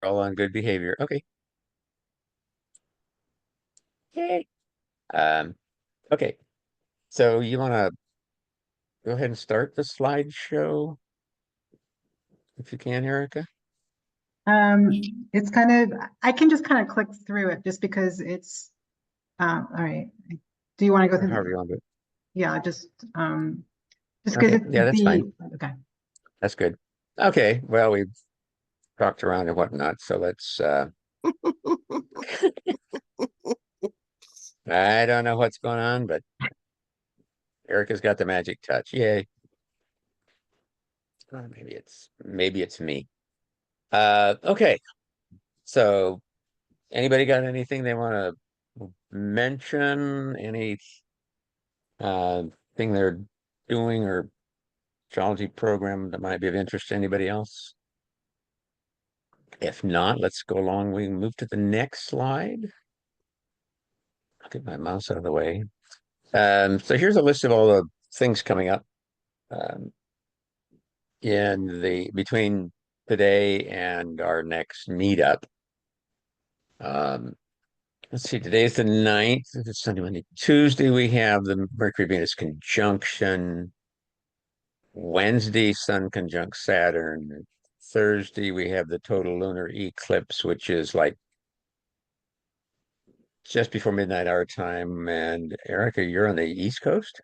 all on good behavior. Okay. Yay. Um, okay. So you want to go ahead and start the slideshow if you can, Erica? It's kind of, I can just kind of click through it just because it's, all right. Do you want to go Or through however the, you want to do yeah, just because it. Okay. it's Yeah, that's fine. okay. That's good. Okay. Well, we've talked around and whatnot, so let's I don't know what's going on, but Erica's got the magic touch. Yay. Maybe it's me. Okay. So anybody got anything they want to mention? Any uh thing they're doing or astrology program that might be of interest to anybody else? If not, let's go along. We can move to the next slide. I'll get my mouse out of the way. So here's a list of all the things coming up um, in the between today and our next meetup. Um, let's see, today's the 9th. It's Sunday, Monday, Tuesday. We have the Mercury Venus conjunction. Wednesday, Sun conjunct Saturn. Thursday, we have the total lunar eclipse, which is like just before midnight our time. And Erica, you're on the East Coast?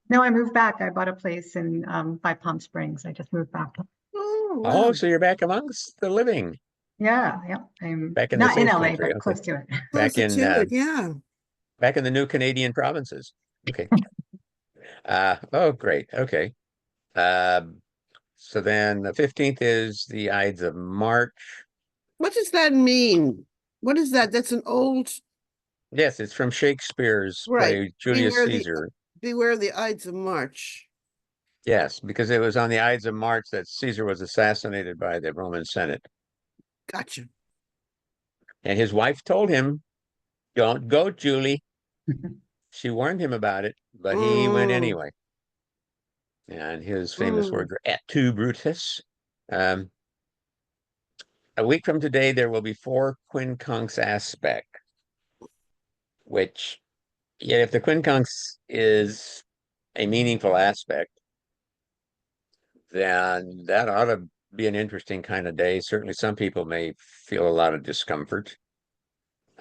No, I moved back. I bought a place in by Palm Springs. I just moved back. Oh, Oh, wow. so you're back amongst the living, Yeah, yeah. I'm back in the not in safe LA, country. but Okay, close to it. back Closer in to it, yeah. back in the new Canadian provinces. Okay. Oh, great. Okay. Um, so then the 15th is the Ides of March. What does that mean? What is that? That's an old, Yes, it's from Shakespeare's right. play Julius Beware the Caesar. beware the Ides of March. Yes, because it was on the Ides of March that Caesar was assassinated by the Roman Senate. Gotcha. And his wife told him, "Don't go, Julie." She warned him about it, but he went Mm, anyway. And his famous mm. words were "Et tu, Brutus." Um, a week from today, there will be four quincunx aspect, which, yeah, if the quincunx is a meaningful aspect, then that ought to be an interesting kind of day. Certainly, some people may feel a lot of discomfort.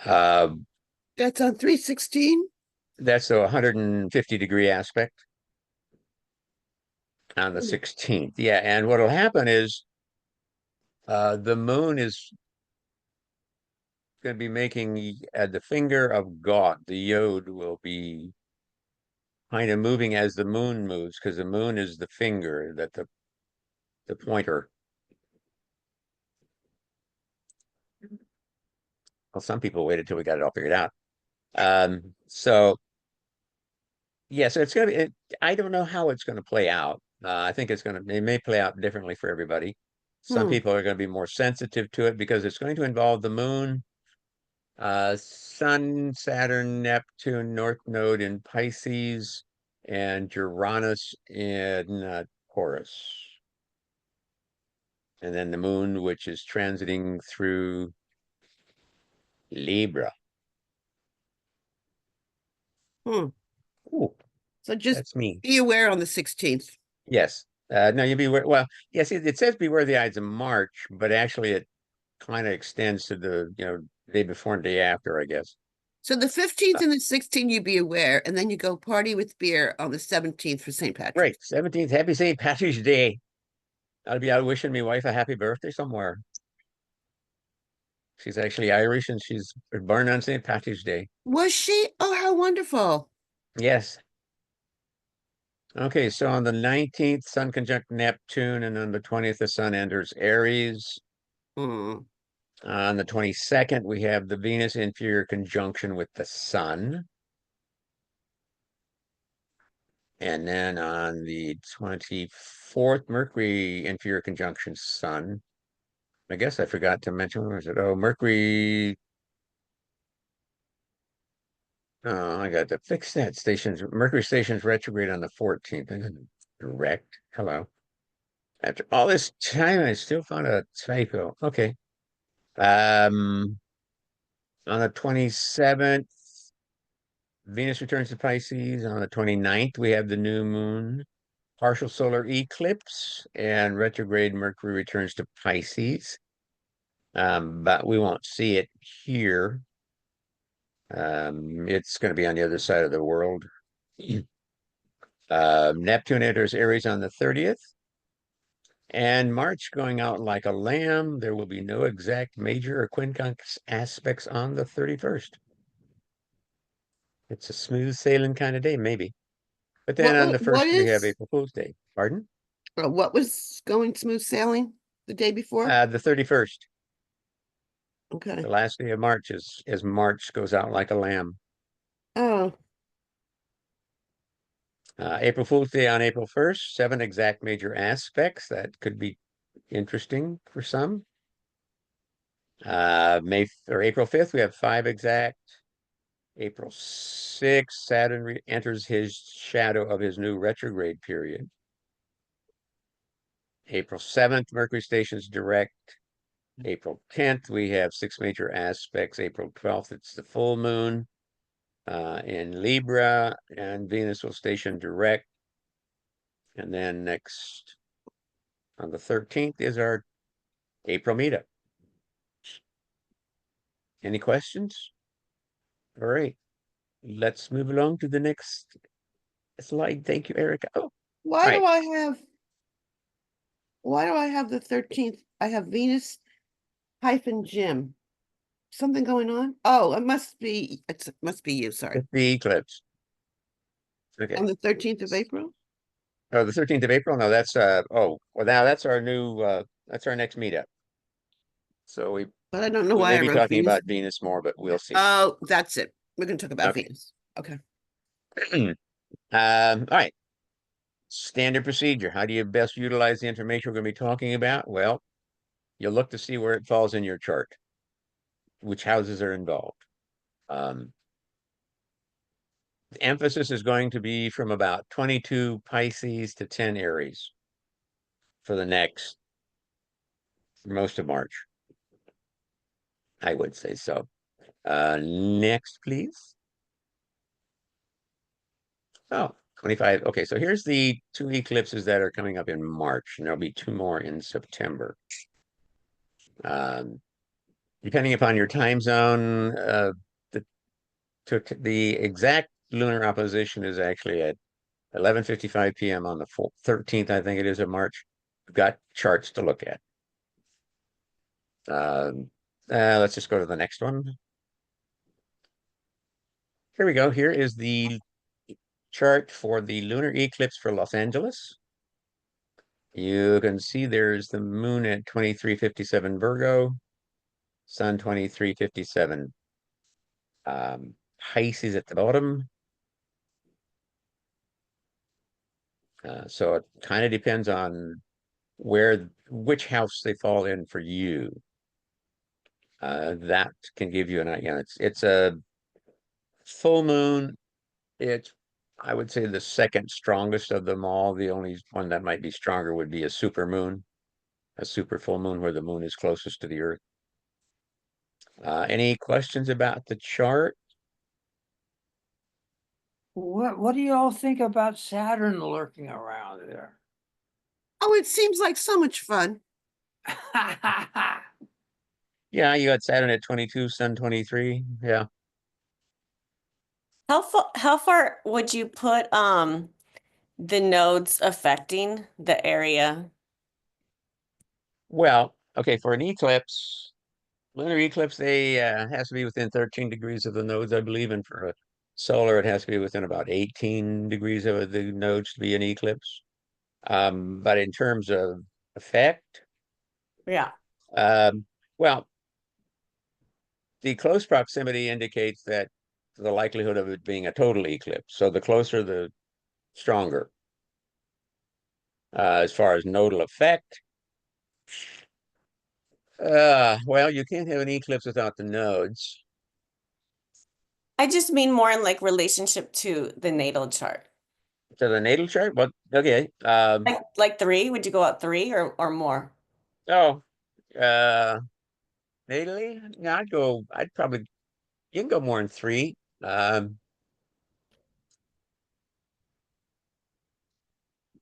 Uh, That's on 316? that's a 150-degree aspect on the 16th. Yeah, and what'll happen is the moon is going to be making the finger of God, the yod, will be kind of moving as the moon moves because the moon is the finger that the pointer. Well, some people waited till we got it all figured out. So yeah, so it's gonna be. I don't know how it's going to play out. I think it's going to. It may play out differently for everybody. Some Hmm. people are going to be more sensitive to it because it's going to involve the moon, Sun, Saturn, Neptune, North Node in Pisces, and Uranus in Taurus. And then the moon, which is transiting through Libra. Hmm. Ooh, So just that's me. be aware on the 16th. Yes. No, you beware. Well, yes, it says beware the Ides of March, but actually it kind of extends to the, day before and day after, I guess. So the 15th Uh, and the 16th, you be aware, and then you go party with beer on the 17th for St. right. Patrick's. 17th, happy St. Patrick's Day. I'll be out wishing me wife a happy birthday somewhere. She's actually Irish and she's born on St. Patrick's Day. Was she? Oh, how wonderful. Yes. Okay, so on the 19th, Sun conjunct Neptune, and on the 20th, the Sun enters Aries. Hmm. On the 22nd, we have the Venus inferior conjunction with the Sun. And then on the 24th, Mercury inferior conjunction Sun. I guess I forgot to mention, what was it? Oh, Mercury. Oh, I got to fix that. Mercury station's retrograde on the 14th. I got direct. Hello. After all this time, I still found a typo. Okay. On the 27th, Venus returns to Pisces. On the 29th, we have the new moon, partial solar eclipse, and retrograde Mercury returns to Pisces. But we won't see it here. It's going to be on the other side of the world. Neptune enters Aries on the 30th. And March going out like a lamb. There will be no exact major or quincunx aspects on the 31st. It's a smooth sailing kind of day, maybe. But then on the What 1st, we have is, April Fool's Day. Pardon? what was going smooth sailing the day before? The 31st, Okay. the last day of March, is as March goes out like a lamb. Oh, April Fool's Day on April 1st, 7 exact major aspects. That could be interesting for some. April 5th, we have 5 exact. April 6th, Saturn enters his shadow of his new retrograde period. April 7th, Mercury stations direct. April 10th, we have 6 major aspects. April 12th, it's the full moon in Libra, and Venus will station direct. And then next, on the 13th, is our April meetup. Any questions? All right, let's move along to the next slide. Thank you, Erica. Oh, why right. do I have the 13th? I have Venus hyphen Jim. Something going on? Oh, it must be you, sorry. It's the eclipse. Okay. On the 13th of April? Oh, the 13th of April? No, that's oh, well now that's our new that's our next meetup. So But I don't know we why may I be wrote talking Venus. about Venus more, but we'll see. Oh, that's it. We're gonna talk about Okay. Venus. Okay. All right. Standard procedure. How do you best utilize the information we're going to be talking about? Well, you look to see where it falls in your chart, which houses are involved. The emphasis is going to be from about 22 Pisces to 10 Aries for most of March. I would say so. Next, please. Oh, 25. Okay, so here's the 2 eclipses that are coming up in March, and there'll be 2 more in September. Depending upon your time zone, the exact lunar opposition is actually at 11:55 p.m. on the 13th, I think it is, of March. We've got charts to look at. Let's just go to the next one. Here we go. Here is the chart for the lunar eclipse for Los Angeles. You can see there's the moon at 23:57 Virgo, sun 23:57 Pisces at the bottom. So it kind of depends on which house they fall in for you. That can give you an idea. It's a full moon. It's, I would say, the second strongest of them all. The only one that might be stronger would be a super moon, a super full moon where the moon is closest to the Earth. Any questions about the chart? What do you all think about Saturn lurking around there? Oh, it seems like so much fun. Yeah, you got Saturn at 22, Sun 23. Yeah. How far would you put the nodes affecting the area? Well, okay, for an eclipse, lunar eclipse, they has to be within 13 degrees of the nodes, I believe, and for a solar, it has to be within about 18 degrees of the nodes to be an eclipse. But in terms of effect, Yeah. well, the close proximity indicates that the likelihood of it being a total eclipse. So the closer, the stronger. As far as nodal effect, well, you can't have an eclipse without the nodes. I just mean more in like relationship to the natal chart. To the natal chart, but okay. Like 3, would you go out 3 or more? Oh, uh, Italy? No, I'd probably, you can go more than three.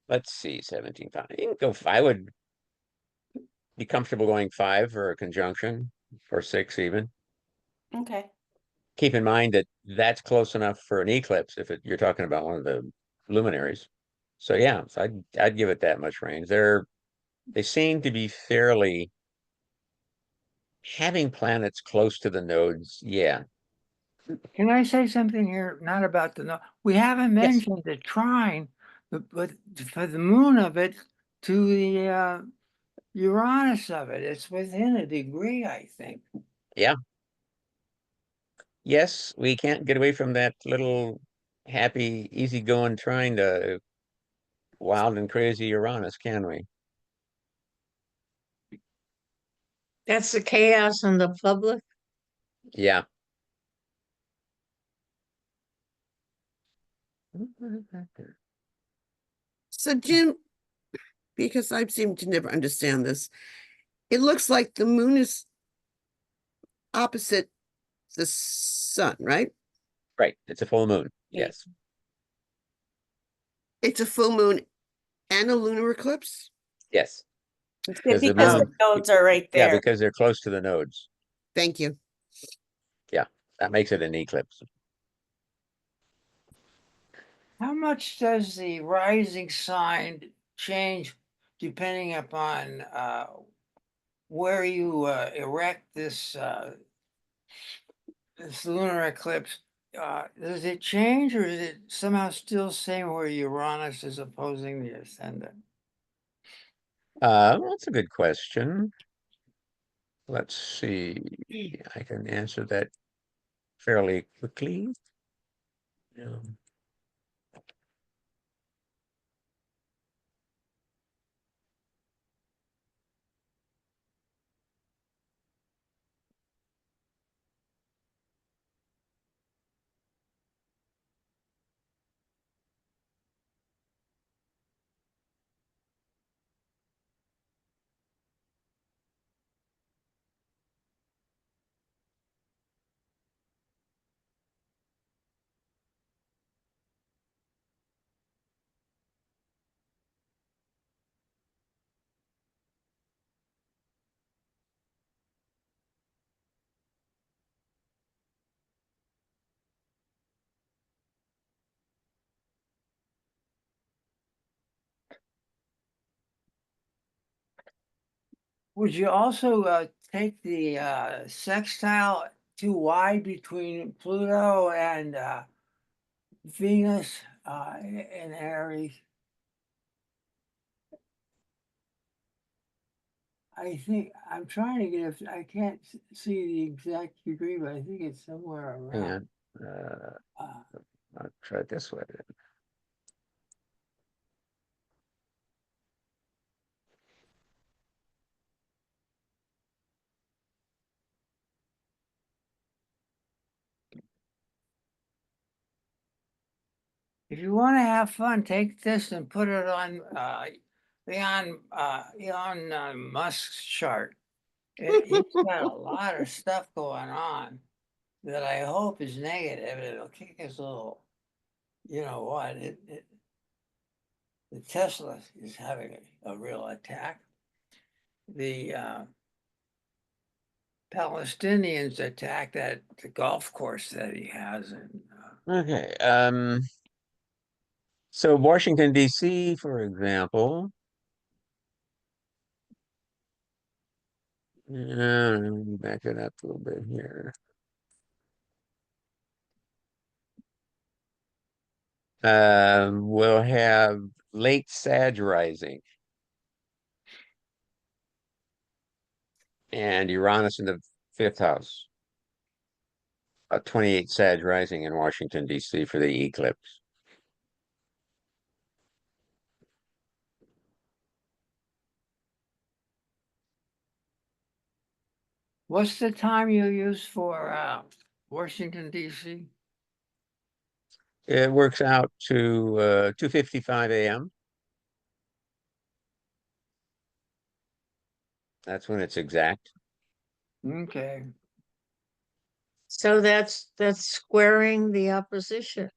Let's see, 17 pounds. You can go, I would be comfortable going five for a conjunction, or six even. Okay. Keep in mind that that's close enough for an eclipse if you're talking about one of the luminaries. So yeah, so I'd give it that much range. They seem to be fairly having planets close to the nodes. Yeah. Can I say something here? Not about the, we haven't Yes. mentioned the trine, but for the moon of it to the Uranus of it, it's within a degree, I think. Yeah. Yes, we can't get away from that little happy, easygoing trying to wild and crazy Uranus, can we? That's the chaos in the public. Yeah. So Jim, because I seem to never understand this, it looks like the moon is opposite the sun, right? Right. It's a full moon. Yes. It's a full moon and a lunar eclipse. Yes. Because the the moon, nodes are right yeah, there. because they're close to the nodes. Thank you. Yeah. That makes it an eclipse. How much does the rising sign change depending upon where you erect this lunar eclipse? Does it change, or is it somehow still same where Uranus is opposing the ascendant? That's a good question. Let's see. I can answer that fairly quickly. Um, Would you also take the sextile too wide between Pluto and Venus in Aries? I think I'm trying to get, I can't see the exact degree, but I think it's somewhere hang around. on. Uh, I'll try it this way then. If you want to have fun, take this and put it on Elon Musk's chart. He's got a lot of stuff going on that I hope is negative. It'll kick his little, you know what? The Tesla is having a real attack. The Palestinians attacked the golf course that he has, and Okay. So Washington, D.C., for example. Let me back it up a little bit here. We'll have late Sag rising and Uranus in the fifth house. 28 Sag rising in Washington, D.C. for the eclipse. what's the time you use for Washington, D.C.? It works out to 2:55 a.m. That's when it's exact. Okay. So that's squaring the opposition.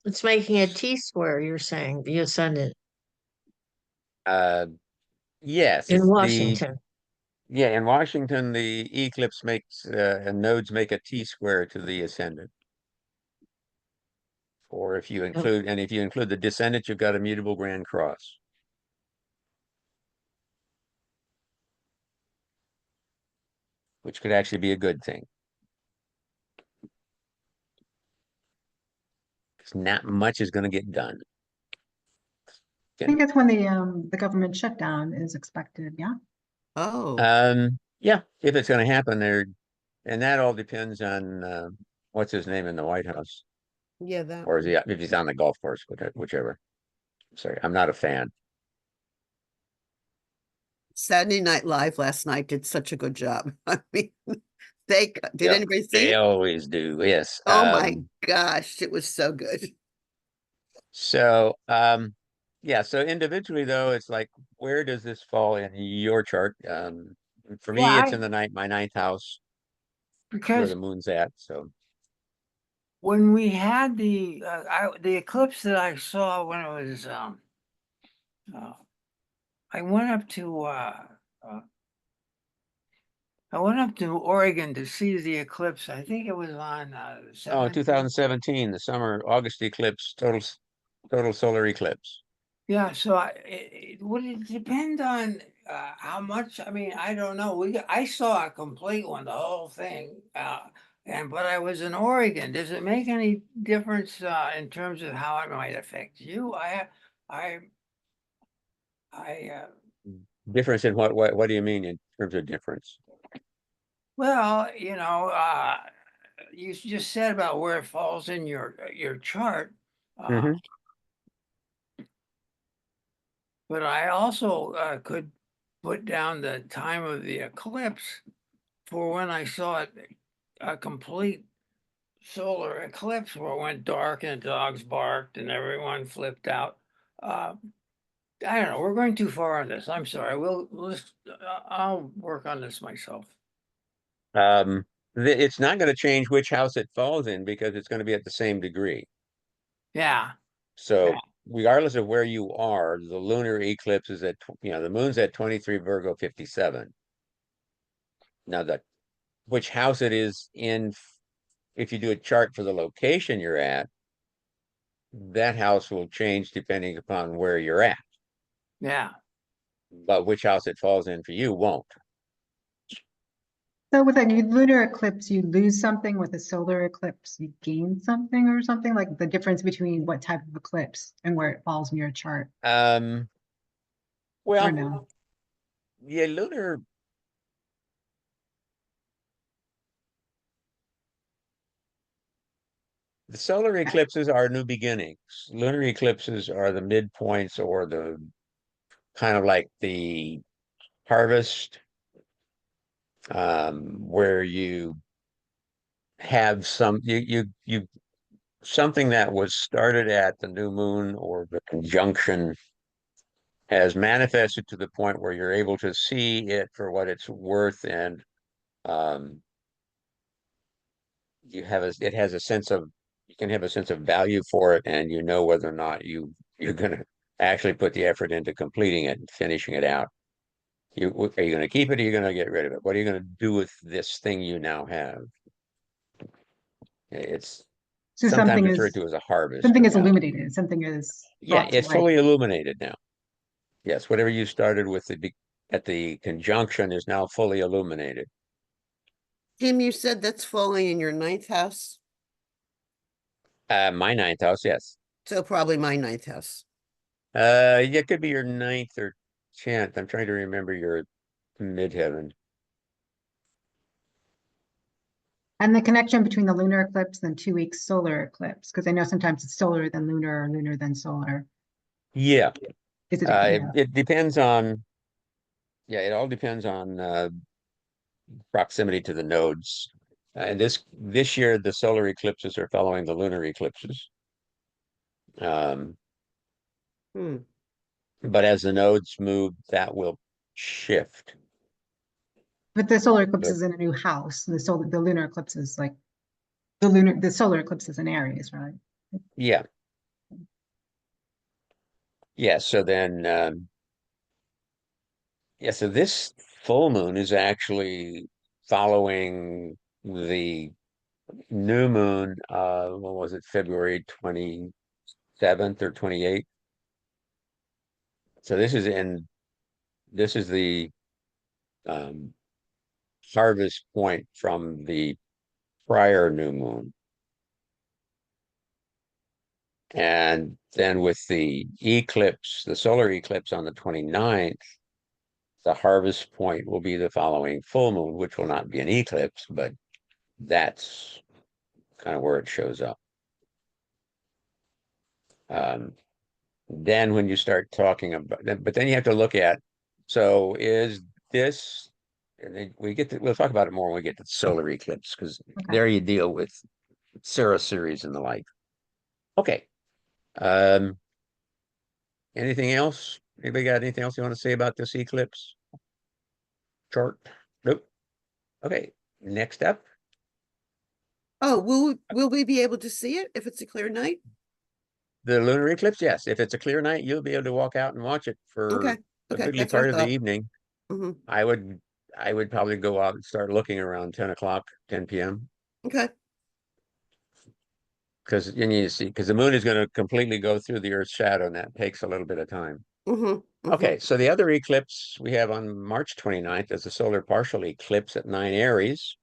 It's making a T-square, you're saying, the ascendant Uh, yes, in it's Washington. yeah, in Washington, the eclipse makes and nodes make a T-square to the ascendant. Or if you Oh, include the descendant, you've got a mutable grand cross. Which could actually be a good thing. Because not much is going to get done. I think it's when the government shutdown is expected, yeah? Oh, Yeah, if it's going to happen there, and that all depends on what's his name in the White House, yeah, that or is one. he if he's on the golf course, whichever. Sorry, I'm not a fan. Saturday Night Live last night did such a good job. I mean, did Yep, anybody see they it? always do. Yes. Oh my gosh, it was so good. So yeah. So individually, though, it's like, where does this fall in your chart? For Yeah, me, it's in my ninth house, where because the moon's at. So. when we had the eclipse that I saw when it was uh, I went up to uh, I went up to Oregon to see the eclipse. I think it was on Oh, 17th. 2017, the summer August eclipse, total solar eclipse. Yeah, so would it depend on how much? I mean, I don't know. I saw a complete one, the whole thing, but I was in Oregon. Does it make any difference in terms of how it might affect you? I, I. Difference in what do you mean in terms of difference? Well, you just said about where it falls in your chart. Uh, Hmm. But I also could put down the time of the eclipse for when I saw it, a complete solar eclipse where it went dark and the dogs barked and everyone flipped out. Uh, I don't know. We're going too far on this. I'm sorry. I'll work on this myself. Um, it's not going to change which house it falls in because it's going to be at the same degree. Yeah. So regardless of where you are, the lunar eclipse is the moon's at 23 Virgo 57. Now which house it is in, if you do a chart for the location you're at, that house will change depending upon where you're at. Yeah. But which house it falls in for you won't. So with a lunar eclipse, you lose something. With a solar eclipse, you gain something or something, like the difference between what type of eclipse and where it falls in your chart, Um, or well, no? yeah, the solar eclipses are new beginnings. Lunar eclipses are the midpoints, or the kind of like the harvest, where you have you something that was started at the new moon or the conjunction has manifested to the point where you're able to see it for what it's worth, and um, it has a sense of, you can have a sense of value for it, and you know whether or not you're going to actually put the effort into completing it and finishing it out. Are you going to keep it, or are you going to get rid of it? What are you going to do with this thing you now have? It's So sometimes referred to as a harvest, something but is yeah. illuminated, something is Yeah, brought to it's light. fully illuminated now. Yes, whatever you started with at the conjunction is now fully illuminated. Jim, you said that's falling in your ninth house, My ninth house, yes. so probably my ninth house. Yeah, it could be your ninth or 10th. I'm trying to remember your midheaven. And the connection between the lunar eclipse and 2 weeks solar eclipse, because I know sometimes it's solar then lunar or lunar then solar. Yeah, Is it, it, yeah. it depends on, yeah, it all depends on proximity to the nodes. And this year, the solar eclipses are following the lunar eclipses. Um, Hmm. But as the nodes move, that will shift. But the solar eclipse But is in a new house. The lunar eclipse is like, the solar eclipse is in Aries, right? yeah. Yeah, so then yeah, so this full moon is actually following the new moon, what was it, February 27th or 28th? So this is the um, harvest point from the prior new moon. And then with the eclipse, the solar eclipse on the 29th, the harvest point will be the following full moon, which will not be an eclipse, but that's kind of where it shows up. Then when you start talking about, but then you have to look at, so is this, and then we'll talk about it more when we get to the solar eclipse, because Okay. there you deal with Sarah series and the like. Okay. Um, anything else? Anybody got anything else you want to say about this eclipse chart? Nope. Okay. Next up, Oh, will we be able to see it if it's a clear night? the lunar eclipse. Yes, if it's a clear night, you'll be able to walk out and watch it for Okay, a okay, goodly that's what I part of the thought. evening. Hmm. I would probably go out and start looking around 10 o'clock, 10 p.m. Okay, Because you need to see, because the moon is going to completely go through the Earth's shadow, and that takes a little bit of time. hmm. Okay, so the other eclipse we have on March 29th is a solar partial eclipse at 9 Aries.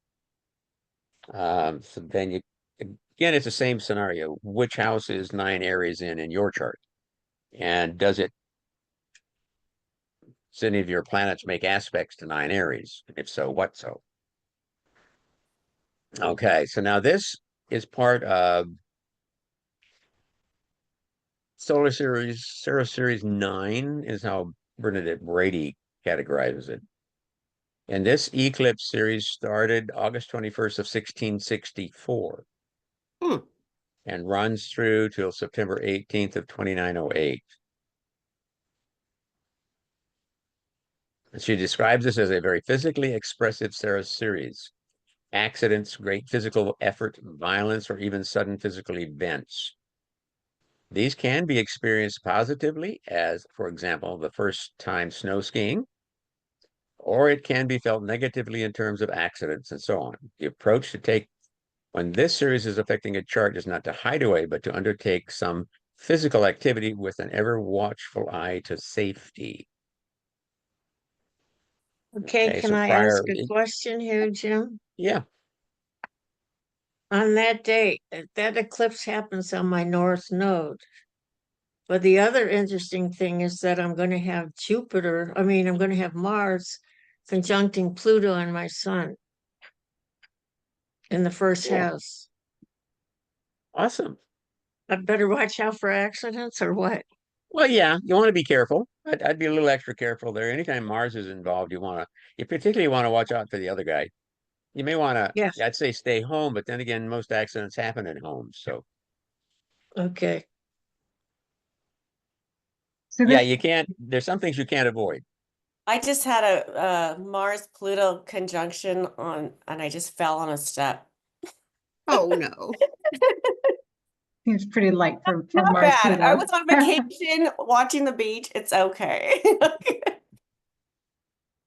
So then again, it's the same scenario. Which house is 9 Aries in your chart? And does any of your planets make aspects to 9 Aries? If so, what so? Okay, so now this is part of Solar Series 9 is how Bernadette Brady categorizes it. And this eclipse series started August 21st of 1664 Hmm. and runs through till September 18th of 2908. She describes this as a very physically expressive Sarah series. Accidents, great physical effort, violence, or even sudden physical events. These can be experienced positively, as, for example, the first time snow skiing, or it can be felt negatively in terms of accidents and so on. The approach to take when this series is affecting a chart is not to hide away, but to undertake some physical activity with an ever watchful eye to safety. Okay, Okay, can so I ask a question here, Jim? yeah, On that date, that eclipse happens on my north node. But the other interesting thing is that I'm going to have I'm going to have Mars conjuncting Pluto and my sun in the first cool. house. Awesome. I better watch out for accidents or what? Well, yeah, you want to be careful. I'd be a little extra careful there. Anytime Mars is involved, you particularly want to watch out for the other guy. You may want Yes. to, I'd say stay home, but then again, most accidents happen at home. So Okay. So yeah, this, there's some things you can't avoid. I just had a Mars Pluto conjunction and I just fell on a step. Oh, no. seems pretty light for Not Mars bad. I Pluto. was on vacation watching the beach. It's okay.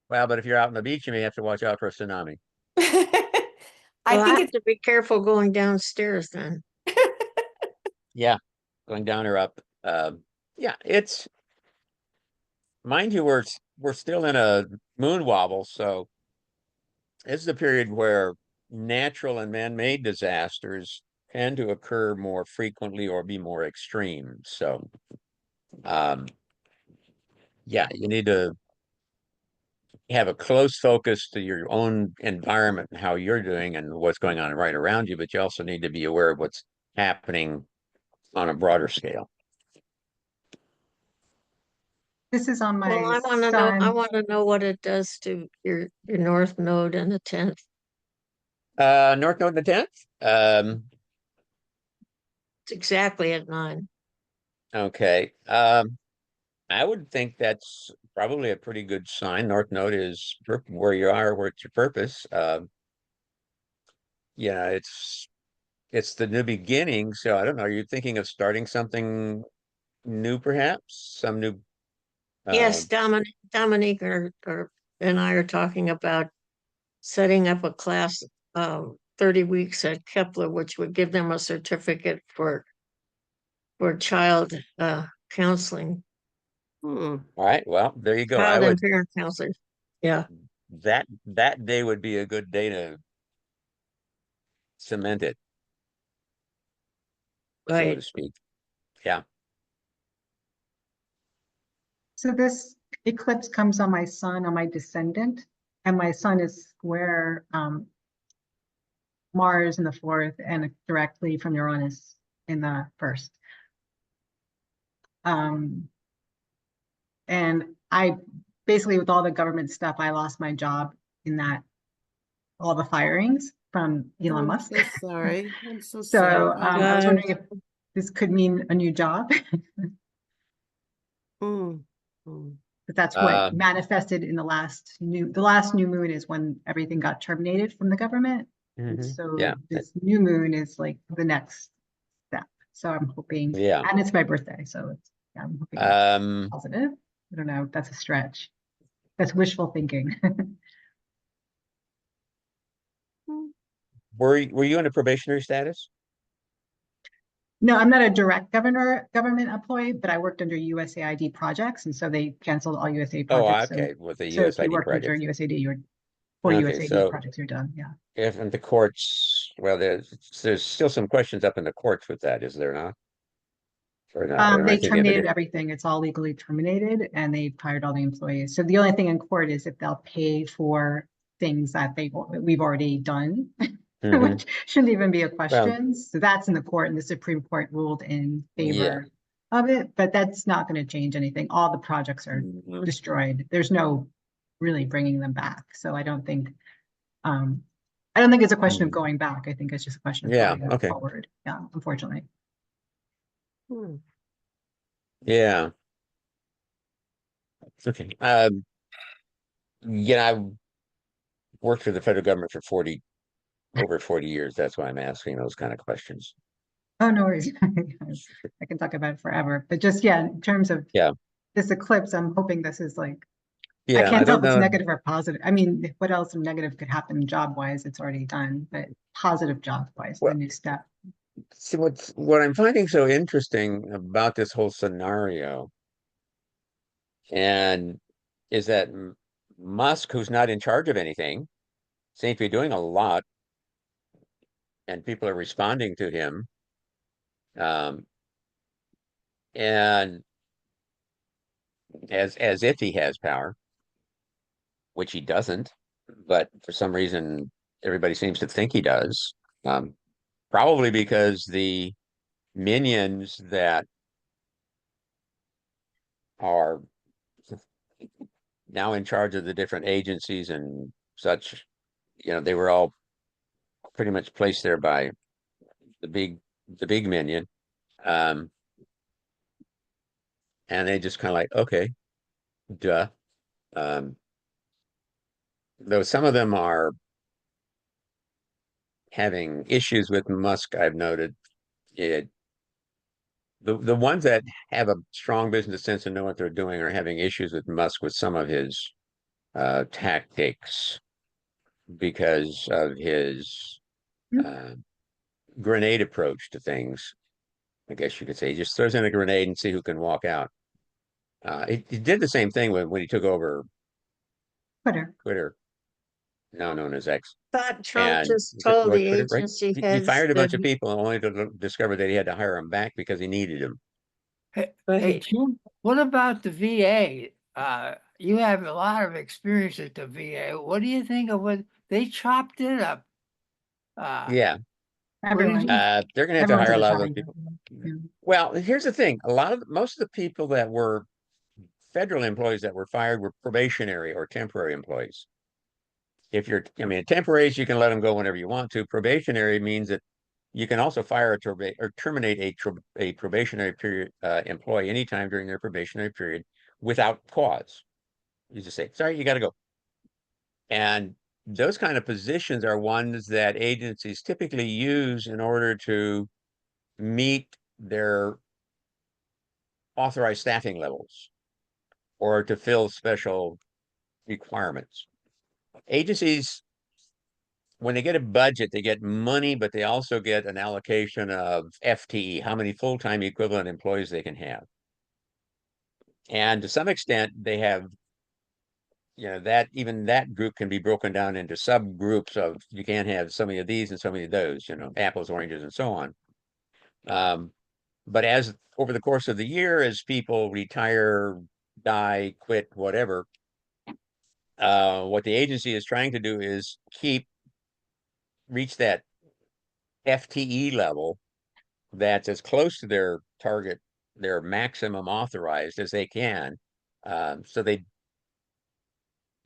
Well, but if you're out on the beach, you may have to watch out for a tsunami. I Well, I think have to be careful going downstairs then. Yeah, going down or up. Yeah, mind you, we're still in a moon wobble, so this is a period where natural and man-made disasters tend to occur more frequently or be more extreme. So, um, yeah, you need to have a close focus to your own environment and how you're doing and what's going on right around you, but you also need to be aware of what's happening on a broader scale. This is on Well, my I sun. want to know what it does to your north node and the 10th. North Node in the 10th. It's exactly at 9. Okay. I would think that's probably a pretty good sign. North Node is where you are, where it's your purpose. Yeah, it's the new beginning. So I don't know. Are you thinking of starting something new, perhaps? Some new uh Yes, Dominique and I are talking about setting up a class, 30 weeks at Kepler, which would give them a certificate for child, counseling, Hmm. all right, well, there you go. I child would and parent counseling. Yeah, that day would be a good day to cement it, so to right. speak. Yeah. So this eclipse comes on my sun, on my descendant, and my sun is square Mars in the fourth and directly from Uranus in the first. And I basically, with all the government stuff, I lost my job in that, all the firings from Elon I'm Musk. so sorry. I'm so So sorry. I was wondering if this could mean a new job. Mm, mm. But that's what Uh, manifested in the last new moon is when everything got terminated from the government. And so yeah. this new moon is like the next step. So I'm hoping, Yeah. and it's my birthday, so it's, yeah, I'm hoping that's Um, positive. I don't know, that's a stretch. That's wishful thinking. were you in a probationary status? No, I'm not a direct government employee, but I worked under USAID projects, and so they canceled all USAID Oh, projects. So, okay, with the so if you USID worked under project. USAID, you're for Okay, USAID so projects, you're done. Yeah. if in the courts, well, there's still some questions up in the courts with that, is there not? Or not? Or am I They thinking of terminated it? everything. It's all legally terminated, and they fired all the employees. So the only thing in court is if they'll pay for things that we've already done, Mhm. which shouldn't even be a Well, question. So that's in the court, and the Supreme Court ruled in yeah. favor of it, but that's not going to change anything. All the projects are Mhm. destroyed. There's no really bringing them back. So um, I don't think it's a question of Mhm. going back. I think it's just a question of Yeah, going okay. forward. Yeah, unfortunately. Hmm. Yeah. Okay. Yeah, I worked for the federal government for over 40 years. That's why I'm asking those kind of questions. Oh, no worries. I can talk about it forever, but just, yeah, in terms of Yeah. this eclipse, I'm hoping this is like, I Yeah, I can't tell don't if it's know. negative or positive. I mean, what else negative could happen job wise? It's already done, but positive job wise, the Well, new step. see what I'm finding so interesting about this whole scenario and is that Musk, who's not in charge of anything, seems to be doing a lot and people are responding to him. Um, and as if he has power, which he doesn't, but for some reason everybody seems to think he does. Um, Probably because the minions that are now in charge of the different agencies and such, they were all pretty much placed there by the big minion. Um, and they just kind of like, okay, duh. Um, though some of them are having issues with Musk, I've noted. It, the ones that have a strong business sense and know what they're doing are having issues with Musk with some of his tactics because of his Hmm. uh, grenade approach to things. I guess you could say he just throws in a grenade and see who can walk out. He did the same thing when he took over Twitter. Twitter, now known as X. Thought Trump And just was it told more the Twitter, right? agency He heads fired a that bunch of people only to discover that he had to hire them back because he needed them. Hey, Right. Jim, what about the VA? You have a lot of experience at the VA. What do you think of what they chopped it up? Yeah, What did Everyone, you? they're going to have to everyone's hire at a a lot of those shopping. people. Yeah. Well, here's the thing: most of the people that were federal employees that were fired were probationary or temporary employees. I mean, temporaries, you can let them go whenever you want to. Probationary means that you can also fire or terminate a probationary period employee anytime during their probationary period without cause. You just say, sorry, you got to go. And those kind of positions are ones that agencies typically use in order to meet their authorized staffing levels or to fill special requirements. Agencies, when they get a budget, they get money, but they also get an allocation of FTE, how many full-time equivalent employees they can have. And to some extent, they have, that even that group can be broken down into subgroups of, you can't have so many of these and so many of those, apples, oranges, and so on. But as over the course of the year, as people retire, die, quit, whatever, what the agency is trying to do is reach that FTE level that's as close to their target, their maximum authorized as they can. So they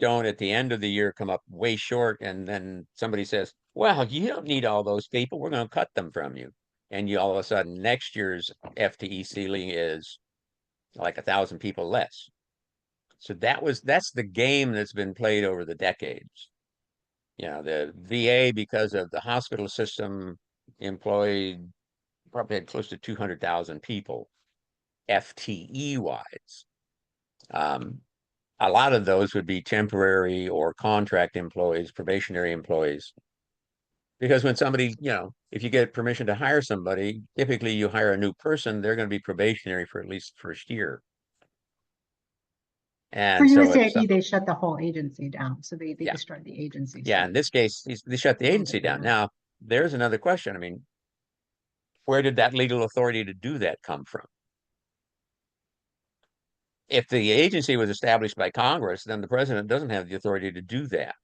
don't at the end of the year come up way short, and then somebody says, well, you don't need all those people, we're going to cut them from you. And you all of a sudden next year's FTE ceiling is like 1,000 people less. So that's the game that's been played over the decades. The VA, because of the hospital system, employed probably had close to 200,000 people FTE wise. A lot of those would be temporary or contract employees, probationary employees. Because when somebody, if you get permission to hire somebody, typically you hire a new person, they're going to be probationary for at least the first year. For And so USAID, they shut the whole agency down, so they Yeah. destroyed the agency. yeah, so in this case, they shut the a little agency bit down. better. Now, there's another question. I mean, where did that legal authority to do that come from? If the agency was established by Congress, then the president doesn't have the authority to do that.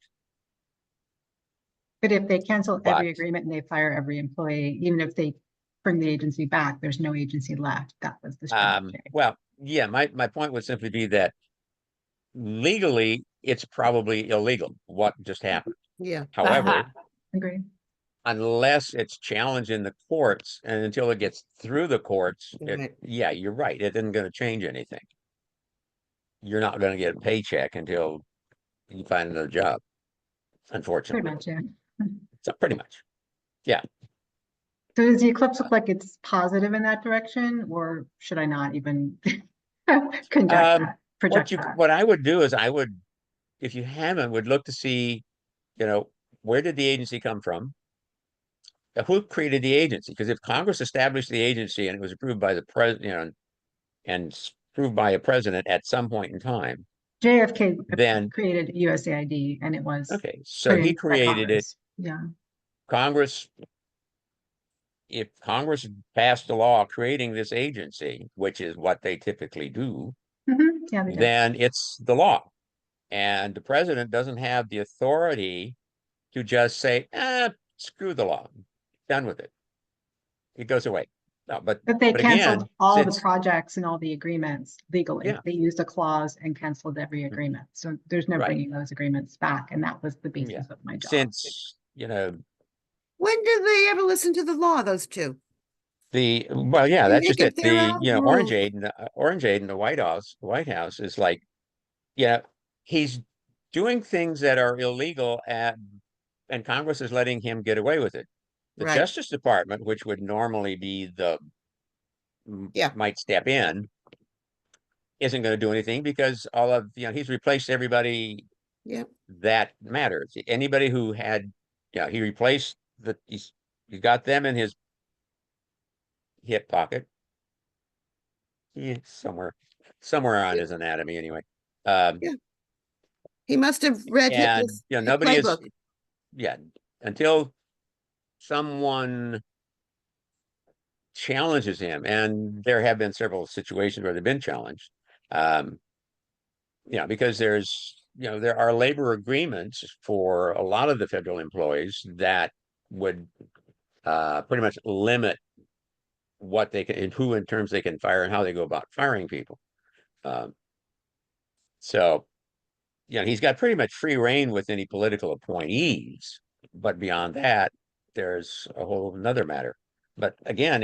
But if they cancel But every agreement and they fire every employee, even if they bring the agency back, there's no agency left. That was the strategy. well, yeah, my point would simply be that legally it's probably illegal what just happened. Yeah. However, Agree. unless it's challenged in the courts and until it gets through the courts, Right. yeah, you're right. It isn't going to change anything. You're not going to get a paycheck until you find another job, Pretty unfortunately. much, yeah. So pretty much. Yeah. So does the eclipse look like it's positive in that direction, or should I not even conject that, project that? What I would do is if you haven't, would look to see, where did the agency come from? Who created the agency? Because if Congress established the agency and it was approved by the president, and approved by a president at some point in time, JFK then created USAID, and it was okay, so put he in by created it. Congress. Yeah. Congress, if Congress passed a law creating this agency, which is what they typically do, Yeah, they did. then it's the law. And the president doesn't have the authority to just say, screw the law, done with it. It goes away. No, But they but canceled again, all the since, projects and all the agreements legally. Yeah. They used a clause and canceled every agreement. So there's no Right. bringing those agreements back. And that was the basis Yeah. of my job. since, When did they ever listen to the law, those two? well, yeah, They that's make just it. it their own Orange rule. Aid in the White House is like, he's doing things that are illegal and Congress is letting him get away with it. The Right. Justice Department, which would normally be Yeah. might step in, isn't going to do anything because he's replaced everybody Yep. that matters. Anybody who had, he replaced he's got them in his hip pocket. Yeah, somewhere on his anatomy anyway. Yeah. He must have read And his nobody is, playbook. until someone challenges him, and there have been several situations where they've been challenged. Because there are labor agreements for a lot of the federal employees that would pretty much limit what they can and who in terms they can fire and how they go about firing people. So he's got pretty much free reign with any political appointees, but beyond that, there's a whole another matter. But again,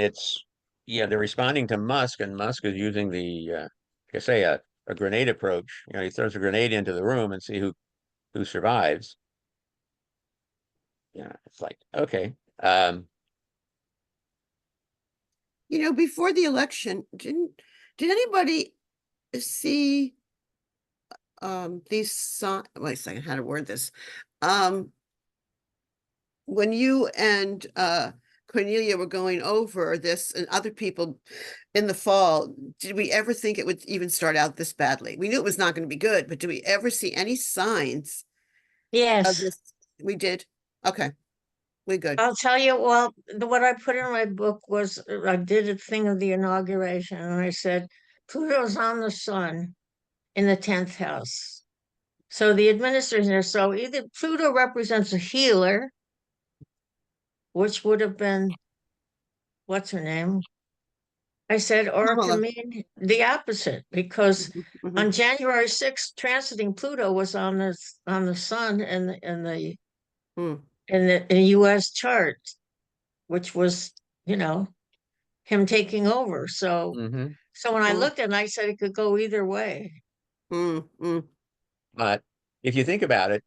they're responding to Musk, and Musk is using like I say, a grenade approach. He throws a grenade into the room and see who survives. It's like, okay. Before the election, did anybody see these wait a second, how to word this? When you and Cornelia were going over this and other people in the fall, did we ever think it would even start out this badly? We knew it was not going to be good, but do we ever see any signs of Yes, this? We did. Okay, we good. I'll tell you, well, what I put in my book was, I did a thing of the inauguration, and I said, Pluto's on the sun in the 10th house. So the administration, so either Pluto represents a healer, which would have been, what's her name? I said, or it Kamala. can mean the opposite, because Mhm. on January 6th, transiting Pluto was on the sun Hmm. in the US chart, which was, him taking over. So Mhm. when I Hmm. looked at it, I said it could go either way. Hmm. Hmm. But if you think about it,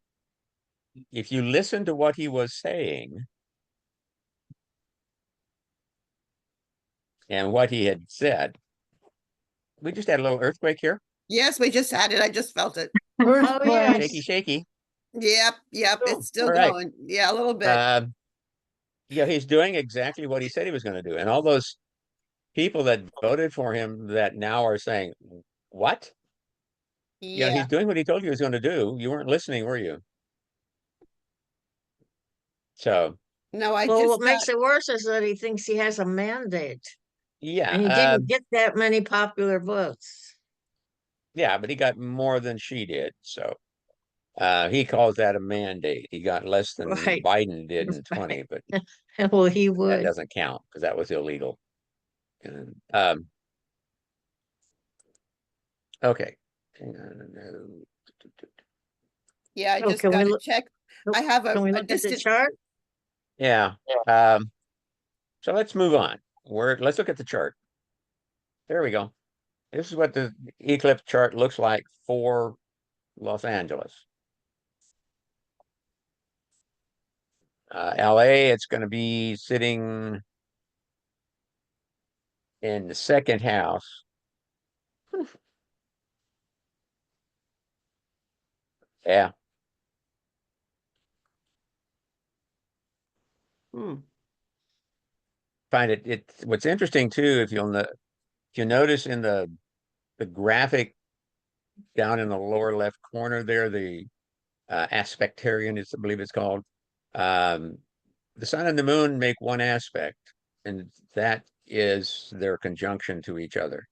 if you listen to what he was saying and what he had said, we just had a little earthquake here. Yes, we just had it. I just felt it. Oh, yes. Shaky, shaky. Yep, Oh, it's still all right. going. Yeah, a little bit. He's doing exactly what he said he was going to do. And all those people that voted for him that now are saying, what? Yeah. He's doing what he told you he was going to do. You weren't listening, were you? So, No, I Well, just what got, makes it worse is that he thinks he has a mandate, and he yeah, didn't get that many popular votes. but he got more than she did. So, he calls that a mandate. He got less than Right. Biden did in 20, but Well, he that would. doesn't count because that was illegal. And, okay. yeah, I Oh, just can we got to look? check. I have Can we a look at the distant, chart? Yeah. So let's move on. Let's look at the chart. There we go. This is what the eclipse chart looks like for Los Angeles. LA, it's going to be sitting in the second house. Yeah. hmm. Find it's what's interesting too, if you notice in the graphic down in the lower left corner there, the aspectarian is, I believe it's called. Um, the sun and the moon make one aspect, and that is their conjunction to each other.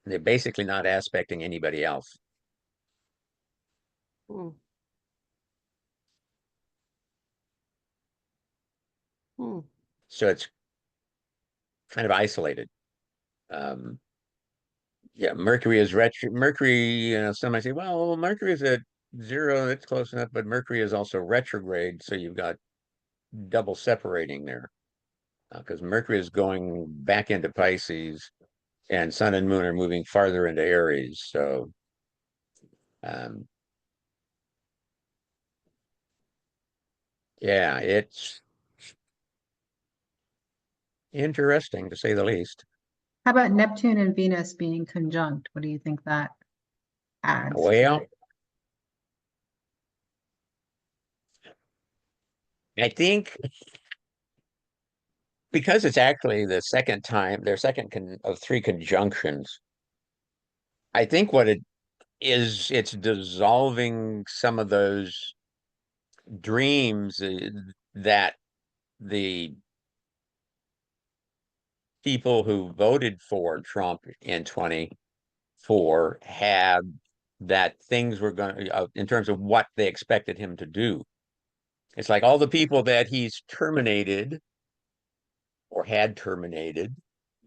They're basically not aspecting anybody else. Hmm. Hmm. So it's kind of isolated. Um, yeah, Mercury is retro. Mercury, somebody say, well, Mercury is at 0, it's close enough, but Mercury is also retrograde, so you've got double separating there. Because Mercury is going back into Pisces, and Sun and Moon are moving farther into Aries. So, um, yeah, it's interesting to say the least. How about Neptune and Venus being conjunct? What do you think that adds to Well, it? I think because it's actually the second time, their second of 3 conjunctions, I think what it is, it's dissolving some of those dreams that the people who voted for Trump in 24 had, that things were going to, in terms of what they expected him to do. It's like all the people that he's terminated or had terminated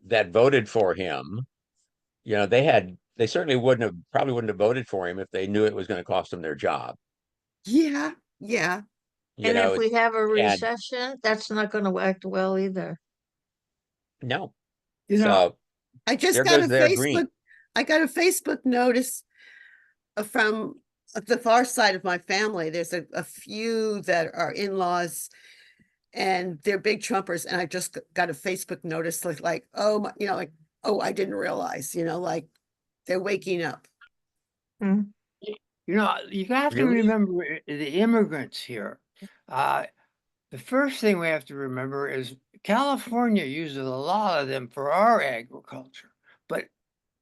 that voted for him, they certainly probably wouldn't have voted for him if they knew it was going to cost them their job. Yeah, yeah. You And if know, we have a and recession, that's not going to act well either. no. You know, So I just There got a goes their green. Facebook, I got a Facebook notice from the far side of my family. There's a few that are in-laws and they're big Trumpers. And I just got a Facebook notice like, oh, my, like, oh, I didn't realize, like they're waking up. Hmm. You have to Really? remember the immigrants here. The first thing we have to remember is California uses a lot of them for our agriculture. But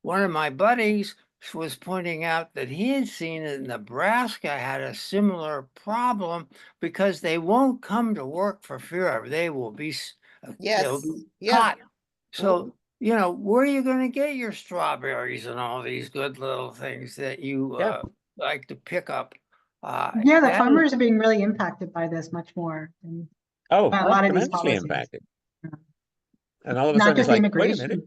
one of my buddies was pointing out that he had seen that Nebraska had a similar problem because they won't come to work for fear they will be they'll Yes. be Yeah. caught. So, where are you going to get your strawberries and all these good little things that you Yeah. like to pick up? Yeah, the That is- farmers are being really impacted by this much more than Oh, by a lot of these tremendously policies. impacted. Yeah. And all of a Not sudden it's just the like, wait a minute,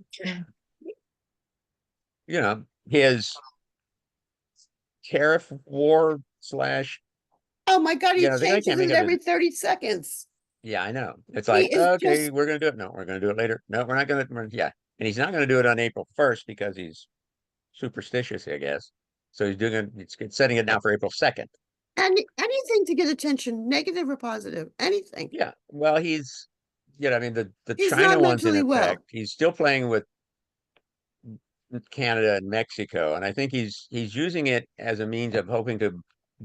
immigration. his tariff war slash, Oh my God, he the guy changes can't make it up every his, 30 seconds. yeah, I know. It's He like, is okay, just, we're going to do it. No, we're going to do it later. No, we're not going to, yeah. And he's not going to do it on April 1st because he's superstitious, I guess. So he's doing it, it's setting it now for April 2nd. anything to get attention, negative or positive, anything. Yeah. Well, he's, I mean, the He's China not one's in mentally well. effect. He's still playing with Canada and Mexico. And I think he's using it as a means of hoping to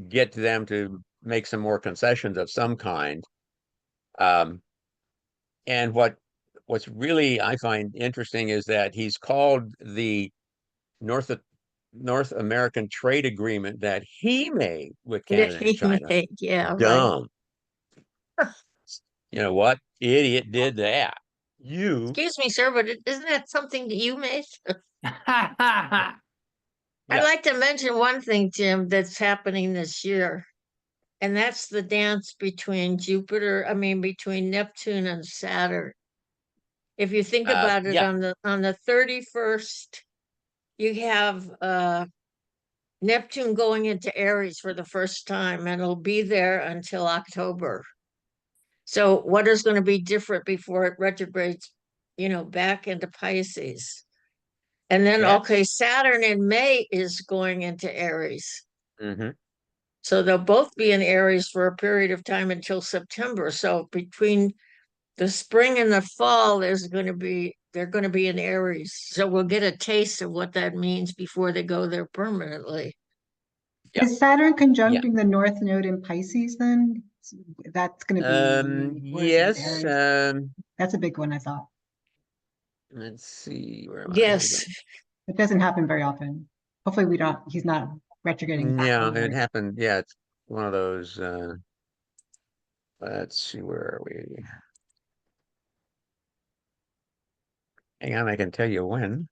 get them to make some more concessions of some kind. And what's really I find interesting is that he's called the North American trade agreement that he made with Canada and China Yeah, right. dumb. You know what? Idiot did that. You. Excuse me, sir, but isn't that something that you made? Yeah. I'd like to mention one thing, Jim, that's happening this year. And that's the dance between between Neptune and Saturn. If you think about it, Yeah. on the 31st, you have Neptune going into Aries for the first time, and it'll be there until October. So what is going to be different before it retrogrades, back into Pisces? And then, Yeah. okay, Saturn in May is going into Aries. Mm-hmm. So they'll both be in Aries for a period of time until September. So between the spring and the fall, they're going to be in Aries. So we'll get a taste of what that means before they go there permanently. Yeah. Is Saturn conjuncting the North Node in Pisces then? That's going to be, where is it, Yes. Aries? That's a big one, I thought. Let's see. Where am I? Yes. It doesn't happen very often. Hopefully he's not retrograding back Yeah, over. it happened. Yeah, it's one of those. Let's see. Where are we? Hang on, I can tell you when.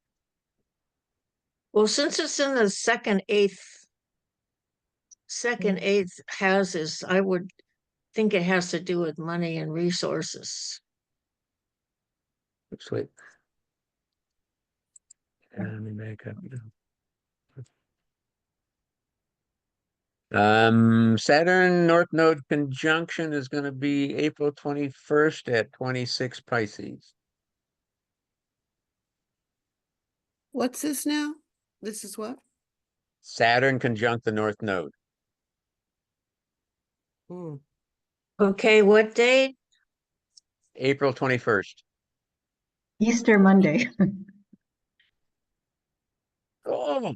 Well, since it's in the second, eighth houses, I would think it has to do with money and resources. Oops, wait. Let me back up. Saturn North Node conjunction is going to be April 21st at 26 Pisces. What's this now? This is what? Saturn conjunct the North Node. Hmm. Okay, what date? April 21st. Easter Monday. Oh,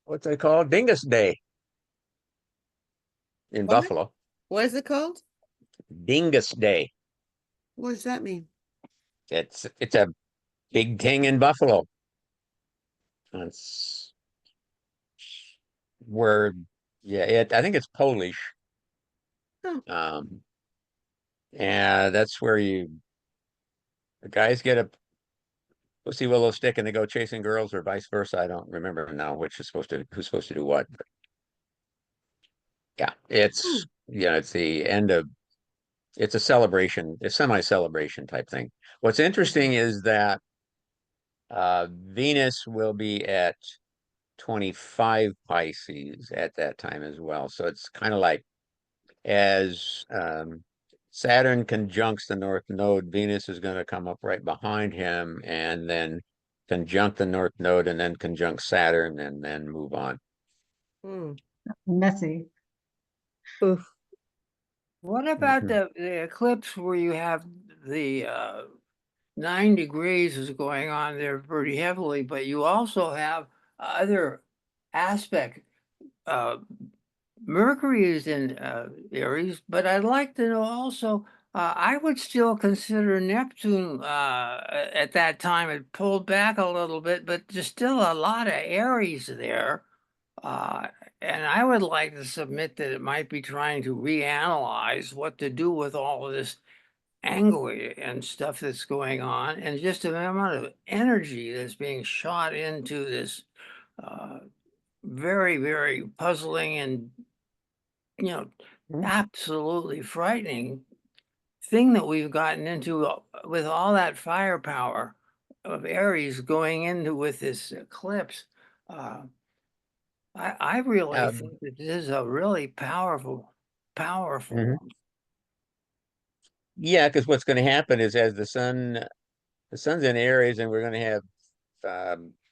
what's that called? Dingus Day in What? Buffalo. What is it called? Dingus Day. What does that mean? It's a big thing in Buffalo. It's where, yeah, I think it's Polish. Oh. And that's where the guys get a pussy willow stick and they go chasing girls, or vice versa. I don't remember now who's supposed to do what. But yeah, it's the end of, it's a celebration, a semi-celebration type thing. What's interesting is that Venus will be at 25 Pisces at that time as well. So it's kind of like as Saturn conjuncts the North Node, Venus is going to come up right behind him, and then conjunct the North Node and then conjunct Saturn and then move on. Hmm. Messy. Oof. What about Mhm. the eclipse where you have the 9 degrees is going on there pretty heavily, but you also have other aspect. Uh, Mercury is in Aries, but I'd like to know also, I would still consider Neptune at that time. It pulled back a little bit, but there's still a lot of Aries there. Uh, and I would like to submit that it might be trying to reanalyze what to do with all of this angle and stuff that's going on, and just the amount of energy that's being shot into this uh, very, very puzzling and, you know, Mhm. absolutely frightening thing that we've gotten into with all that firepower of Aries going into with this eclipse. I really Um, think that this is a really powerful mhm. one. Yeah, because what's going to happen is as the sun's in Aries, and we're going to have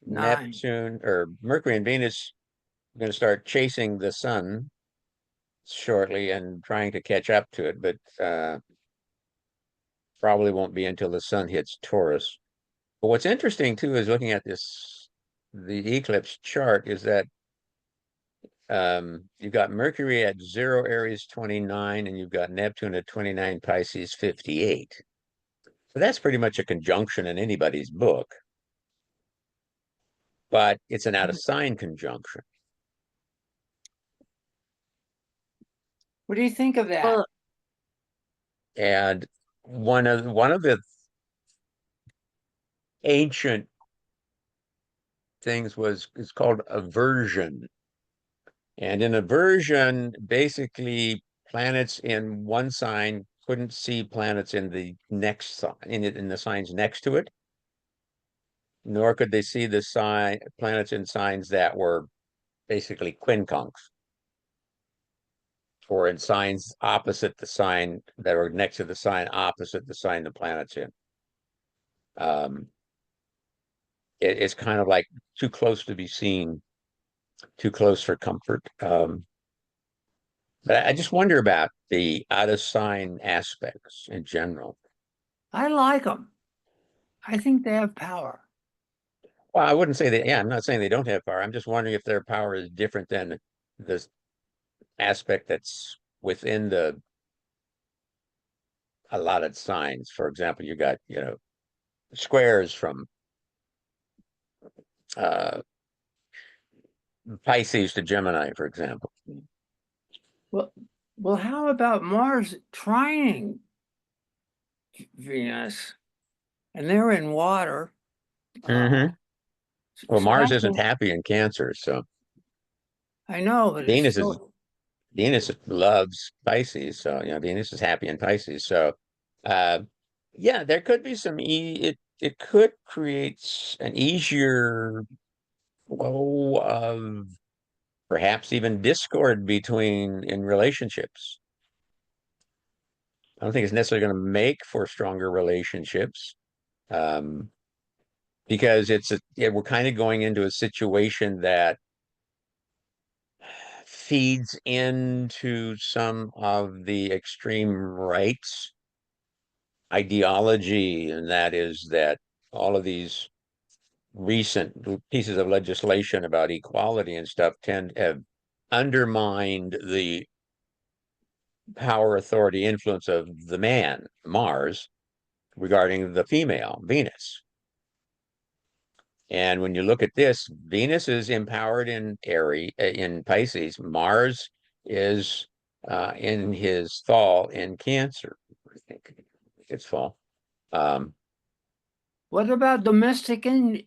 Nine. Neptune or Mercury and Venus are going to start chasing the sun shortly and trying to catch up to it, but probably won't be until the sun hits Taurus. But what's interesting too is looking at the eclipse chart is that you've got Mercury at 0 Aries 29, and you've got Neptune at 29 Pisces 58. So that's pretty much a conjunction in anybody's book, but it's an out of sign conjunction. What do you think of that? Well, And one of the ancient things is called aversion. And in aversion, basically planets in one sign couldn't see planets in the next sign, in the signs next to it, nor could they see the planets in signs that were basically quincunx, or in signs opposite the sign that were next to the sign opposite the sign the planet's in. Um, it's kind of like too close to be seen, too close for comfort. But I just wonder about the out of sign aspects in general. I like them. I think they have power. Well, I wouldn't say that. Yeah, I'm not saying they don't have power. I'm just wondering if their power is different than the aspect that's within the allotted signs. For example, you got, squares from uh, Pisces to Gemini, for example. Well, well, how about Mars trining Venus? And they're in water. Hmm. Well, So Mars that's isn't happy in Cancer, so I know, but it's Venus is still Venus loves Pisces, so Venus is happy in Pisces. So, uh, yeah, there could be some it could create an easier flow of perhaps even discord between in relationships. I don't think it's necessarily going to make for stronger relationships, um, because we're kind of going into a situation that feeds into some of the extreme rights ideology, and that is that all of these recent pieces of legislation about equality and stuff tend to have undermined the power, authority, influence of the man, Mars, regarding the female, Venus. And when you look at this, Venus is empowered in Pisces. Mars is in his fall in Cancer. I think it's fall. Um, what about domestic issues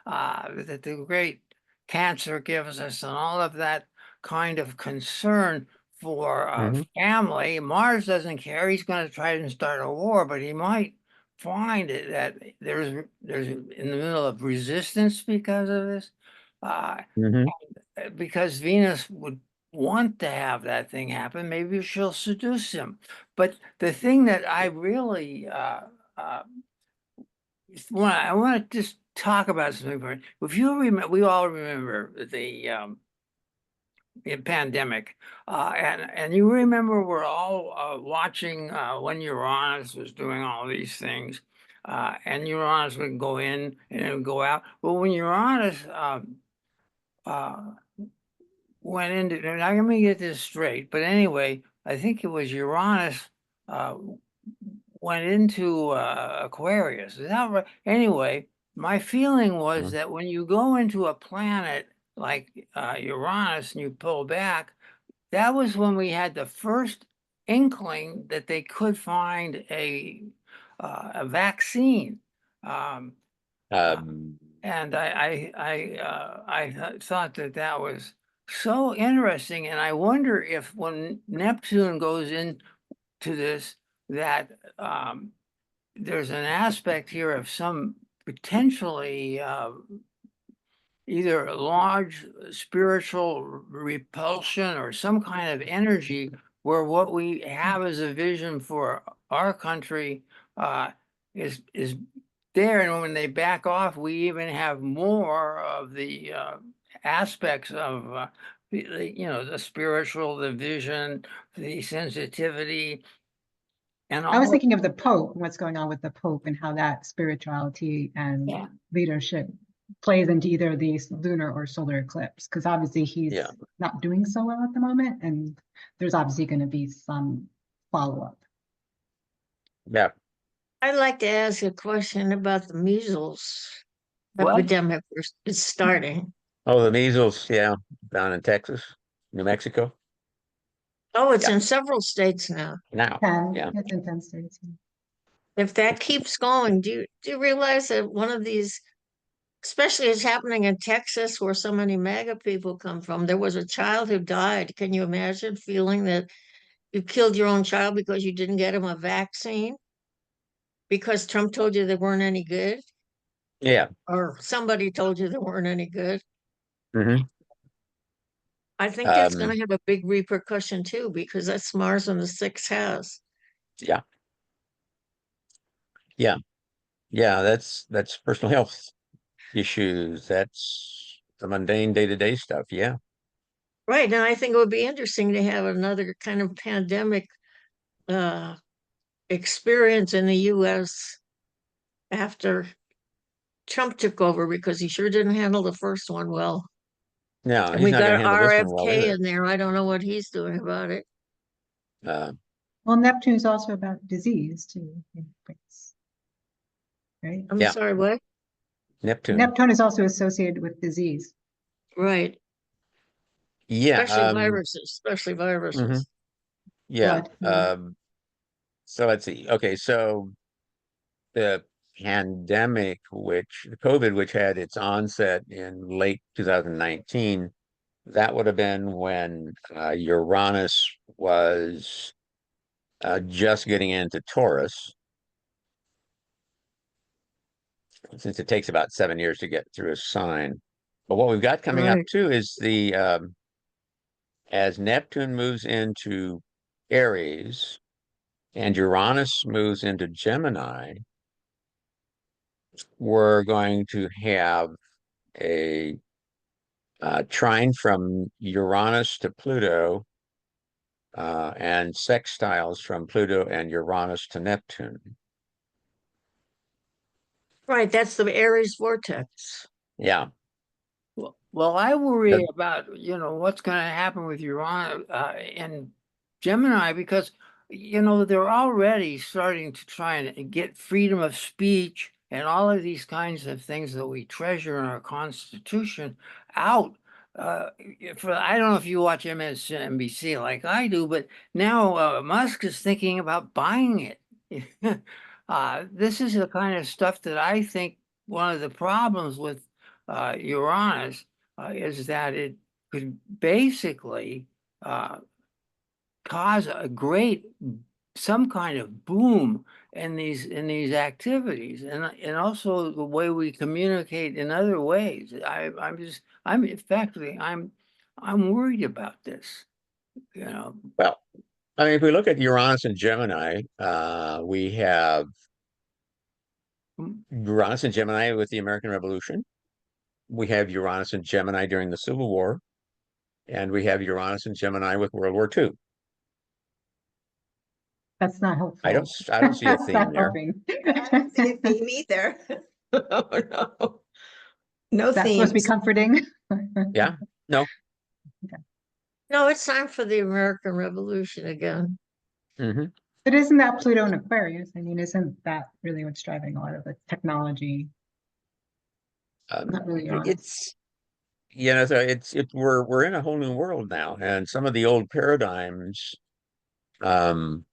that the great Cancer gives us, and all of that kind of concern for mhm. family? Mars doesn't care. He's going to try and start a war, but he might find it that there's in the middle of resistance because of this. Uh, Mhm. because Venus would want to have that thing happen, maybe she'll seduce him. But the thing that I really I want to just talk about something. If you remember, we all remember the pandemic, and you remember we're all watching when Uranus was doing all these things, and Uranus would go in and it would go out. Well, when Uranus uh, went into, now let me get this straight, but anyway, I think it was Uranus uh, went into Aquarius. Is that right? Anyway, my feeling was Mhm. that when you go into a planet like Uranus and you pull back, that was when we had the first inkling that they could find a vaccine. Um, Um, and thought that that was so interesting. And I wonder if when Neptune goes into this, that there's an aspect here of some potentially either a large spiritual repulsion or some kind of energy where what we have as a vision for our country uh, is there, and when they back off, we even have more of the aspects of the spiritual, the vision, the sensitivity, and I was all. thinking of the Pope, and what's going on with the Pope and how that spirituality and Yeah. leadership plays into either the lunar or solar eclipse, because obviously he's Yeah. not doing so well at the moment, and there's obviously going to be some follow-up. yeah. I'd like to ask a question about the measles What? epidemic is starting. Oh, the measles, yeah, down in Texas, New Mexico. Oh, it's Yeah. in several states now. Now, 10, yeah. it's in 10 states. If that keeps going, do you realize that one of these, especially it's happening in Texas where so many MAGA people come from, there was a child who died. Can you imagine feeling that you killed your own child because you didn't get him a vaccine? Because Trump told you they weren't any good? Yeah. Or somebody told you they weren't any good? Hmm. I think that's going to have a big repercussion too, because that's Mars in the sixth house. Yeah. Yeah. Yeah. That's personal health issues. That's the mundane day-to-day stuff. Yeah. Right. And I think it would be interesting to have another kind of pandemic uh, experience in the US after Trump took over, because he sure didn't handle the first one well. No, And he's we not going to got handle this one well RFK either. in there. I don't know what he's doing about it. Uh, Well, Neptune's also about disease too, right? I'm yeah. sorry, what? Neptune. Neptune is also associated with disease. Right. Yeah. Especially Mhm. viruses. Yeah. Blood. Yeah. So let's see. Okay. So the pandemic, the COVID, which had its onset in late 2019, that would have been when Uranus was just getting into Taurus, since it takes about 7 years to get through a sign. But what we've got coming up Right. too is as Neptune moves into Aries and Uranus moves into Gemini, we're going to have a trine from Uranus to Pluto, and sextiles from Pluto and Uranus to Neptune. Right. That's the Aries vortex. Yeah. Well, I worry But- about, what's going to happen with Uranus and Gemini, because, they're already starting to try and get freedom of speech and all of these kinds of things that we treasure in our Constitution out. I don't know if you watch MSNBC like I do, but now Musk is thinking about buying it. This is the kind of stuff that I think one of the problems with Uranus is that it could basically cause some kind of boom in these activities, and also the way we communicate in other ways. I'm worried about this. Well, I mean, if we look at Uranus and Gemini, we have Uranus and Gemini with the American Revolution. We have Uranus and Gemini during the Civil War. And we have Uranus and Gemini with World War II. That's not helpful. I don't see a That's theme not there. helping. I don't see a theme either. Oh, no. No That's supposed to be themes. comforting. Yeah, no. No, it's time for the American Revolution again. Hmm. But isn't that Pluto in Aquarius? I mean, isn't that really what's driving a lot of the technology? Not really Uranus. It's so we're in a whole new world now, and some of the old paradigms, while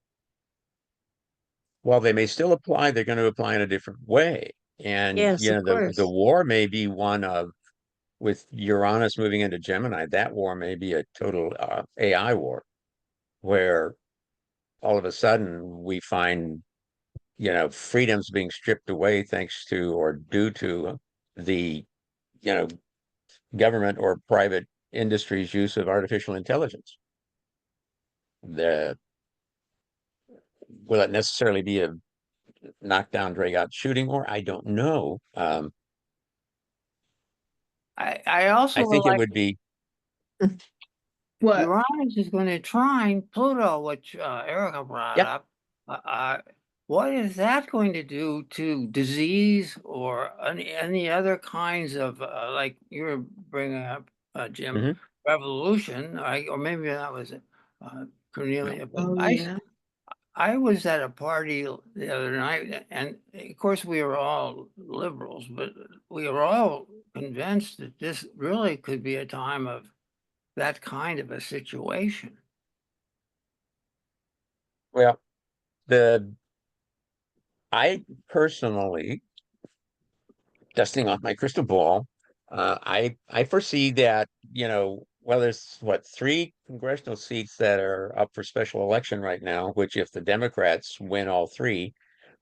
they may still apply, they're going to apply in a different way. And Yes, of the course. war may be one of, with Uranus moving into Gemini, that war may be a total AI war, where all of a sudden we find freedoms being stripped away thanks to or due to the government or private industry's use of artificial intelligence. Will it necessarily be a knockdown, drag out shooting war? I don't know. I also I would think it like would be. What? Uranus is going to trine Pluto, which Erica brought Yep. up. What is that going to do to disease or any other kinds of, like you were bringing up, Jim, Mhm. revolution, or maybe that was Cornelia, but Oh, yeah. I was at a party the other night, and of course we were all liberals, but we were all convinced that this really could be a time of that kind of a situation. Well, I personally, dusting off my crystal ball, I foresee that, well, there's what, 3 congressional seats that are up for special election right now, which if the Democrats win all 3,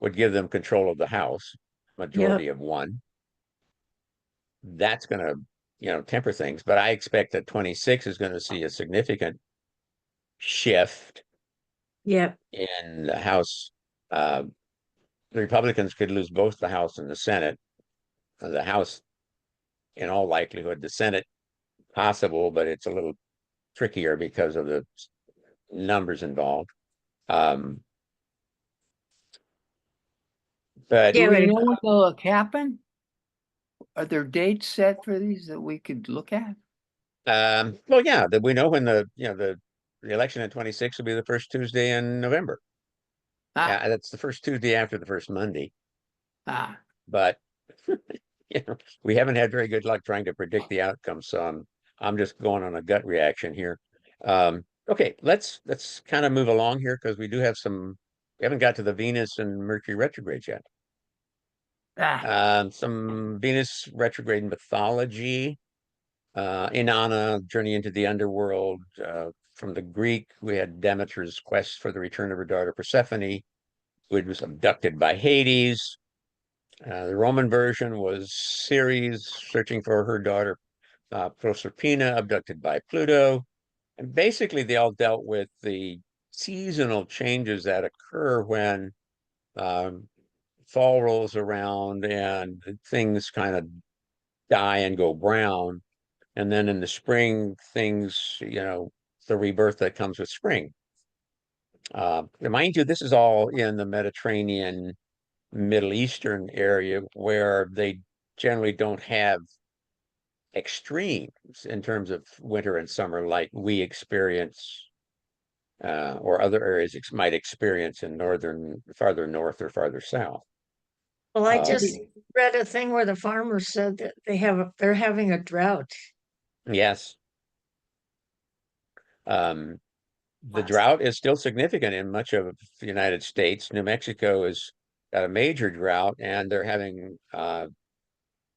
would give them control of the House, majority of 1. That's going to, temper things. But I expect that 26 is going to see a significant shift Yep. in the House. The Republicans could lose both the House and the Senate. The House, in all likelihood, the Senate possible, but it's a little trickier because of the numbers involved. But Do Yeah, we but know what they'll look happen? Are there dates set for these that we could look at? well, yeah, that we know when the election in 26 will be the first Tuesday in November. Ah, That's the first Tuesday after the first Monday. ah. But we haven't had very good luck trying to predict the outcome, so I'm just going on a gut reaction here. Okay, let's kind of move along here because we haven't got to the Venus and Mercury retrogrades yet. Some Venus retrograde mythology. Inanna, journey into the underworld. From the Greek, we had Demeter's quest for the return of her daughter Persephone, who was abducted by Hades. The Roman version was Ceres searching for her daughter Proserpina, abducted by Pluto. And basically, they all dealt with the seasonal changes that occur when fall rolls around and things kind of die and go brown. And then in the spring, things, the rebirth that comes with spring. Mind you, this is all in the Mediterranean, Middle Eastern area where they generally don't have extremes in terms of winter and summer like we experience or other areas might experience in farther north or farther south. well, I just read a thing where the farmers said that they're having a drought. Yes. The drought is still significant in much of the United States. New Mexico has got a major drought, and they're having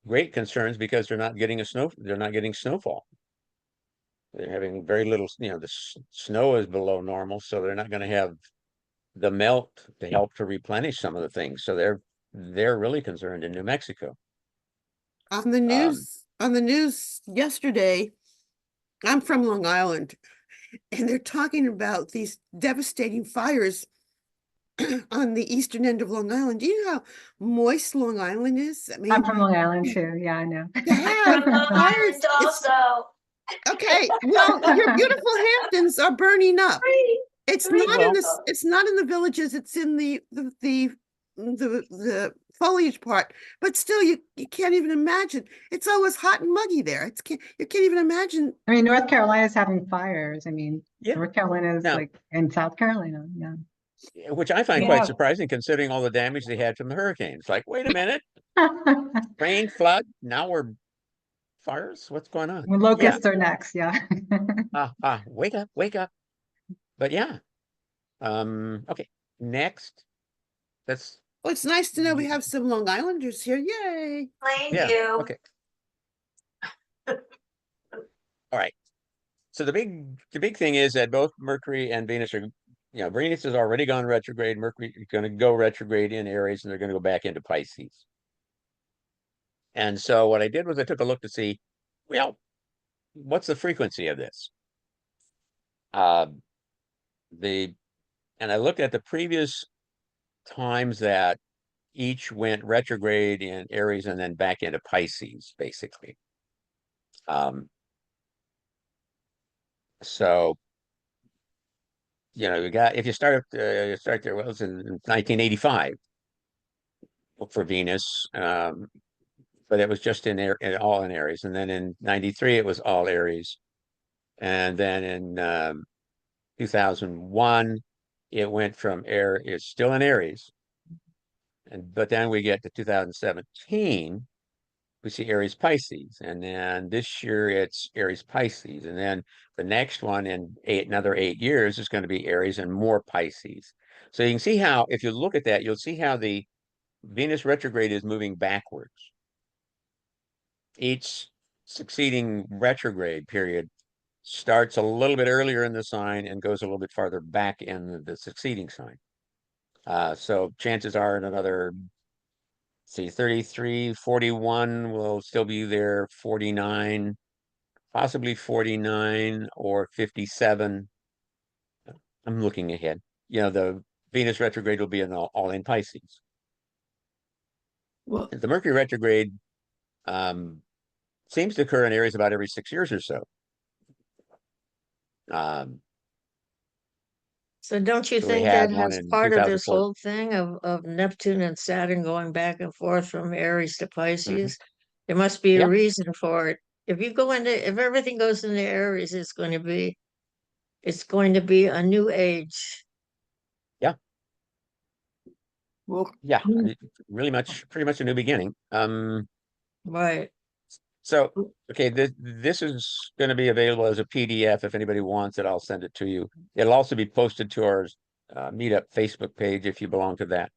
great concerns because they're not getting snowfall. They're having very little, the snow is below normal, so they're not going to have the melt to help to replenish some of the things. So they're really concerned in New Mexico. On the news yesterday, I'm from Long Island, and they're talking about these devastating fires on the eastern end of Long Island. Do you know how moist Long Island is? I I'm mean, from Long Island too. Yeah, I know. to have fires, it's okay. Well, your beautiful Hamptons are burning up. It's not in Well, this, it's not in the villages, it's in the foliage part, but still you can't even imagine. It's always hot and muggy there. You can't even imagine. I mean, North Carolina's having fires. I mean, yeah. North Carolina is Now, like in South Carolina. which I find Yeah. quite surprising considering all the damage they had from the hurricanes. Like, wait a minute, Yeah. rain, flood, now we're fires? What's going on? When Yeah. locusts are next. Yeah. Wake up, wake up. But yeah. Okay. Next. That's Well, it's nice to know we have some Long Islanders here. Yay. Thank yeah. you. Okay. All right. So the big thing is that both Mercury and Venus are, Venus has already gone retrograde. Mercury is going to go retrograde in Aries, and they're going to go back into Pisces. And so what I did was I took a look to see, well, what's the frequency of this? And I looked at the previous times that each went retrograde in Aries and then back into Pisces, basically. So, you got, if you start there, well, it's in 1985 for Venus, but it was just all in Aries. And then in 93, it was all Aries. And then in 2001, it went from it's still in Aries. But then we get to 2017, we see Aries Pisces. And then this year it's Aries Pisces. And then the next one in another 8 years is going to be Aries and more Pisces. So you can see how, if you look at that, you'll see how the Venus retrograde is moving backwards. Each succeeding retrograde period starts a little bit earlier in the sign and goes a little bit farther back in the succeeding sign. So chances are in another, see, 33, 41 will still be there, 49, possibly 49 or 57. I'm looking ahead. The Venus retrograde will be all in Pisces. Well, The Mercury retrograde seems to occur in Aries about every 6 years or so. So don't you So we think had that one has in part of this 2004. whole thing of Neptune and Saturn going back and forth from Aries to Pisces? There must be a Yeah. reason for it. If everything goes into Aries, it's going to be a new age. well, Yeah, pretty much a new beginning. Right. So okay, this is going to be available as a PDF. If anybody wants it, I'll send it to you. It'll also be posted to our Meetup Facebook page if you belong to that.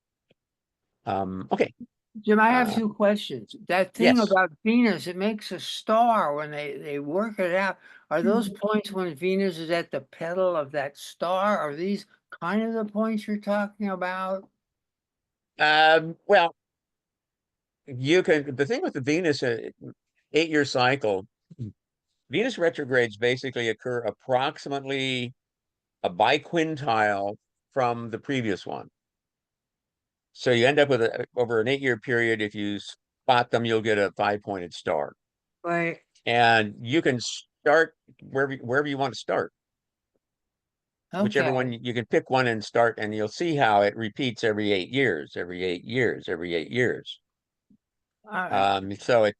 Okay. Jim, I have Uh, two questions. That thing yes. about Venus, it makes a star when they work it out. Are those points when Venus is at the pedal of that star? Are these kind of the points you're talking about? Well, the thing with the Venus 8-year cycle, Venus retrogrades basically occur approximately a biquintile from the previous one. So you end up with over an 8-year period. If you spot them, you'll get a 5-pointed star. Right. And you can start wherever you want to start. Whichever one Okay. you can pick one and start, and you'll see how it repeats every 8 years, every 8 years, every 8 years. All right. So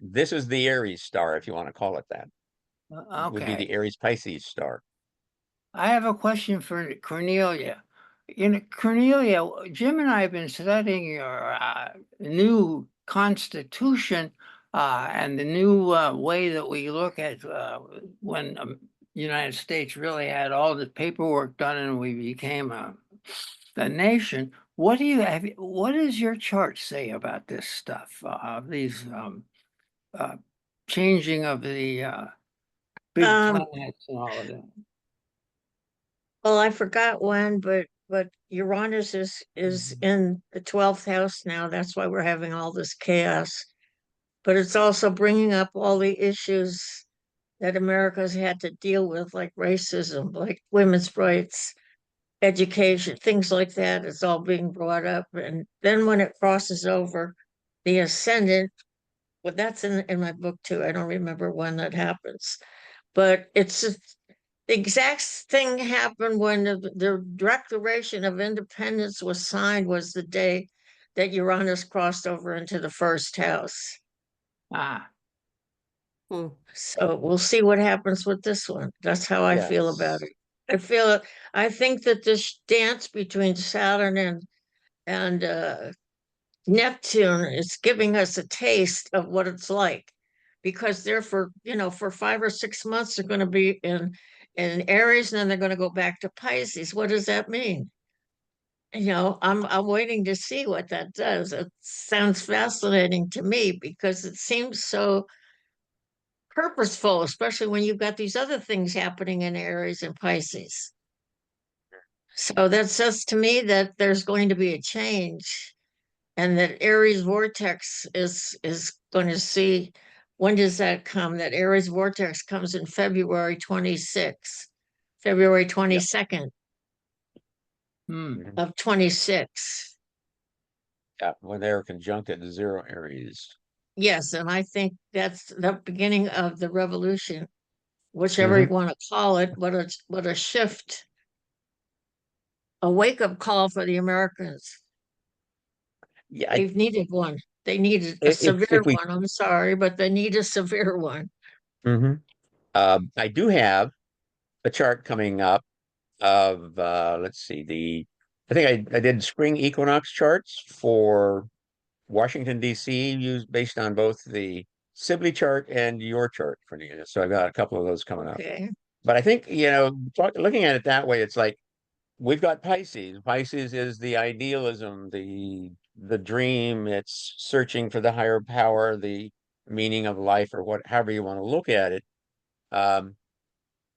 this is the Aries star, if you want to call it that. Would be Okay. the Aries Pisces star. I have a question for Cornelia. Cornelia, Jim and I have been studying your new constitution and the new way that we look at when United States really had all the paperwork done and we became a nation. What do you have? What does your chart say about this stuff? These uh, changing of the big Um, planets and all of that. Well, I forgot when, but Uranus is in the 12th house now. That's why we're having all this chaos. But it's also bringing up all the issues that America's had to deal with, like racism, like women's rights, education, things like that is all being brought up. And then when it crosses over the ascendant, well, that's in my book too. I don't remember when that happens, but the exact thing happened when the Declaration of Independence was signed was the day that Uranus crossed over into the first house. Ah, Hmm. So we'll see what happens with this one. That's how I feel about it. I think that this dance between Saturn and Neptune is giving us a taste of what it's like, because they're for 5 or 6 months they're going to be in Aries, and then they're going to go back to Pisces. What does that mean? I'm waiting to see what that does. It sounds fascinating to me because it seems so purposeful, especially when you've got these other things happening in Aries and Pisces. So that says to me that there's going to be a change, and that Aries vortex is going to see. When does that come? That Aries vortex comes in February 26th, February 22nd hmm. of 26. Yeah, when they're conjunct at 0 Aries. Yes, and I think that's the beginning of the revolution, whichever you want to call it. What a shift, a wake-up call for the Americans. Yeah, They've needed one. They needed a severe if we, one. I'm sorry, but they need a severe one. I do have a chart coming up of let's see, I think I did spring equinox charts for Washington D.C. used based on both the Sibley chart and your chart, Cornelia. So I've got a couple of those coming up. Okay. But I think, looking at it that way, it's like we've got Pisces. Pisces is the idealism, the dream. It's searching for the higher power, the meaning of life, or however you want to look at it. Um,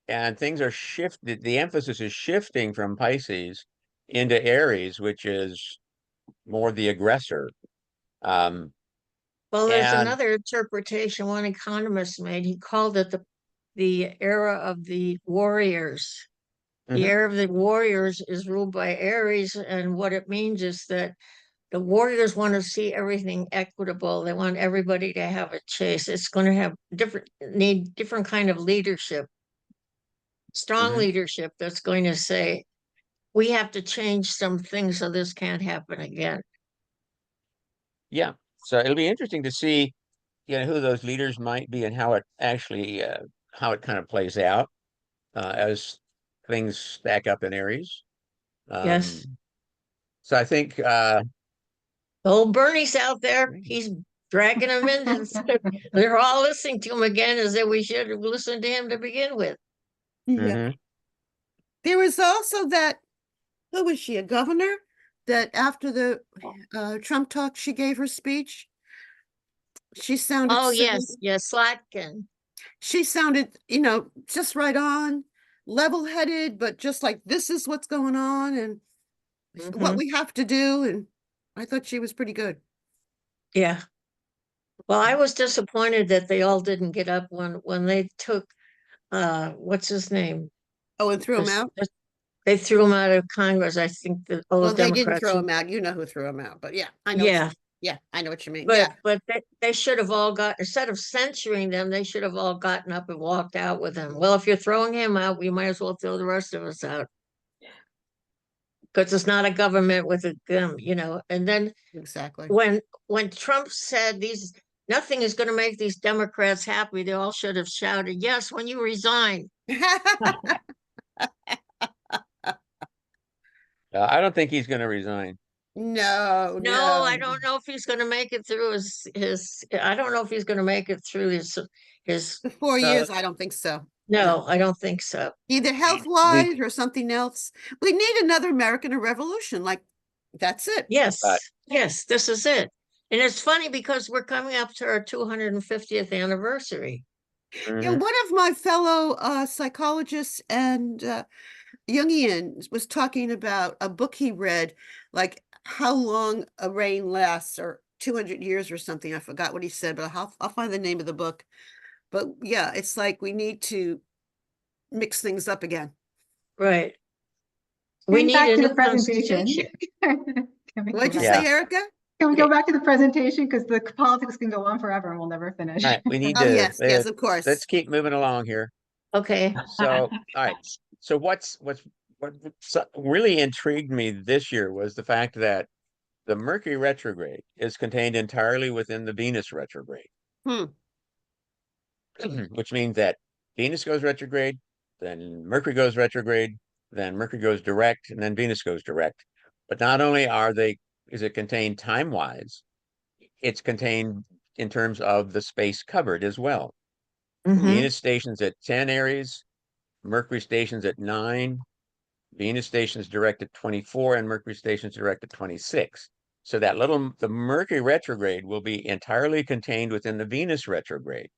and things are shifted. The emphasis is shifting from Pisces into Aries, which is more the aggressor. Um, Well, there's and another interpretation one economist made. He called it the era of the warriors. The mhm, era of the warriors is ruled by Aries, and what it means is that the warriors want to see everything equitable. They want everybody to have a chase. It's going to have need different kind of leadership, strong mhm. leadership that's going to say, we have to change some things so this can't happen again. Yeah. So it'll be interesting to see, who those leaders might be and how it actually how it kind of plays out as things stack up in Aries. Yes. Um, so I think Old Bernie's out there. He's dragging them in. They're all listening to him again as if we should have listened to him to begin with. Yeah. mhm. There was also that, who was she, a governor? That after the Trump talk, she gave her speech. She sounded Oh, so, yes. Yes. Slatkin. she sounded, just right on, level-headed, but just like, this is what's going on and what Mhm. we have to do. And I thought she was pretty good. Yeah. Well, I was disappointed that they all didn't get up when they took what's his name? Oh, and threw him This- out? this- They threw him out of Congress. I think that all Well, the they didn't Democrats. throw him out. You know who threw him out, but yeah, I know. Yeah, Yeah, I know what you mean. but Yeah, but they should have all got, instead of censuring them, they should have all gotten up and walked out with him. Well, if you're throwing him out, we might as well throw the rest of us out. Because it's not a government with a gun. And then exactly. when Trump said nothing is going to make these Democrats happy, they all should have shouted, yes, when you resign. I don't think he's going to resign. No, No, I no. don't know if he's going to make it through I don't know if he's going to make it through his The 4 years, uh, I don't think so. no, I don't think so. Either We, health-wise or something else. We need another American Revolution. Like, that's it. but Yes, this is it. And it's funny because we're coming up to our 250th anniversary. Yeah, mhm. one of my fellow psychologists and Jungian was talking about a book he read, like how long a reign lasts, or 200 years or something. I forgot what he said, but I'll find the name of the book. But yeah, it's like we need to mix things up again. Right. We Getting need back a to new the presentation. constitution. Can we What'd go you back- say, Erica? Can we go back to the presentation? Because the politics can go on forever and we'll never finish. All right, we need Oh, to, yes, yes, of course. let's keep moving along here. Okay, So, all right. So what really intrigued me this year was the fact that the Mercury retrograde is contained entirely within the Venus retrograde, Hmm. which means that Venus goes retrograde, then Mercury goes retrograde, then Mercury goes direct, and then Venus goes direct. But not only is it contained time-wise, it's contained in terms of the space covered as well. mhm. Venus stations at 10 Aries, Mercury stations at 9, Venus stations direct at 24, and Mercury stations direct at 26. So the Mercury retrograde will be entirely contained within the Venus retrograde.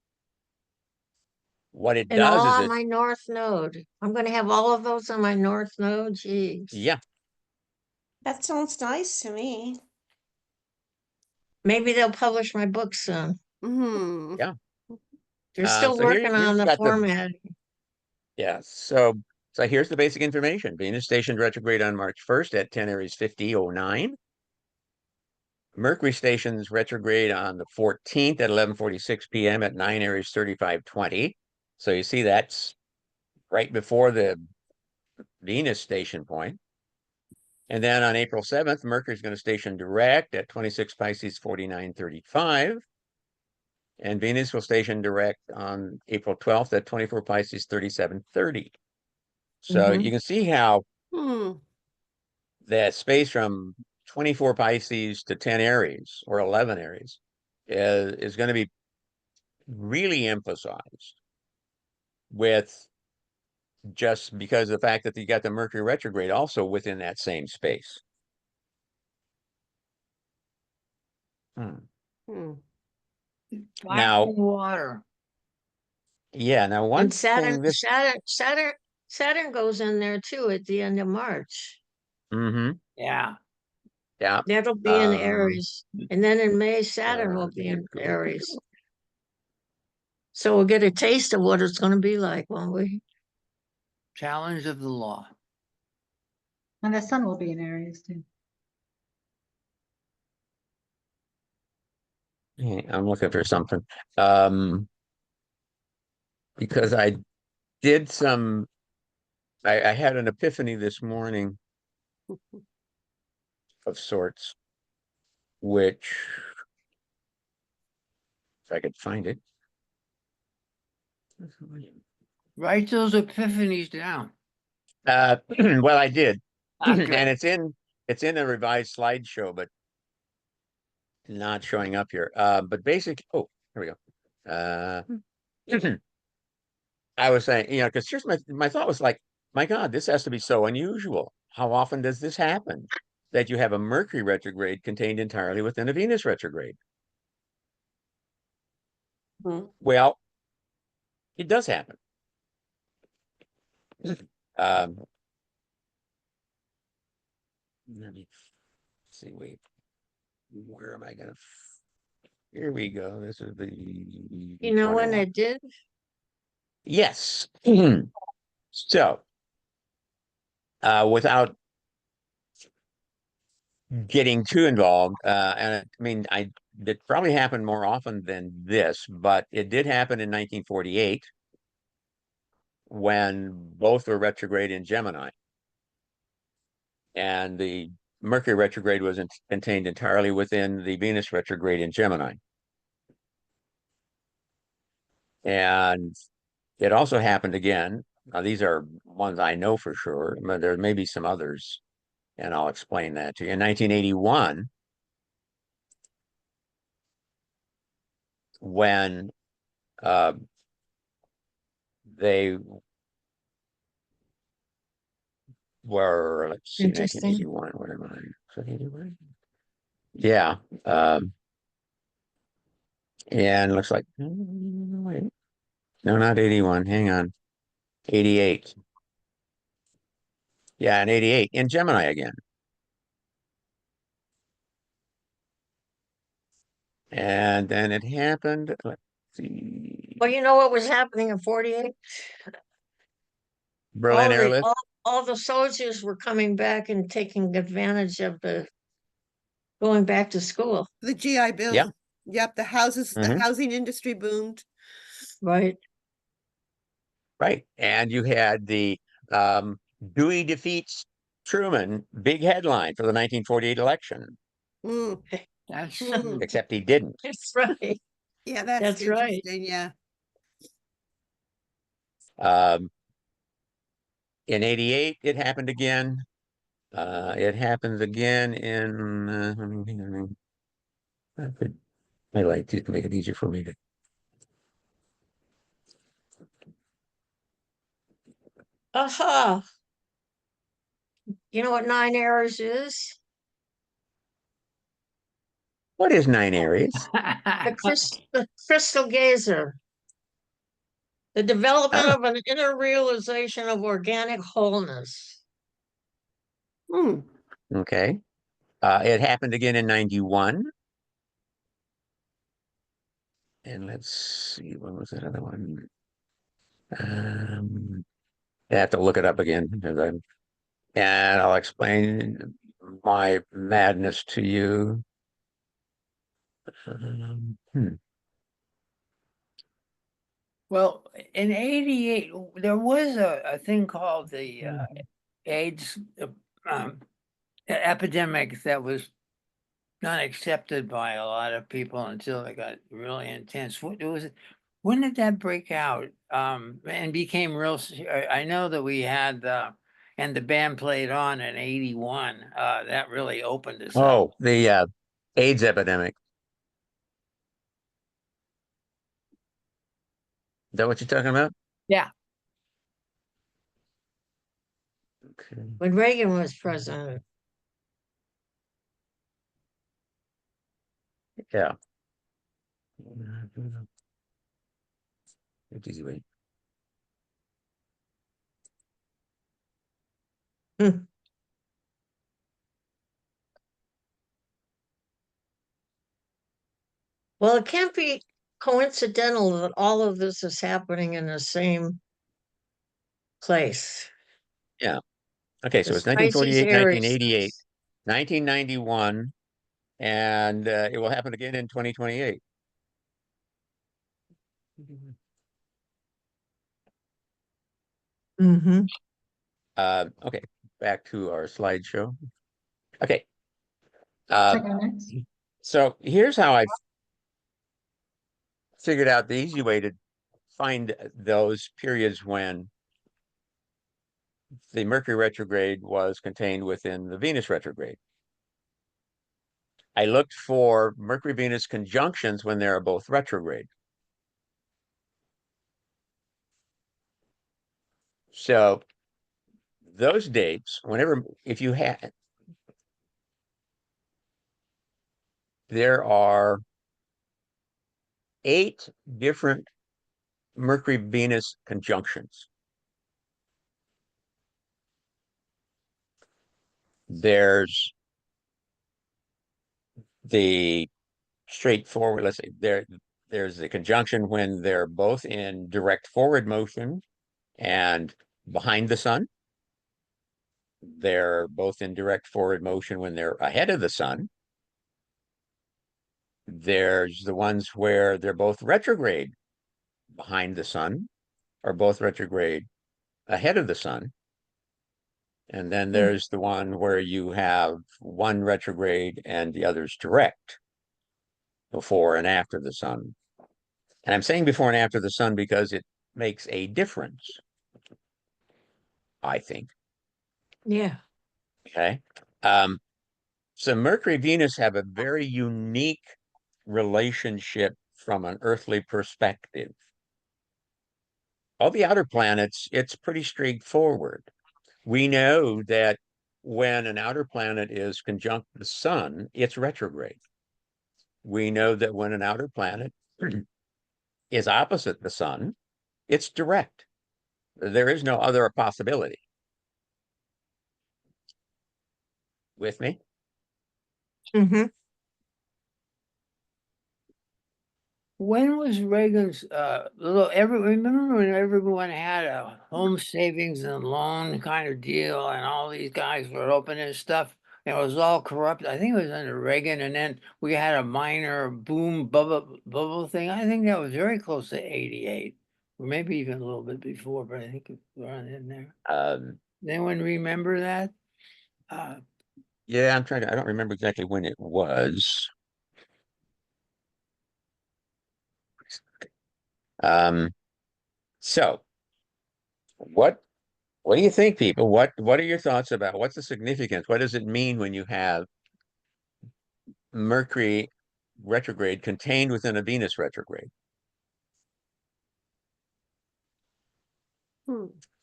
What it And all does is on my north node. I'm gonna have all of those on my north node, geez. yeah, That sounds nice to me. Maybe they'll publish my book soon. Hmm. yeah. They're still So working here's on the got format. yeah. So here's the basic information. Venus stationed retrograde on March 1st at 10 Aries 50:09. Mercury stations retrograde on the 14th at 11:46 p.m. at 9 Aries 35:20. So you see that's right before the Venus station point. And then on April 7th, Mercury is going to station direct at 26 Pisces 49:35. And Venus will station direct on April 12th at 24 Pisces 37:30. So Mhm. you can see how Hmm. that space from 24 Pisces to 10 Aries or 11 Aries is going to be really emphasized with just because of the fact that you got the Mercury retrograde also within that same space. Hmm. Hmm. Fire Now, and water. yeah, now one And Saturn, thing this Saturn goes in there too at the end of March. mm-hmm, Yeah. yeah. That'll be in Aries. And then in May, Saturn will be here in we go. Aries. So we'll get a taste of what it's gonna be like, won't we? Challenge of the law. And the sun will be in Aries too. Okay, I'm looking for something. Because I did some I had an epiphany this morning of sorts, which if I could find it. Write those epiphanies down. Well, I did. And Okay. it's in a revised slideshow, but not showing up here. But basically, oh, here we go. I was saying, because here's my thought was like, my God, this has to be so unusual. How often does this happen? That you have a Mercury retrograde contained entirely within a Venus retrograde? Hmm. Well, it does happen. Um, let me see, wait, where am I gonna? Here we go. This is the You know when 21. it did? Yes. So, without getting too involved, and I mean, it probably happened more often than this, but it did happen in 1948 when both were retrograde in Gemini, and the Mercury retrograde was contained entirely within the Venus retrograde in Gemini. And it also happened again. Now, these are ones I know for sure, but there may be some others, and I'll explain that to you. In 1981, when uh, they were, let's see, Interesting. 1981, what am I? Is that 81? Yeah. And looks like, wait, no, not 81. Hang on. 88. Yeah, in 88 in Gemini again. And then it happened. Let's see. Well, you know what was happening in 48? Berlin All airlift. all the soldiers were coming back and taking advantage of the going back to school, The GI Bill. Yep. Yep, the Mhm. housing industry boomed. right? Right. And you had the Dewey defeats Truman big headline for the 1948 election, Mm, That's mm. except he didn't. That's right. Yeah, that's That's right. interesting, yeah. Um, in 88, it happened again. It happens again in, I could highlight to make it easier for me to. Aha. You know what 9 Aries is? What is 9 Aries? The crystal gazer. The development Oh, of an inner realization of organic wholeness. Hmm. okay. It happened again in 91. And let's see, when was that other one? I have to look it up again because and I'll explain my madness to you. Hmm. Well, in 88, there was a thing called the AIDS um, epidemic that was not accepted by a lot of people until it got really intense. What it was, when did that break out? And became real. I know that we had and the band played on in 81. That really opened us up. Oh, the AIDS epidemic. Is that what you're talking about? Yeah. Okay. When Reagan was president. Yeah. It's easy way. Hmm. Well, it can't be coincidental that all of this is happening in the same place. Yeah. Okay, so This it's Pisces 1948, Aries. 1988, 1991, and it will happen again in 2028. Mm-hmm. Okay, back to our slideshow. Okay. Uh, Click on next. so here's how I figured out the easy way to find those periods when the Mercury retrograde was contained within the Venus retrograde. I looked for Mercury-Venus conjunctions when they are both retrograde. So those dates, whenever, if you had, there are 8 different Mercury-Venus conjunctions. There's the straightforward, let's say there's the conjunction when they're both in direct forward motion and behind the sun. They're both in direct forward motion when they're ahead of the sun. There's the ones where they're both retrograde behind the sun, or both retrograde ahead of the sun. And then there's the one where you have one retrograde and the other's direct, before and after the sun. And I'm saying before and after the sun because it makes a difference, I think. Yeah. Okay. So Mercury, Venus have a very unique relationship from an earthly perspective. All the outer planets, it's pretty straightforward. We know that when an outer planet is conjunct the sun, it's retrograde. We know that when an outer planet is opposite the sun, it's direct. There is no other possibility. With me? Mm-hmm. when was Reagan's remember when everyone had a home savings and loan kind of deal and all these guys were opening stuff and it was all corrupt? I think it was under Reagan, and then we had a minor boom bubble thing. I think that was very close to 88, or maybe even a little bit before, but I think it's around in there. Anyone remember that? Yeah, I don't remember exactly when it was. So what do you think, people? What are your thoughts about what's the significance? What does it mean when you have Mercury retrograde contained within a Venus retrograde?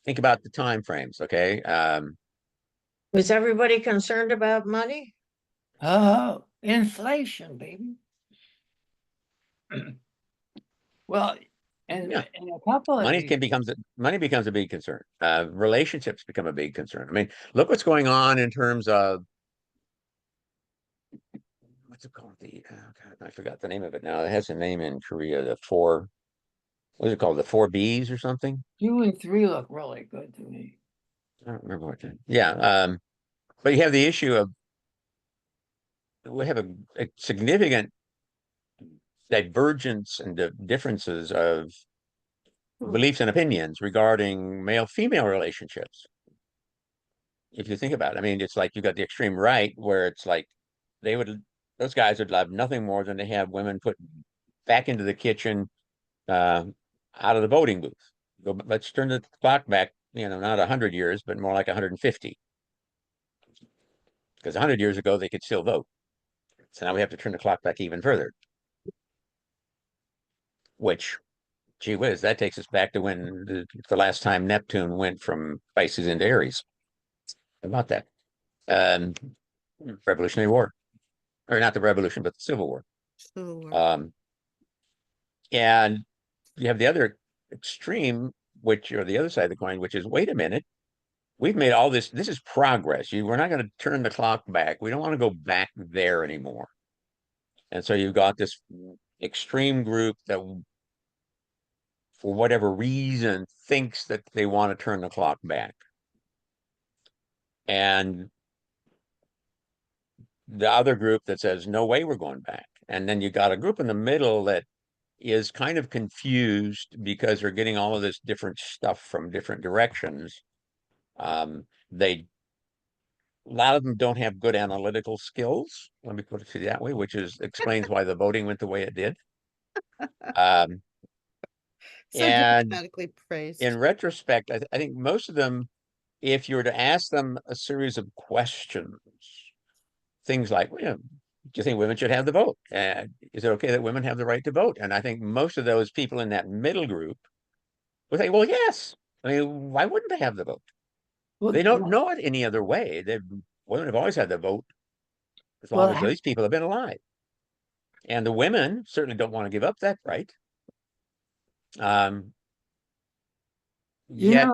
Think about the time frames, okay? Was everybody concerned about money? Oh, inflation, baby. Well, and, Yeah. and a couple of these, Money becomes a big concern. Relationships become a big concern. I mean, look what's going on in terms of what's it called? God, I forgot the name of it now. It has a name in Korea. What's it called? The 4 Bs or something? 2 and 3 look really good to me. I don't remember what. Yeah. But you have the issue of we have a significant divergence and differences of beliefs and opinions regarding male-female relationships. If you think about it, I mean, it's like you got the extreme right where it's like those guys would love nothing more than to have women put back into the kitchen, out of the voting booth. Let's turn the clock back, not 100 years, but more like 150. Because 100 years ago, they could still vote. So now we have to turn the clock back even further. Which, gee whiz, that takes us back to when the last time Neptune went from Pisces into Aries. How about that? Revolutionary War. Or not the revolution, but the Civil War. And you have the other extreme, or the other side of the coin, which is, wait a minute, we've made all this is progress. We're not going to turn the clock back. We don't want to go back there anymore. And so you've got this extreme group that, for whatever reason, thinks that they want to turn the clock back. And the other group that says, no way, we're going back. And then you got a group in the middle that is kind of confused because they're getting all of this different stuff from different directions. A lot of them don't have good analytical skills. Let me put it that way, which explains why the voting went the way it did. So And diplomatically praised. in retrospect, I think most of them, if you were to ask them a series of questions, things like, do you think women should have the vote? Is it okay that women have the right to vote? And I think most of those people in that middle group would say, well, yes. I mean, why wouldn't they have the vote? Well, They don't know it any other way. Women have always had the vote as long as these people have been alive. And the women certainly don't want to give up that right. Yet,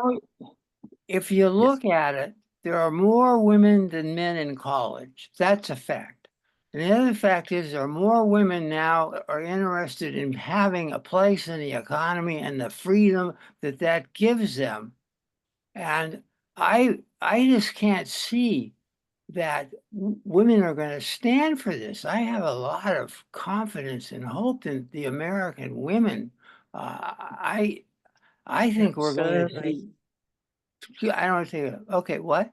if you look at it, there are more women than men in college. That's a fact. And the other fact is there are more women now are interested in having a place in the economy and the freedom that gives them. And I just can't see that women are going to stand for this. I have a lot of confidence and hope in the American women. I think we're going to see. I don't think. Okay, what?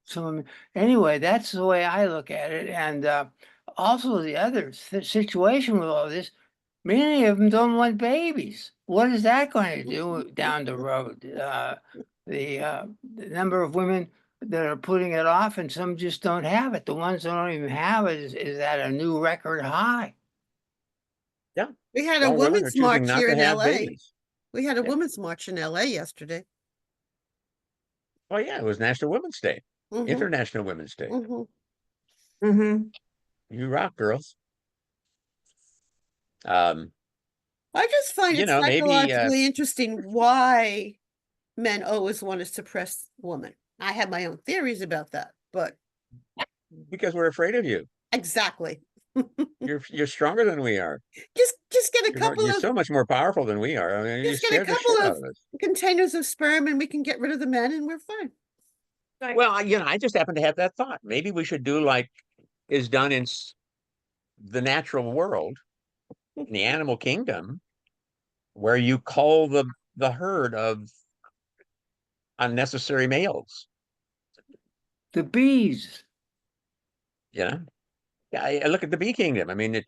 So anyway, that's the way I look at it. And also the other situation with all this, many of them don't want babies. What is that going to do down the road? The number of women that are putting it off, and some just don't have it. The ones that don't even have it is at a new record high. yeah, We had a all women are women's choosing march not here to in have LA. babies. We had a Yeah. women's march in LA yesterday. Oh yeah, it was National Women's Day, International Women's Day. Mm-hmm. You rock, girls. I just find it maybe psychologically interesting why men always want to suppress women. I have my own theories about that, but because we're afraid of you. exactly. You're stronger than we are. Just get a couple You're of so much more powerful than we are. I mean, you just get a scared the shit couple out of of us. containers of sperm and we can get rid of the men and we're fine. Well, I just happen to have that thought. Maybe we should do like is done in the natural world, in the animal kingdom, where you cull the herd of unnecessary males. The bees. You know, yeah. I look at the bee kingdom. I mean, of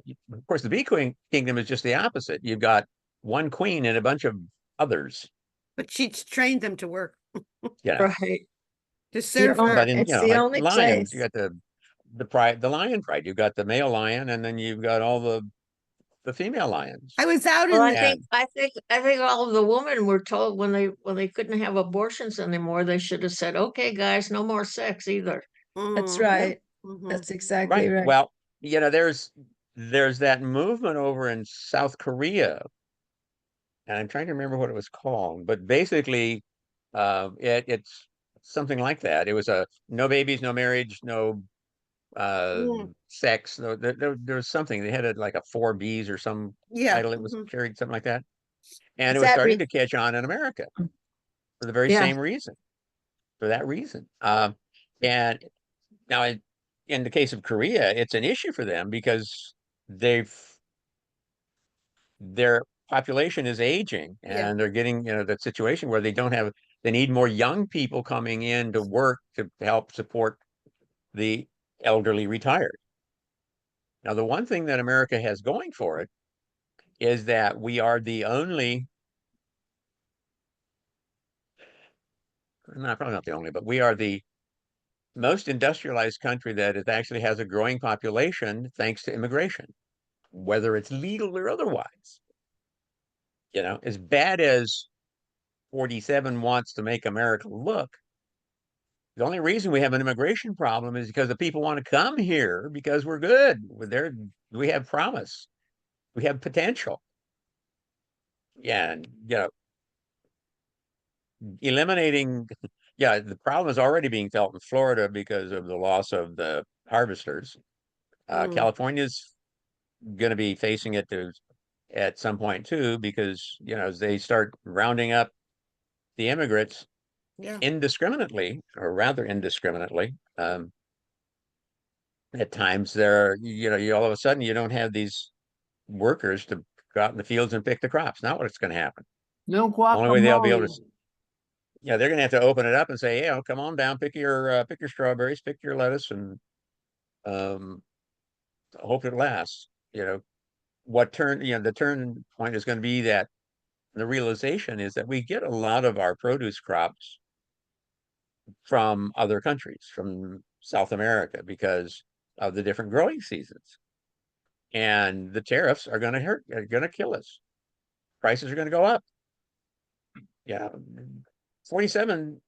course, the bee queen kingdom is just the opposite. You've got one queen and a bunch of others. But she's trained them to work You know, Right. to serve only- her. but in It's the like only lions, you place. got the lion pride. You've got the male lion, and then you've got all the female lions. I was out Well, in I think all of the women were told when they couldn't have abortions anymore, they should have said, "Okay, guys, no more sex either." That's Mm, yeah. right. Mhm. That's exactly Right. right. Well, there's that movement over in South Korea, and I'm trying to remember what it was called, but basically, it's something like that. It was a no babies, no marriage, no Mm, sex. No, there was something. They had like a 4 Bs or some yeah. title it was Mhm. carried, something like that. And Is it was that starting to catch on in America for the very Yeah. same reason, for that reason. And now in the case of Korea, it's an issue for them because their population is aging Yeah. and they're getting, that situation where they need more young people coming in to work to help support the elderly retired. Now, the one thing that America has going for it is that we are the only, not probably not the only, but we are the most industrialized country that actually has a growing population thanks to immigration, whether it's legal or otherwise. As bad as 47 wants to make America look, the only reason we have an immigration problem is because the people want to come here because we're good. We have promise. We have potential. Yeah, and eliminating, yeah, the problem is already being felt in Florida because of the loss of the harvesters. Mm, California's going to be facing it at some point too, because as they start rounding up the immigrants yeah. indiscriminately, or rather indiscriminately, at times you all of a sudden you don't have these workers to go out in the fields and pick the crops. Not what's going to happen. No Only way they'll be able guacamole. to, they're going to have to open it up and say, yeah, come on down, pick your strawberries, pick your lettuce, and um, hope it lasts. The turn point is going to be that the realization is that we get a lot of our produce crops from other countries, from South America, because of the different growing seasons. And the tariffs are going to are going to kill us. Prices are going to go up. Yeah. 47,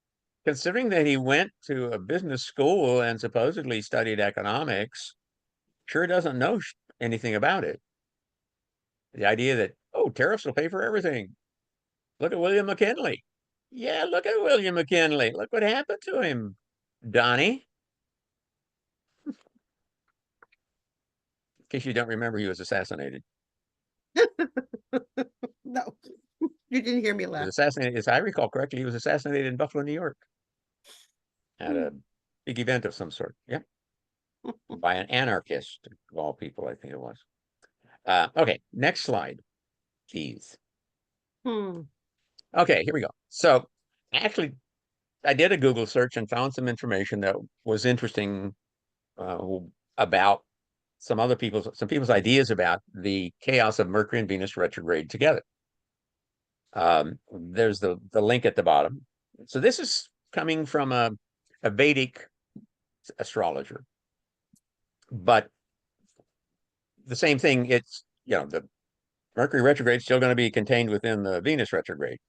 considering that he went to a business school and supposedly studied economics, sure doesn't know anything about it. The idea that, oh, tariffs will pay for everything. Look at William McKinley. Yeah, look at William McKinley. Look what happened to him, Donnie. In case you don't remember, he was assassinated. No, you didn't hear me He was laugh. assassinated, as I recall correctly, he was assassinated in Buffalo, New York, at a big event of some sort. Yeah, by an anarchist of all people, I think it was. Okay, next slide, please. Hmm. Okay, here we go. So, actually, I did a Google search and found some information that was interesting about some people's ideas about the chaos of Mercury and Venus retrograde together. There's the link at the bottom. So this is coming from a Vedic astrologer, but the same thing. It's the Mercury retrograde is still going to be contained within the Venus retrograde.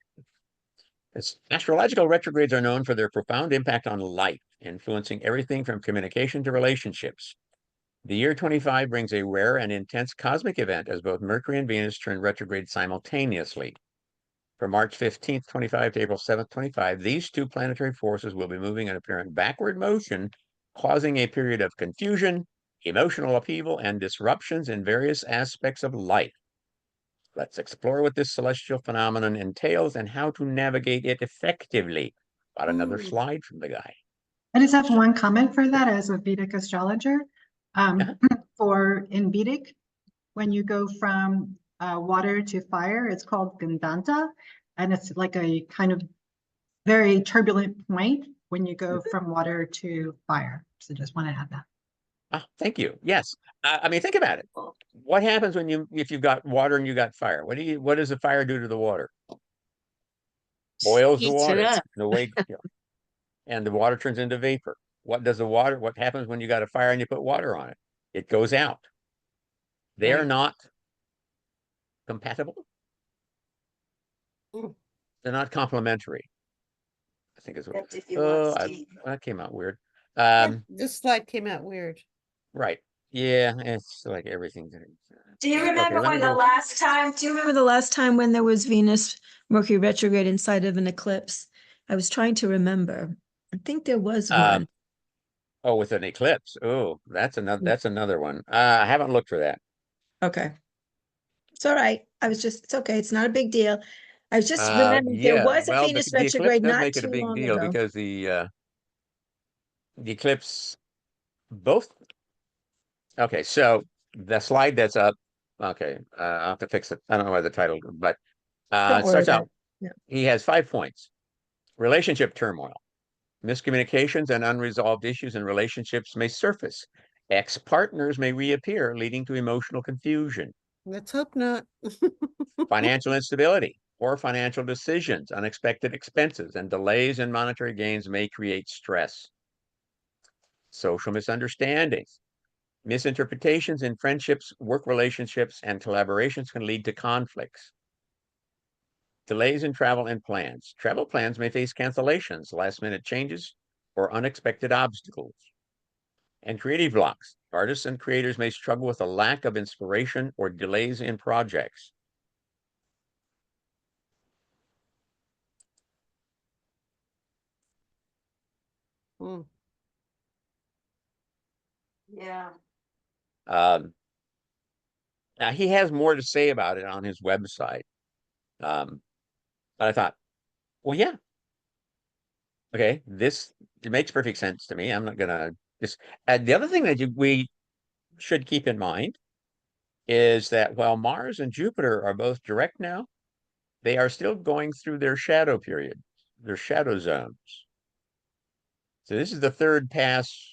Astrological retrogrades are known for their profound impact on life, influencing everything from communication to relationships. The year 25 brings a rare and intense cosmic event as both Mercury and Venus turn retrograde simultaneously. From March 15th, 25 to April 7th, 25, these two planetary forces will be moving in apparent backward motion, causing a period of confusion, emotional upheaval, and disruptions in various aspects of life. Let's explore what this celestial phenomenon entails and how to navigate it effectively. Got another Ooh. slide from the guy. I just have one comment for that as a Vedic astrologer. Uh-huh. For in Vedic, when you go from water to fire, it's called Gandanta, and it's like a kind of very turbulent point when you go from water to fire. So just want to add that. Ah, thank you. Yes. I mean, think about it. What happens when if you've got water and you got fire? What does the fire do to the water? Boils the Heats it water. up. The way, and the water turns into vapor. What happens when you got a fire and you put water on it? It goes out. They are Right. not compatible. Mm. They're not complementary. I think is what. Except if you want steam. That came out weird. This slide came out weird. Right. Yeah, it's like everything. Do you Okay, remember let me when the go. last time, Do you remember the last time when there was Venus, Mercury retrograde inside of an eclipse? I was trying to remember. I think there was one. Oh, with an eclipse. Oh, that's another one. I haven't looked for that. Okay. It's all right. It's okay. It's not a big deal. I was just remembering there Yeah. was a Well, Venus the eclipse retrograde does not make it a too big long deal ago. because the eclipse both. Okay, so the slide that's up. Okay, I'll have to fix it. I don't know why the title, but Don't it worry starts about out. it. Yeah. He has 5 points. Relationship turmoil. Miscommunications and unresolved issues in relationships may surface. Ex-partners may reappear, leading to emotional confusion. Let's hope not. Financial instability or financial decisions, unexpected expenses, and delays in monetary gains may create stress. Social misunderstandings. Misinterpretations in friendships, work relationships, and collaborations can lead to conflicts. Delays in travel and plans. Travel plans may face cancellations, last-minute changes, or unexpected obstacles. And creative blocks. Artists and creators may struggle with a lack of inspiration or delays in projects. Mm. yeah, Now, he has more to say about it on his website. But I thought, well, yeah, okay, it makes perfect sense to me. I'm not gonna just. The other thing that we should keep in mind is that while Mars and Jupiter are both direct now, they are still going through their shadow period, their shadow zones. So this is the third pass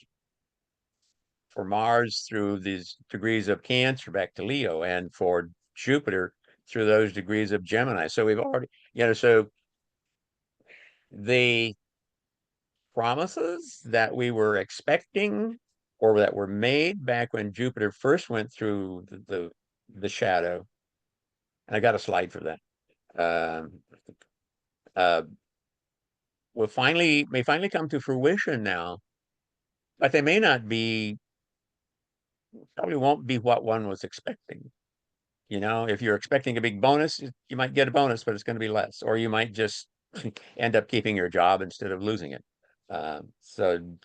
for Mars through these degrees of Cancer back to Leo, and for Jupiter through those degrees of Gemini. So we've already, so the promises that we were expecting or that were made back when Jupiter first went through the shadow, and I got a slide for that. Uh, may finally come to fruition now, but they may not be. Probably won't be what one was expecting. If you're expecting a big bonus, you might get a bonus, but it's going to be less, or you might just end up keeping your job instead of losing it. So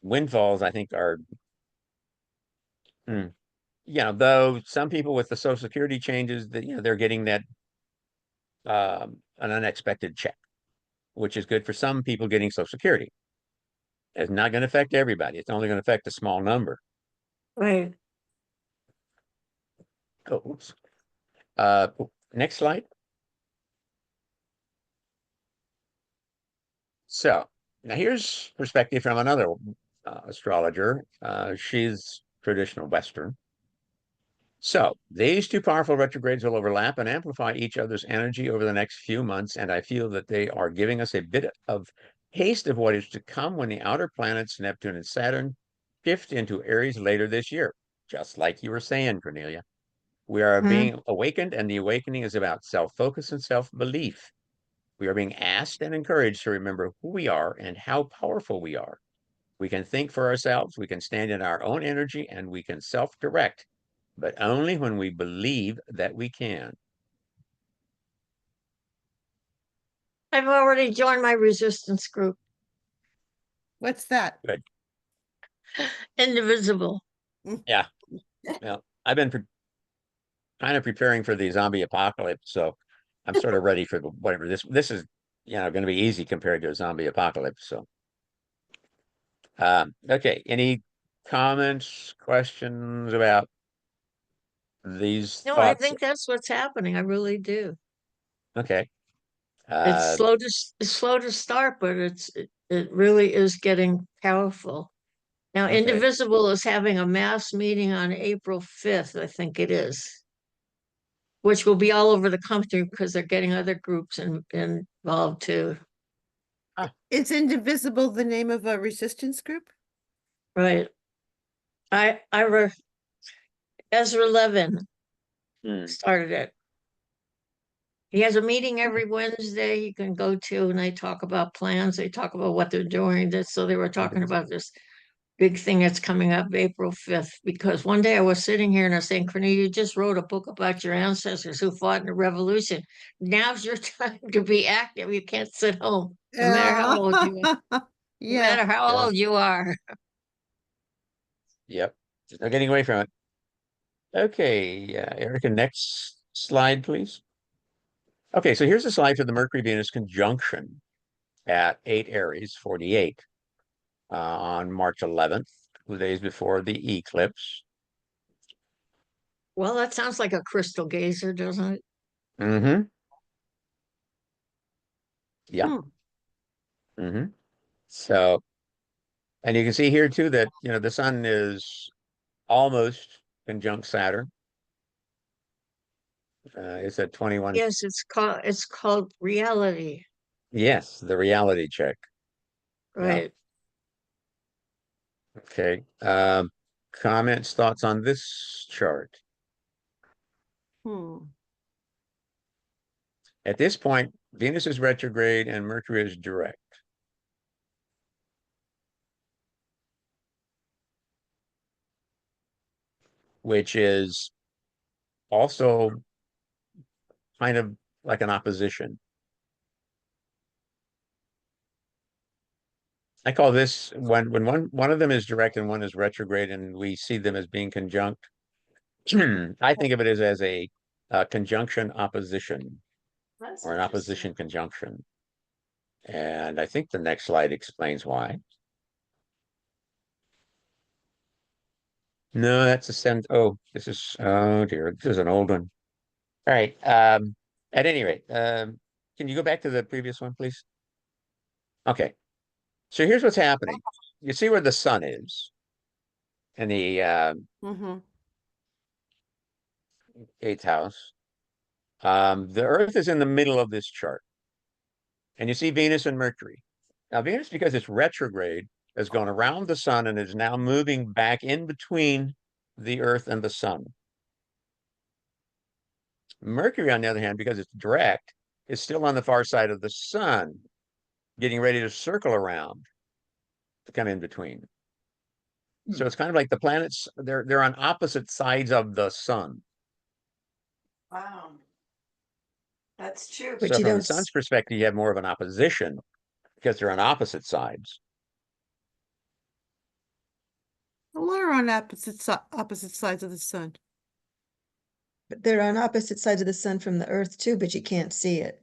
windfalls, I think, are, though some people with the Social Security changes, that they're getting that an unexpected check, which is good for some people getting Social Security. It's not going to affect everybody. It's only going to affect a small number. Right. Oh, oops. Next slide. So now here's perspective from another astrologer. She's traditional Western. So these two powerful retrogrades will overlap and amplify each other's energy over the next few months, and I feel that they are giving us a bit of taste of what is to come when the outer planets, Neptune and Saturn, shift into Aries later this year. Just like you were saying, Cornelia. We are being awakened, and the awakening is about self-focus and self-belief. We are being asked and encouraged to remember who we are and how powerful we are. We can think for ourselves, we can stand in our own energy, and we can self-direct, but only when we believe that we can. I've already joined my resistance group. What's that? Good. Indivisible. Yeah. Yeah. I've been kind of preparing for the zombie apocalypse, so I'm sort of ready for whatever this is, going to be easy compared to a zombie apocalypse. So, okay. Any comments, questions about these No, I thoughts? think that's what's happening. I really do. Okay. It's Uh, slow to start, but it really is getting powerful. Now, okay. Indivisible is having a mass meeting on April 5th, I think it is, which will be all over the country because they're getting other groups involved too. Is Indivisible the name of a resistance group? Right. I Ezra Levin Hmm. started it. He has a meeting every Wednesday you can go to, and they talk about plans. They talk about what they're doing. So they were talking about this big thing that's coming up April 5th. Because one day I was sitting here and I was saying, Cornelia, you just wrote a book about your ancestors who fought in the revolution. Now's your time to be active. You can't sit home, no matter how old you are. No Yeah. matter how Yeah. old you are. Yep. There's no getting away from it. Okay, Erica, next slide, please. Okay, so here's a slide for the Mercury-Venus conjunction at 8 Aries 48 on March 11th, 2 days before the eclipse. Well, that sounds like a crystal gazer, doesn't it? Mm-hmm. Yeah. Hmm. Mm-hmm. So, and you can see here too that, the sun is almost conjunct Saturn. It's at 21. Yes, it's called reality. Yes, the reality check. Yeah. Right. Okay. Comments, thoughts on this chart? Hmm. At this point, Venus is retrograde and Mercury is direct. Which is also kind of like an opposition. I call this when one of them is direct and one is retrograde, and we see them as being conjunct. I think of it as a conjunction opposition That's or an interesting. opposition conjunction. And I think the next slide explains why. No, that's a sense. Oh, oh dear, this is an old one. All right. At any rate, can you go back to the previous one, please? Okay. So here's what's happening. You see where the sun is in the Mm-hmm. eighth house. The Earth is in the middle of this chart. And you see Venus and Mercury. Now, Venus, because it's retrograde, has gone around the sun and is now moving back in between the Earth and the sun. Mercury, on the other hand, because it's direct, is still on the far side of the sun, getting ready to circle around to come in between. So it's kind of like the planets, they're on opposite sides of the sun. Wow. That's true. But So you from the don't, sun's perspective, you have more of an opposition because they're on opposite sides. What are on opposite sides of the sun? they're on opposite sides of the sun from the earth too, but you can't see it.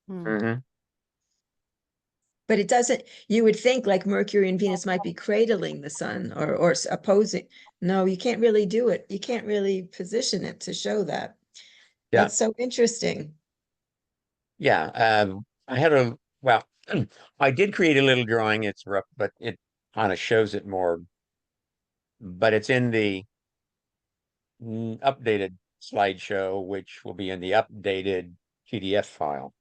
Hmm. Mm-hmm. But it doesn't, you would think like Mercury and Venus might be cradling the sun or opposing. No, you can't really do it. You can't really position it to show that. Yeah. That's so interesting. Yeah. I had well, I did create a little drawing. It's rough, but it kind of shows it more. But it's in the updated slideshow, which will be in the updated PDF file.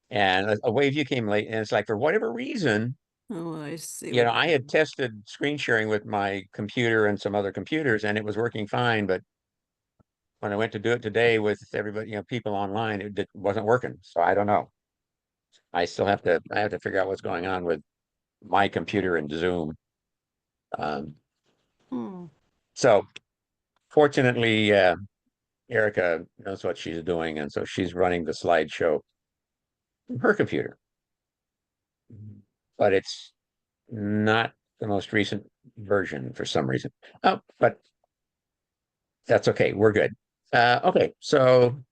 And a wave view came late, and it's like for whatever reason, Oh, I see. I had tested screen sharing with my computer and some other computers, and it was working fine. But when I went to do it today with everybody, people online, it wasn't working. So I don't know. I have to figure out what's going on with my computer and Zoom. Um, Hmm. so fortunately, Erica knows what she's doing, and so she's running the slideshow from her computer. But it's not the most recent version for some reason. Oh, but that's okay. We're good. Okay, so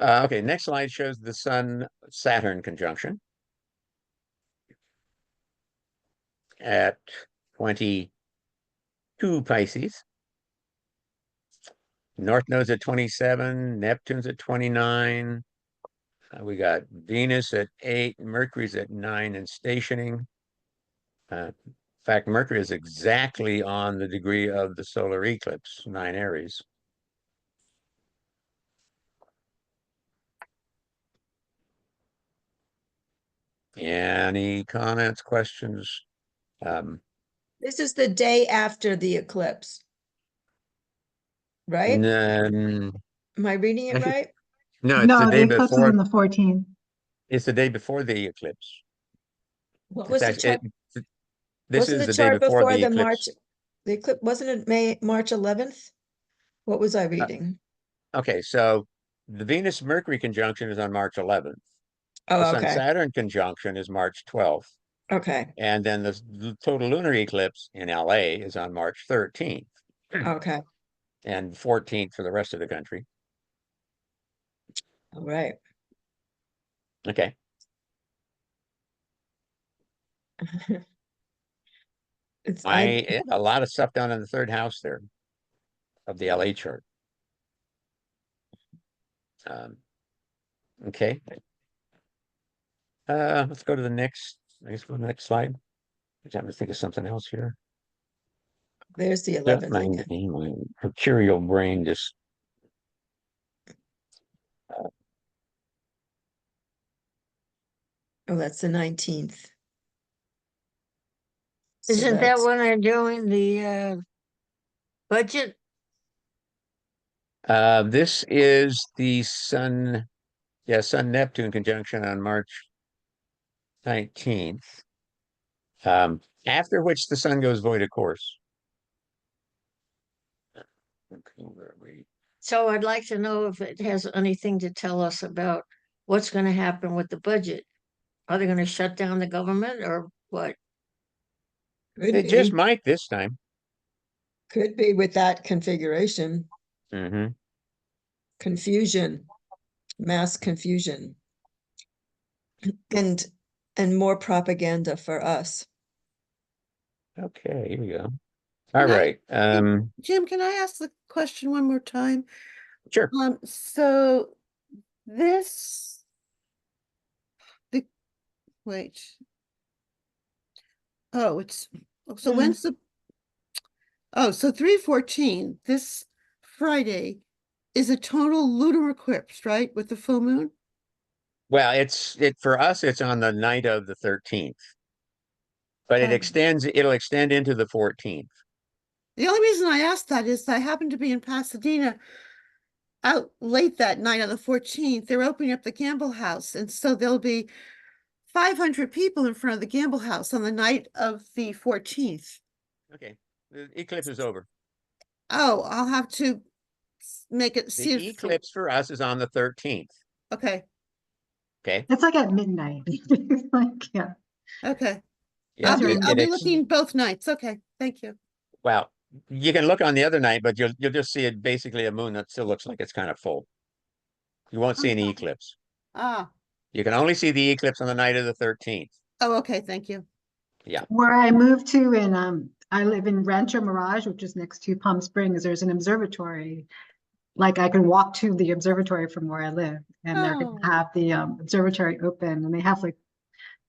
okay, next slide shows the Sun-Saturn conjunction at 22 Pisces. North node's at 27, Neptune's at 29. We got Venus at 8, Mercury's at 9 and stationing. In fact, Mercury is exactly on the degree of the solar eclipse, 9 Aries. Any comments, questions? This is the day after the eclipse. Right? N- Am I reading it right? no, it's the No, the day eclipse is before. on the 14th. It's the day before the eclipse. What It's was the actually, chart? this Wasn't is the the day chart before before the the March? eclipse. The eclipse, wasn't it March 11th? What was I reading? Okay, so the Venus-Mercury conjunction is on March 11th. The Oh, okay. Sun-Saturn conjunction is March 12th. Okay. And then the total lunar eclipse in LA is on March 13th Okay. and 14th for the rest of the country. All right. Okay. It's A lot of stuff down in the third house there of the LA chart. Okay. Let's go to the next. I guess go to the next slide. I'm trying to think of something else here. there's the Yeah, 11th my again. mercurial brain just. Oh, that's the 19th. So Isn't that that's- when they're doing the budget? This is the Sun Neptune conjunction on March 19th. After which the sun goes void of course. Okay, where are we? So I'd like to know if it has anything to tell us about what's going to happen with the budget. Are they going to shut down the government or what? Could It just be, might this time. could be with that configuration. Hmm. Confusion, mass confusion. And more propaganda for us. Okay, here we go. All Can I- right. Jim, can I ask the question one more time? Sure. So this, wait. Oh, so when's so 3/14, this Friday is a total lunar eclipse, right? With the full moon? Well, for us, it's on the night of the 13th. But Oh. it'll extend into the 14th. The only reason I asked that is I happened to be in Pasadena out late that night on the 14th. They're opening up the Gamble House, and so there'll be 500 people in front of the Gamble House on the night of the 14th. Okay. The eclipse is over. Oh, I'll have to make it The see it. eclipse for us is on the 13th. Okay. Okay. It's like at midnight. Like, yeah. Okay. Yeah. I'll be looking both nights. Okay. Thank you. Well, you can look on the other night, but you'll just see it basically a moon that still looks like it's kind of full. You won't see any eclipse. Ah. You can only see the eclipse on the night of the 13th. Oh, okay. Thank you. Yeah. Where I moved to I live in Rancho Mirage, which is next to Palm Springs. There's an observatory. Like I can walk to the observatory from where I live, and they're Oh. gonna have the observatory open, and they have like,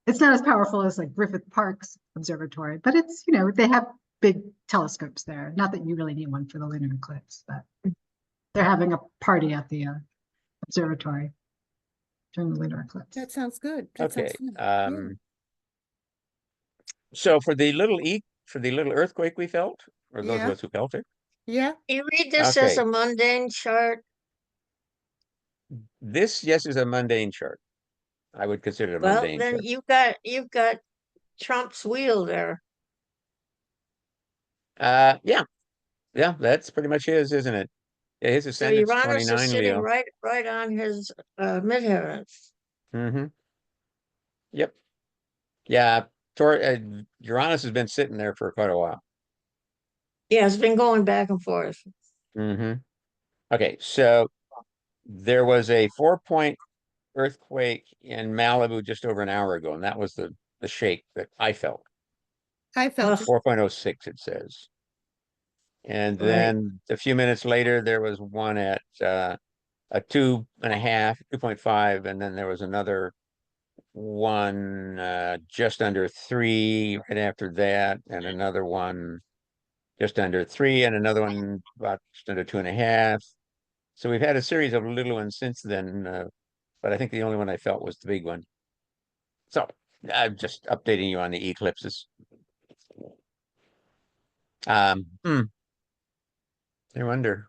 it's not as powerful as like Griffith Park's observatory, but it's, they have big telescopes there. Not that you really need one for the lunar eclipse, but they're having a party at the observatory during the lunar eclipse. That sounds good. That sounds Okay. good. Yeah. So for the little earthquake we felt, or those of Yeah. us who felt it, Yeah. You read this as Okay. a mundane chart. this, yes, is a mundane chart. I would consider it a Well, mundane then chart. you've got Trump's wheel there. Yeah. Yeah, that's pretty much his, isn't it? Yeah, his So ascendant's Uranus is 29 sitting Leo. right on his midheaven. Mm-hmm. Yep. Yeah. Uranus has been sitting there for quite a while. Yeah, it's been going back and forth. Hmm. Okay, so there was a 4-point earthquake in Malibu just over an hour ago, and that was the shake that I felt. I felt Ugh. 4.06, it says. And Right. then a few minutes later, there was one at a 2.5, 2.5, and then there was another one just under 3 right after that, and another one just under 3, and another one about just under 2.5. So we've had a series of little ones since then, but I think the only one I felt was the big one. So I'm just updating you on the eclipses. Um, hmm, I wonder.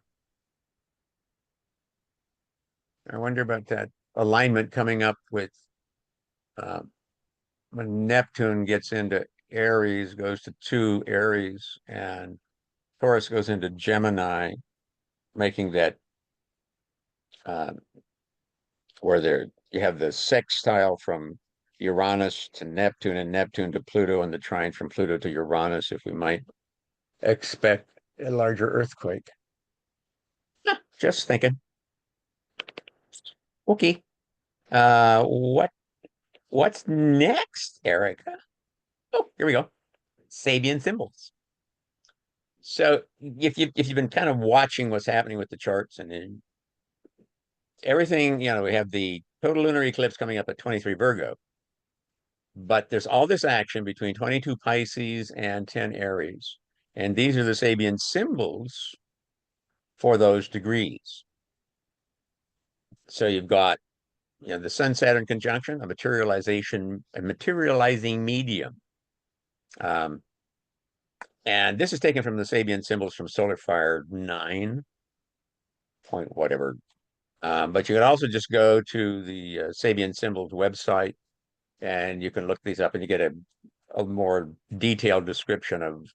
I wonder about that alignment coming up with uh, when Neptune gets into Aries, goes to 2 Aries, and Taurus goes into Gemini, making that uh, where there you have the sextile from Uranus to Neptune and Neptune to Pluto, and the trine from Pluto to Uranus, if we might expect a larger earthquake. Just thinking. Okay. What's next, Erica? Oh, here we go. Sabian symbols. So if you've been kind of watching what's happening with the charts and then everything, we have the total lunar eclipse coming up at 23 Virgo, but there's all this action between 22 Pisces and 10 Aries. And these are the Sabian symbols for those degrees. So you've got, the Sun-Saturn conjunction, a materializing medium. And this is taken from the Sabian symbols from Solar Fire 9 point whatever. But you can also just go to the Sabian symbols website and you can look these up and you get a more detailed description of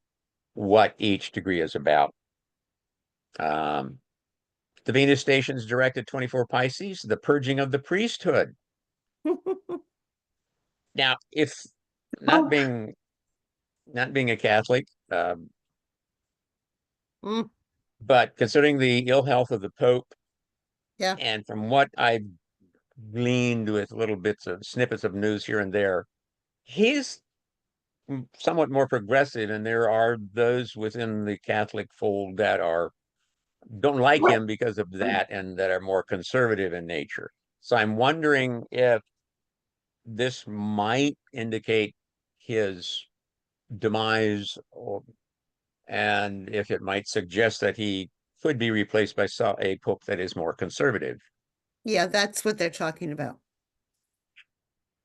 what each degree is about. The Venus stations directed 24 Pisces, the purging of the priesthood. Now, if not Oh. being a Catholic, Mm, but considering the ill health of the Pope, yeah. and from what I've gleaned with little bits of snippets of news here and there, he's somewhat more progressive, and there are those within the Catholic fold that don't like him because of that and that are more conservative in nature. So I'm wondering if this might indicate his demise, and if it might suggest that he could be replaced by a pope that is more conservative. Yeah, that's what they're talking about.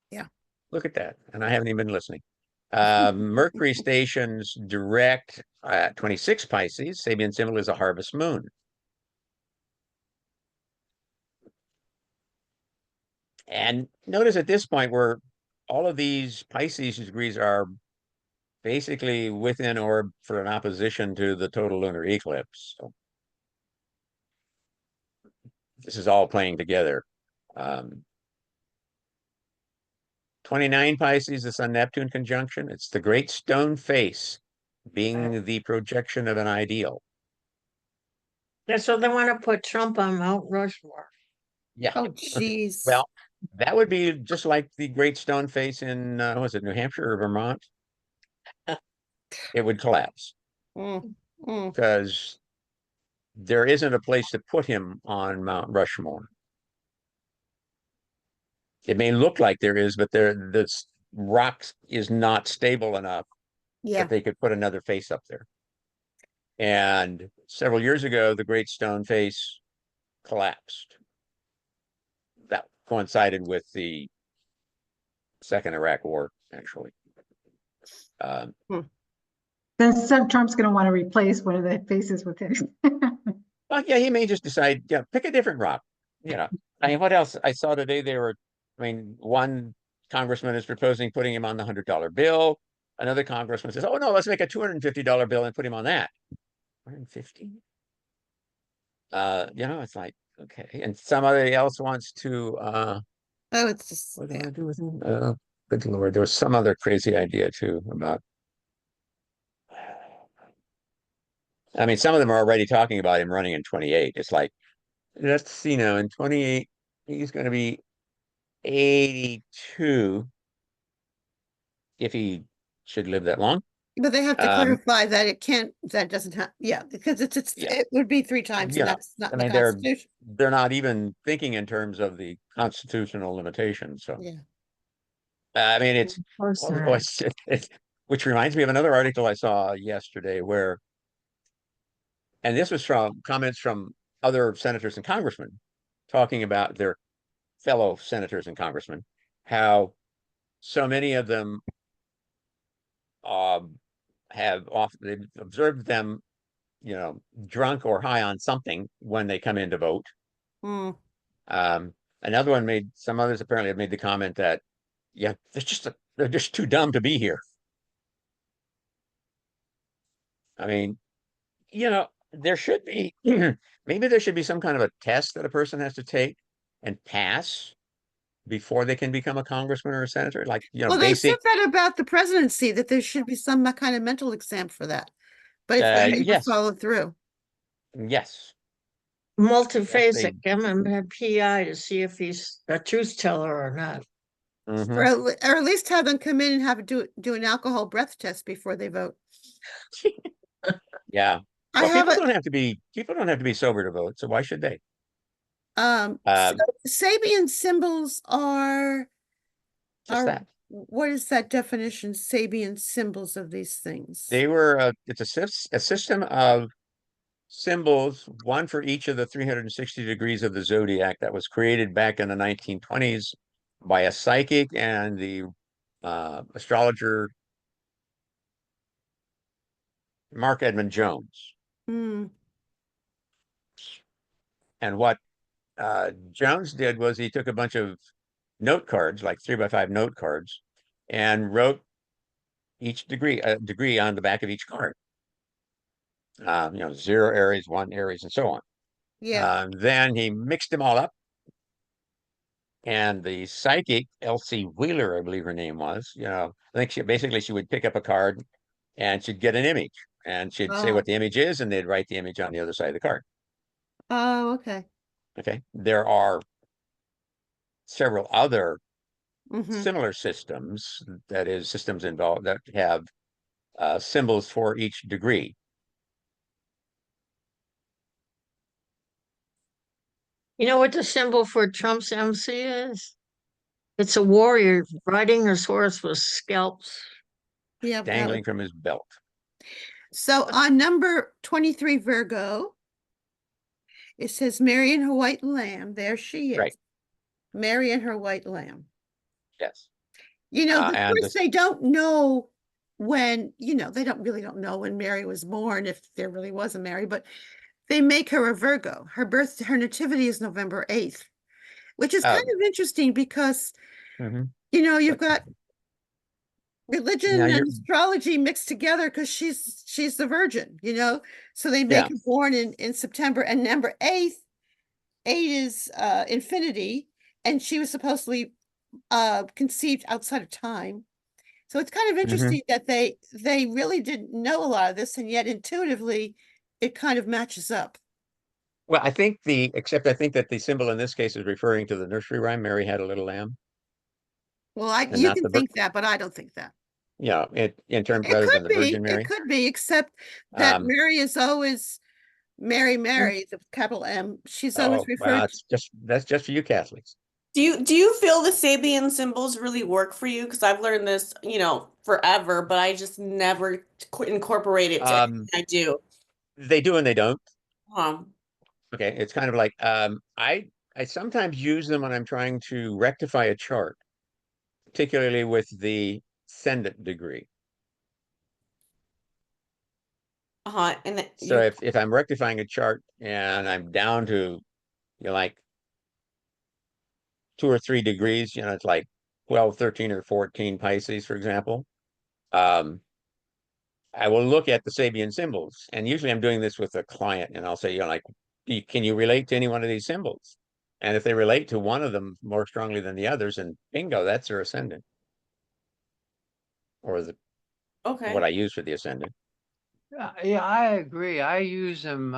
Yeah. Look at that. And I haven't even been listening. Mercury stations direct at 26 Pisces. Sabian symbol is a harvest moon. And notice at this point where all of these Pisces degrees are basically within or for an opposition to the total lunar eclipse. So this is all playing together. 29 Pisces, the Sun-Neptune conjunction. It's the great stone face being the projection of an ideal. That's what they want to put Trump on Mount Rushmore. Yeah. Oh, geez. Well, that would be just like the great stone face in, was it New Hampshire or Vermont? It would collapse Mm, mm. because there isn't a place to put him on Mount Rushmore. It may look like there is, but this rock is not stable enough Yeah. that they could put another face up there. And several years ago, the Great Stone Face collapsed. That coincided with the Second Iraq War, actually. Then Trump's going to want to replace one of the faces with him. Well, yeah, he may just decide, pick a different rock. I mean, what else? I saw today one congressman is proposing putting him on the $100 bill. Another congressman says, oh, no, let's make a $250 bill and put him on that. 150? It's like, okay. And somebody else wants to, Oh, it's just, what do yeah. I do with him? good Lord, there was some other crazy idea too about. I mean, some of them are already talking about him running in 28. It's like, let's in 28, he's going to be 82 if he should live that long. But they have to Um, clarify that it can't, that doesn't have, yeah, because yeah, it would be 3 times, and yeah. that's not I in the mean, Constitution. they're not even thinking in terms of the constitutional limitations. So, Yeah. I mean, Of course oh, not. which reminds me of another article I saw yesterday where, and this was from comments from other senators and congressmen talking about their fellow senators and congressmen, how so many of them um, they've observed them, drunk or high on something when they come in to vote. Hmm. Um, another one some others apparently have made the comment that, yeah, they're just too dumb to be here. I mean, there should be, maybe there should be some kind of a test that a person has to take and pass before they can become a congressman or a senator, like, Well, they said basic, that about the presidency, that there should be some kind of mental exam for that. But it's never yes, followed through. yes, Multiphasic. I'm gonna have PI to see if he's a truth teller or not. mhm. Or at least have them come in and have do an alcohol breath test before they vote. Yeah. I Well, have people don't have to be sober to vote, so why should they? so Sabian symbols Just are that. what is that definition? Sabian symbols of these things. It's a system of symbols, one for each of the 360 degrees of the zodiac, that was created back in the 1920s by a psychic and the astrologer Mark Edmund Jones. Hmm. And what Jones did was he took a bunch of note cards, like 3x5 note cards, and wrote each degree on the back of each card. 0 Aries, 1 Aries, and so on. Yeah. Then he mixed them all up, and the psychic Elsie Wheeler, I believe her name was, I think she would pick up a card and she'd get an image, and she'd say what the image is, and they'd write the image on the other side of the card. Oh, okay. Okay. There are several other Hmm. similar systems, that is, systems involved that have symbols for each degree. You know what the symbol for Trump's MC is? It's a warrior riding his horse with scalps. Yeah. Dangling from his belt. So on number 23, Virgo, it says Mary and her white lamb. There she is. Right. Mary and her white lamb. Yes. Of and course, they don't know when, they don't know when Mary was born, if there really was a Mary, but they make her a Virgo. Her nativity is November 8th, which is kind of interesting because, mhm. You've got religion Now and astrology mixed together because she's the Virgin, so they make Yeah. her born in September, and number 8 is infinity, and she was supposedly conceived outside of time. So it's kind of interesting that they really didn't know a lot of this, and yet intuitively it kind of matches up. Well, I think that the symbol in this case is referring to the nursery rhyme, Mary Had a Little Lamb, Well, and you not can think that, but I don't think that. in terms It rather could than the be, Virgin it Mary. could be, except that Um, Mary is always Mary, the capital M. She's always oh, well, referred to. that's just for you Catholics. Do you feel the Sabian symbols really work for you? Because I've learned this, forever, but I just never incorporate it to anything I do. They do and they don't. Um, Okay, it's kind of like I sometimes use them when I'm trying to rectify a chart, particularly with the ascendant degree. and So if I'm rectifying a chart and I'm down to like 2 or 3 degrees, it's like 12, 13, or 14 Pisces, for example. I will look at the Sabian symbols, and usually I'm doing this with a client, and I'll say, like, can you relate to any one of these symbols? And if they relate to one of them more strongly than the others, and bingo, that's their ascendant. or Okay. what I use for the ascendant. Yeah, I agree. I use them,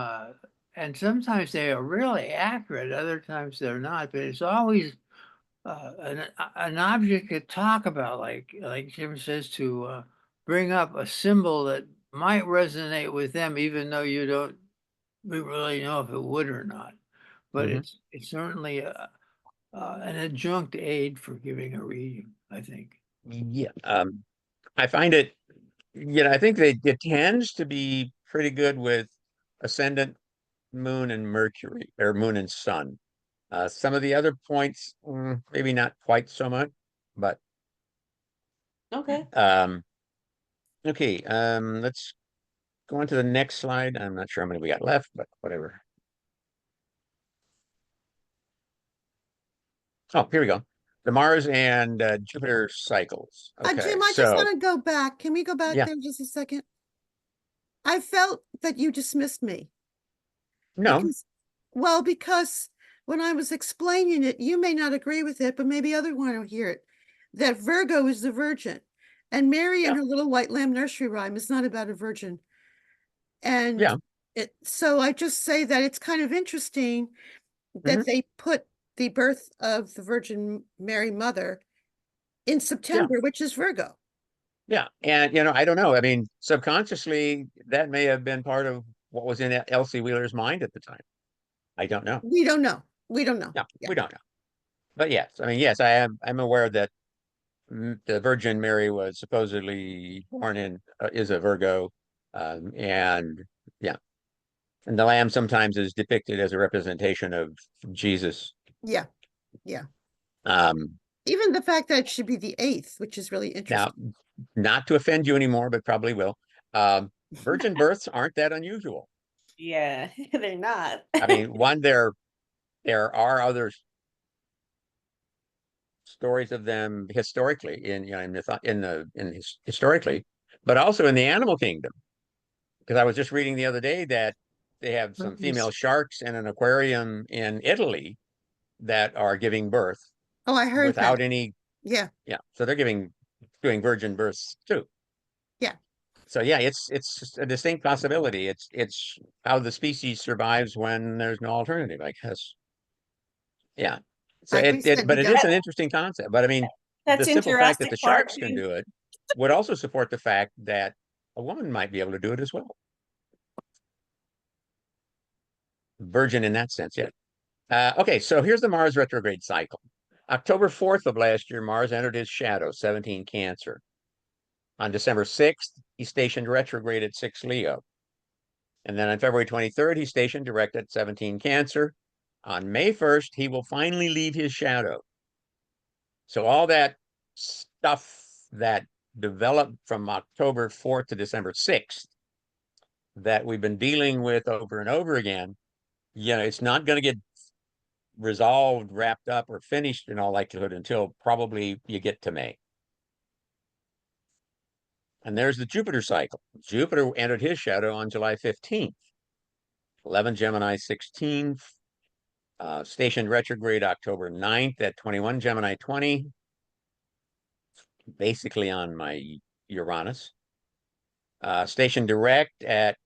and sometimes they are really accurate. Other times they're not. But it's always an object to talk about, like Jim says, to bring up a symbol that might resonate with them, even though you don't really know if it would or not. But Mhm. it's certainly an adjunct aid for giving a reading, I think. Yeah. I find it, I think it tends to be pretty good with ascendant, moon, and Mercury, or moon and sun. Some of the other points, maybe not quite so much, but Okay. okay. Let's go on to the next slide. I'm not sure how many we got left, but whatever. Oh, here we go. The Mars and Jupiter cycles. Okay, Jim, I just so want to go back. Can we go back yeah, there just a second? I felt that you dismissed me no, because when I was explaining it, you may not agree with it, but maybe other one will hear it. That Virgo is the virgin, and Mary yeah, and her little white lamb nursery rhyme is not about a virgin. And yeah. so I just say that it's kind of interesting that Mhm. they put the birth of the Virgin Mary Mother in Yeah, September, which is Virgo. yeah. And I don't know. I mean, subconsciously, that may have been part of what was in Elsie Wheeler's mind at the time. I don't know. We don't know. We don't know. No, Yeah. we don't know. But yes, I mean, yes, I'm aware that the Virgin Mary was supposedly born in is a Virgo, and yeah, and the lamb sometimes is depicted as a representation of Jesus. Yeah. Yeah. Um, Even the fact that it should be the 8th, which is really now, interesting. not to offend you anymore, but probably will. Virgin births aren't that unusual. Yeah, they're not. I mean, one there are other stories of them historically historically, but also in the animal kingdom. Because I was just reading the other day that they have some female sharks in an aquarium in Italy that are giving birth Oh, I heard without that. any, Yeah. yeah. So they're doing virgin births too. Yeah. So yeah, it's a distinct possibility. It's how the species survives when there's no alternative, I guess. Yeah. So Like we said, but you it got is an interesting concept. But I mean, the That's simple fact that interesting the part sharks can too. do it would also support the fact that a woman might be able to do it as well. Virgin in that sense, yeah. Okay, so here's the Mars retrograde cycle. October 4th of last year, Mars entered his shadow, 17 Cancer. On December 6th, he stationed retrograde at 6 Leo. And then on February 23rd, he stationed direct at 17 Cancer. On May 1st, he will finally leave his shadow. So all that stuff that developed from October 4th to December 6th that we've been dealing with over and over again, it's not going to get resolved, wrapped up, or finished in all likelihood until probably you get to May. And there's the Jupiter cycle. Jupiter entered his shadow on July 15th. 11 Gemini 16th, stationed retrograde October 9th at 21 Gemini 20, basically on my Uranus. Stationed direct at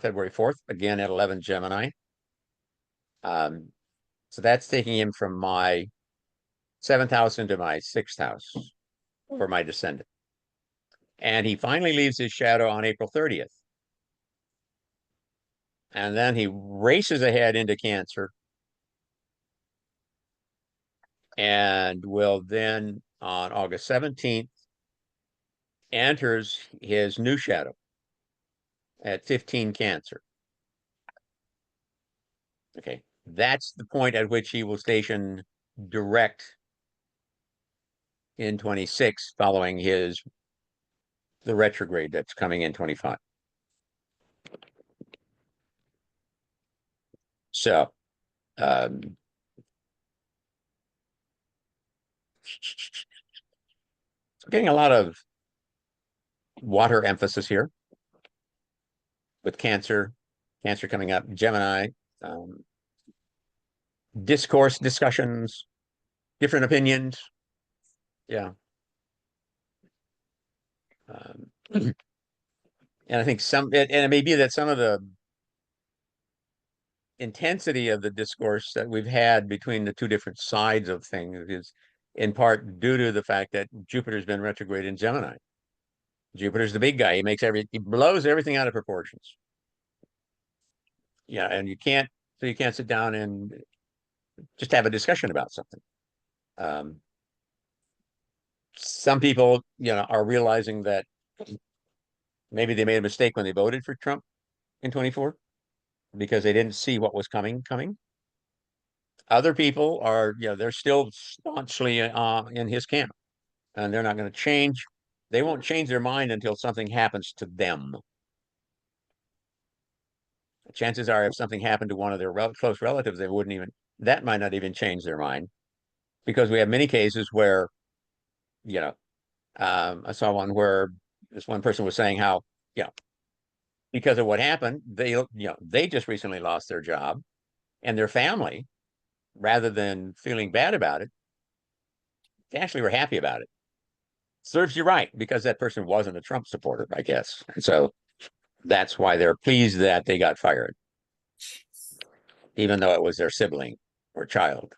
February 4th, again at 11 Gemini. So that's taking him from my 7th house into my 6th house for my descendant. And he finally leaves his shadow on April 30th. And then he races ahead into Cancer and will then on August 17th enters his new shadow at 15 Cancer. Okay, that's the point at which he will station direct in 26 following the retrograde that's coming in 25. So um, getting a lot of water emphasis here with Cancer coming up, Gemini, discourse, discussions, different opinions. Yeah. And I think and it may be that some of the intensity of the discourse that we've had between the two different sides of things is in part due to the fact that Jupiter's been retrograde in Gemini. Jupiter's the big guy. He blows everything out of proportions. Yeah, and you can't sit down and just have a discussion about something. Some people, are realizing that maybe they made a mistake when they voted for Trump in 24 because they didn't see what was coming. Other people are, they're still staunchly in his camp, and they're not going to change. They won't change their mind until something happens to them. Chances are, if something happened to one of their close relatives, that might not even change their mind, because we have many cases where, I saw one where this one person was saying how, because of what happened, they just recently lost their job, and their family, rather than feeling bad about it, they actually were happy about it. Serves you right, because that person wasn't a Trump supporter, I guess. And so that's why they're pleased that they got fired, even though it was their sibling or child,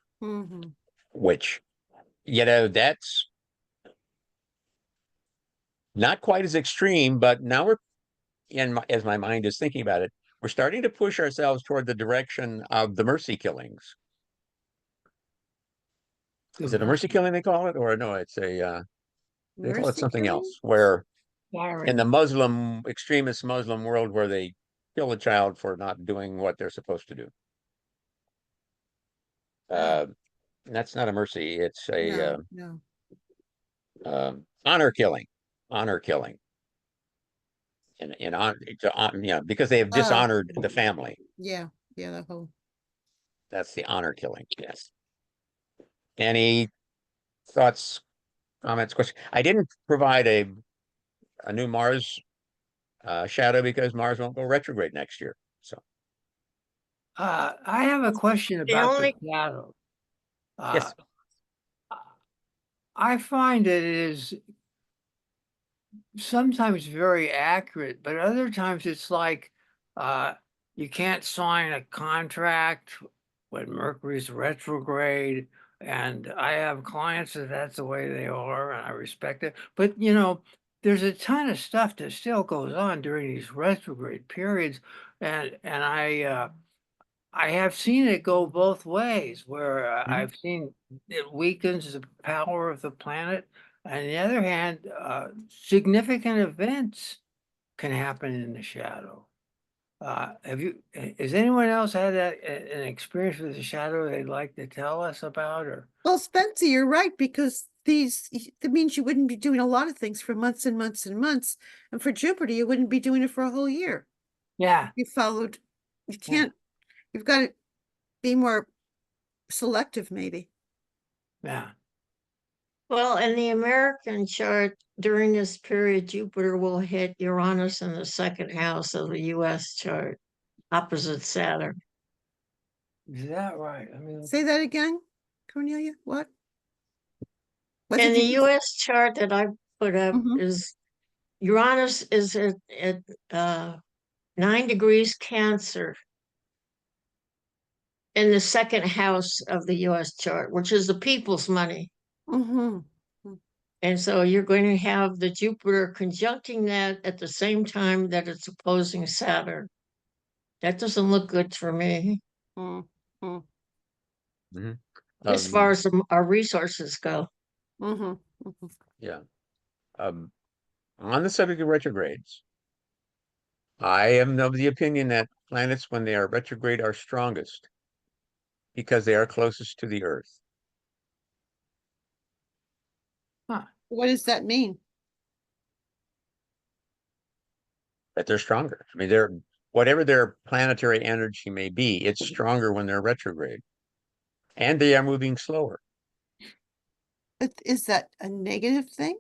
which, that's not quite as extreme, but now as my mind is thinking about it, we're starting to push ourselves toward the direction of the mercy killings. Is it a mercy killing they call it? Or no, it's they call it something else, where in the extremist Muslim world, where they kill a child for not doing what they're supposed to do. That's not a mercy. It's a honor killing. Honor killing. Because they have dishonored the family. Yeah, the whole. That's the honor killing. Yes. Any thoughts, comments, questions? I didn't provide a new Mars shadow because Mars won't go retrograde next year. So I have a question about the shadow. yes. I find that it is sometimes very accurate, but other times it's like you can't sign a contract when Mercury's retrograde. And I have clients that's the way they are, and I respect it. But there's a ton of stuff that still goes on during these retrograde periods, and I have seen it go both ways, where I've seen it weakens the power of the planet. On the other hand, significant events can happen in the shadow. Has anyone else had an experience with the shadow they'd like to tell us about? Or Well, Spencer, you're right, because that means you wouldn't be doing a lot of things for months and months and months. And for Jupiter, you wouldn't be doing it for a whole year. yeah, You can't, you've got to be more selective, maybe. yeah. Well, in the American chart, during this period, Jupiter will hit Uranus in the second house of the US chart, opposite Saturn. Is that right? I mean, Say that again, Cornelia. What? In the US chart that I put up is Uranus is at 9 degrees Cancer in the second house of the US chart, which is the people's money. And so you're going to have the Jupiter conjuncting that at the same time that it's opposing Saturn. That doesn't look good for me. As far as our resources go. Yeah. On the subject of retrogrades, I am of the opinion that planets, when they are retrograde, are strongest because they are closest to the Earth. What does that mean? That they're stronger. I mean, whatever their planetary energy may be, it's stronger when they're retrograde. And they are moving slower. But is that a negative thing?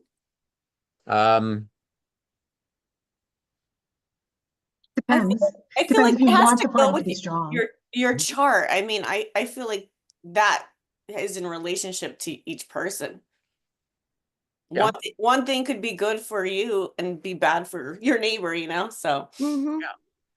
Depends. I feel like Depends if you it has want to the go planet with to be strong. your chart. I mean, I feel like that is in relationship to each person. Yeah. One thing could be good for you and be bad for your neighbor, so. Mhm.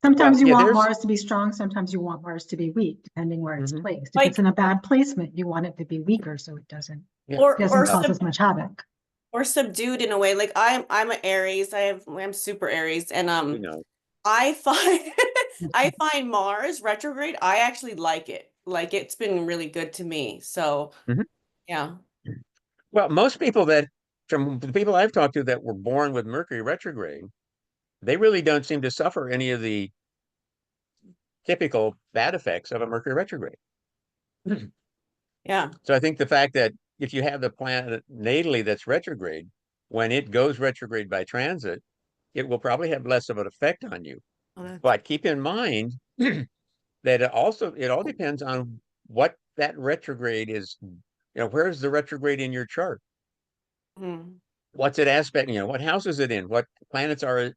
Sometimes you yeah, want there's- Mars to be strong, sometimes you want Mars to be weak, depending where it's Mhm. placed. If Like- it's in a bad placement, you want it to be weaker so it doesn't Yeah. Or cause sub- as much havoc. or subdued in a way. Like I'm an Aries. I'm super Aries, and You know, I find I find Mars retrograde. I actually like it. Like it's been really good to me. So Mhm. yeah. well, most people from the people I've talked to that were born with Mercury retrograde, they really don't seem to suffer any of the typical bad effects of a Mercury retrograde. Yeah. So I think the fact that if you have the planet natally that's retrograde, when it goes retrograde by transit, it will probably have less of an effect on you. Oh, that's- But keep in mind that it all depends on what that retrograde is. Where's the retrograde in your chart? Mm. What's it aspect? What house is it in? What planets are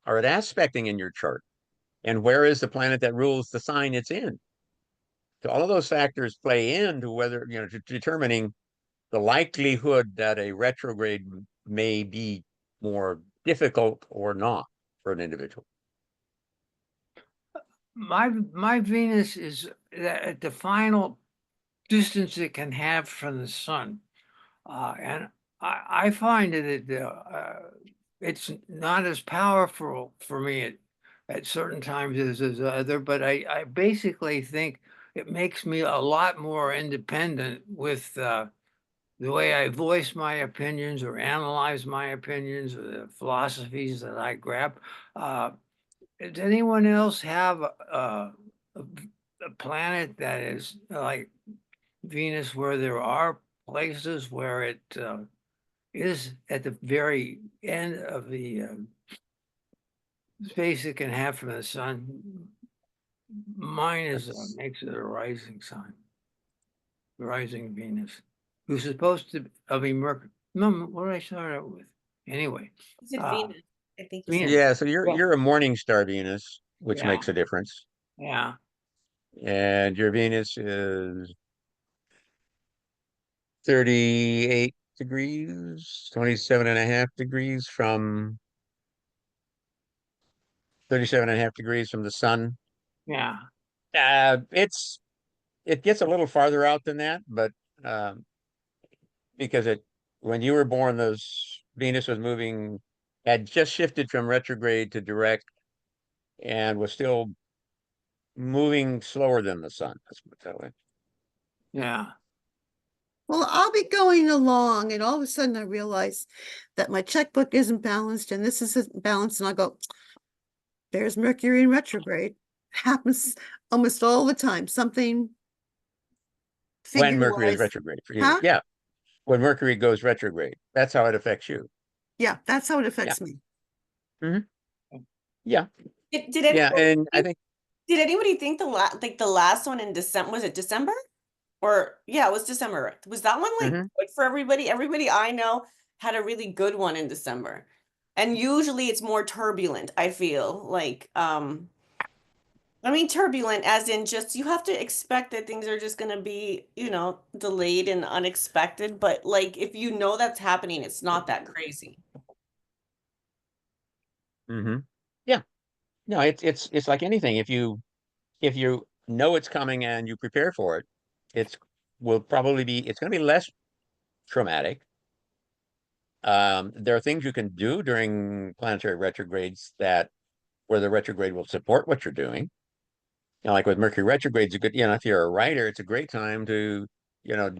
are it aspecting in your chart? And where is the planet that rules the sign it's in? So all of those factors play into whether, to determining the likelihood that a retrograde may be more difficult or not for an individual. My Venus is at the final distance it can have from the sun. And I find that it's not as powerful for me at certain times as other, but I basically think it makes me a lot more independent with the way I voice my opinions or analyze my opinions or the philosophies that I grab. Does anyone else have a planet that is like Venus where there are places where it is at the very end of the space it can have from the sun? Mine is makes it a rising sign, rising Venus, who's supposed to be Mercury. No, what did I start out with? Anyway, Is it Ah, Venus? I think you Venus. said. Yeah, so you're a morning star Venus, which Yeah. makes a difference. Yeah, And your Venus is 38 degrees, 27 and a half degrees from 37 and a half degrees from the sun. yeah. It gets a little farther out than that, but um, because when you were born, those Venus was had just shifted from retrograde to direct and was still moving slower than the sun. Let's put it that way. Yeah. Well, I'll be going along, and all of a sudden I realize that my checkbook isn't balanced, and this isn't balanced, and I go, "There's Mercury in retrograde." Happens almost all the time. Something When Mercury is figure-wise. retrograde for you. Huh? Yeah. When Mercury goes retrograde, that's how it affects you. Yeah, that's how it affects me. Yeah. Did Yeah. anybody And I think did anybody think the last one in December, was it December? Or yeah, it was December. Was that one like Mhm. good for everybody? Everybody I know had a really good one in December. And usually it's more turbulent, I feel like I mean turbulent as in just you have to expect that things are just gonna be, delayed and unexpected. But like if you know that's happening, it's not that crazy. yeah. No, it's like anything. If you know it's coming and you prepare for it, it's it's going to be less traumatic. There are things you can do during planetary retrogrades where the retrograde will support what you're doing. Like with Mercury retrogrades, if you're a writer, it's a great time to,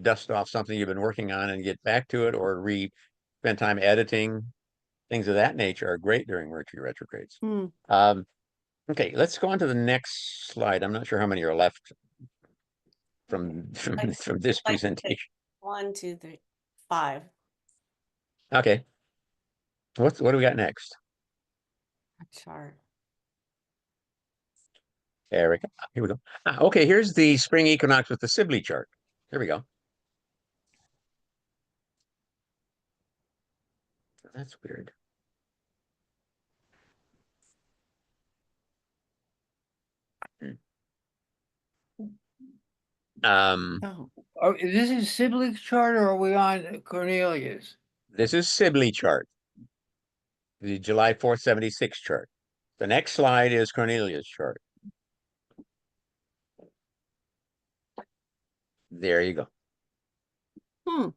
dust off something you've been working on and get back to it, or spend time editing. Things of that nature are great during Mercury retrogrades. Hmm. Okay, let's go on to the next slide. I'm not sure how many are left from Like from this like presentation. 1, 2, 3, 5. Okay, what do we got next? Chart. Erica, here we go. Okay, here's the spring equinox with the Sibley chart. There we go. That's weird. Oh, Oh, this is Sibley's chart or are we on Cornelius? This is Sibley chart, the July 4th, 76 chart. The next slide is Cornelia's chart. There you go. Hmm.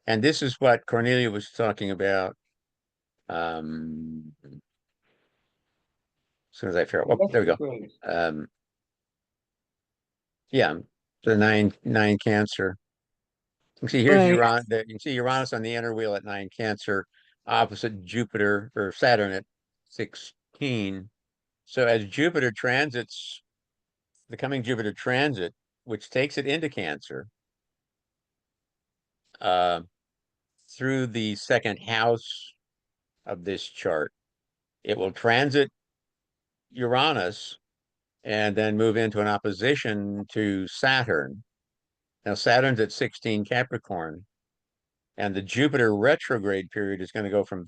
And this is what Cornelia was talking about. As soon as I figure out, oh, there we go. Yeah, the nine Cancer. You can see here's Right. Uranus. You can see Uranus on the inner wheel at 9 Cancer, opposite Jupiter or Saturn at 16. So as Jupiter transits, the coming Jupiter transit, which takes it into Cancer, through the second house of this chart, it will transit Uranus and then move into an opposition to Saturn. Now Saturn's at 16 Capricorn, and the Jupiter retrograde period is going to go from,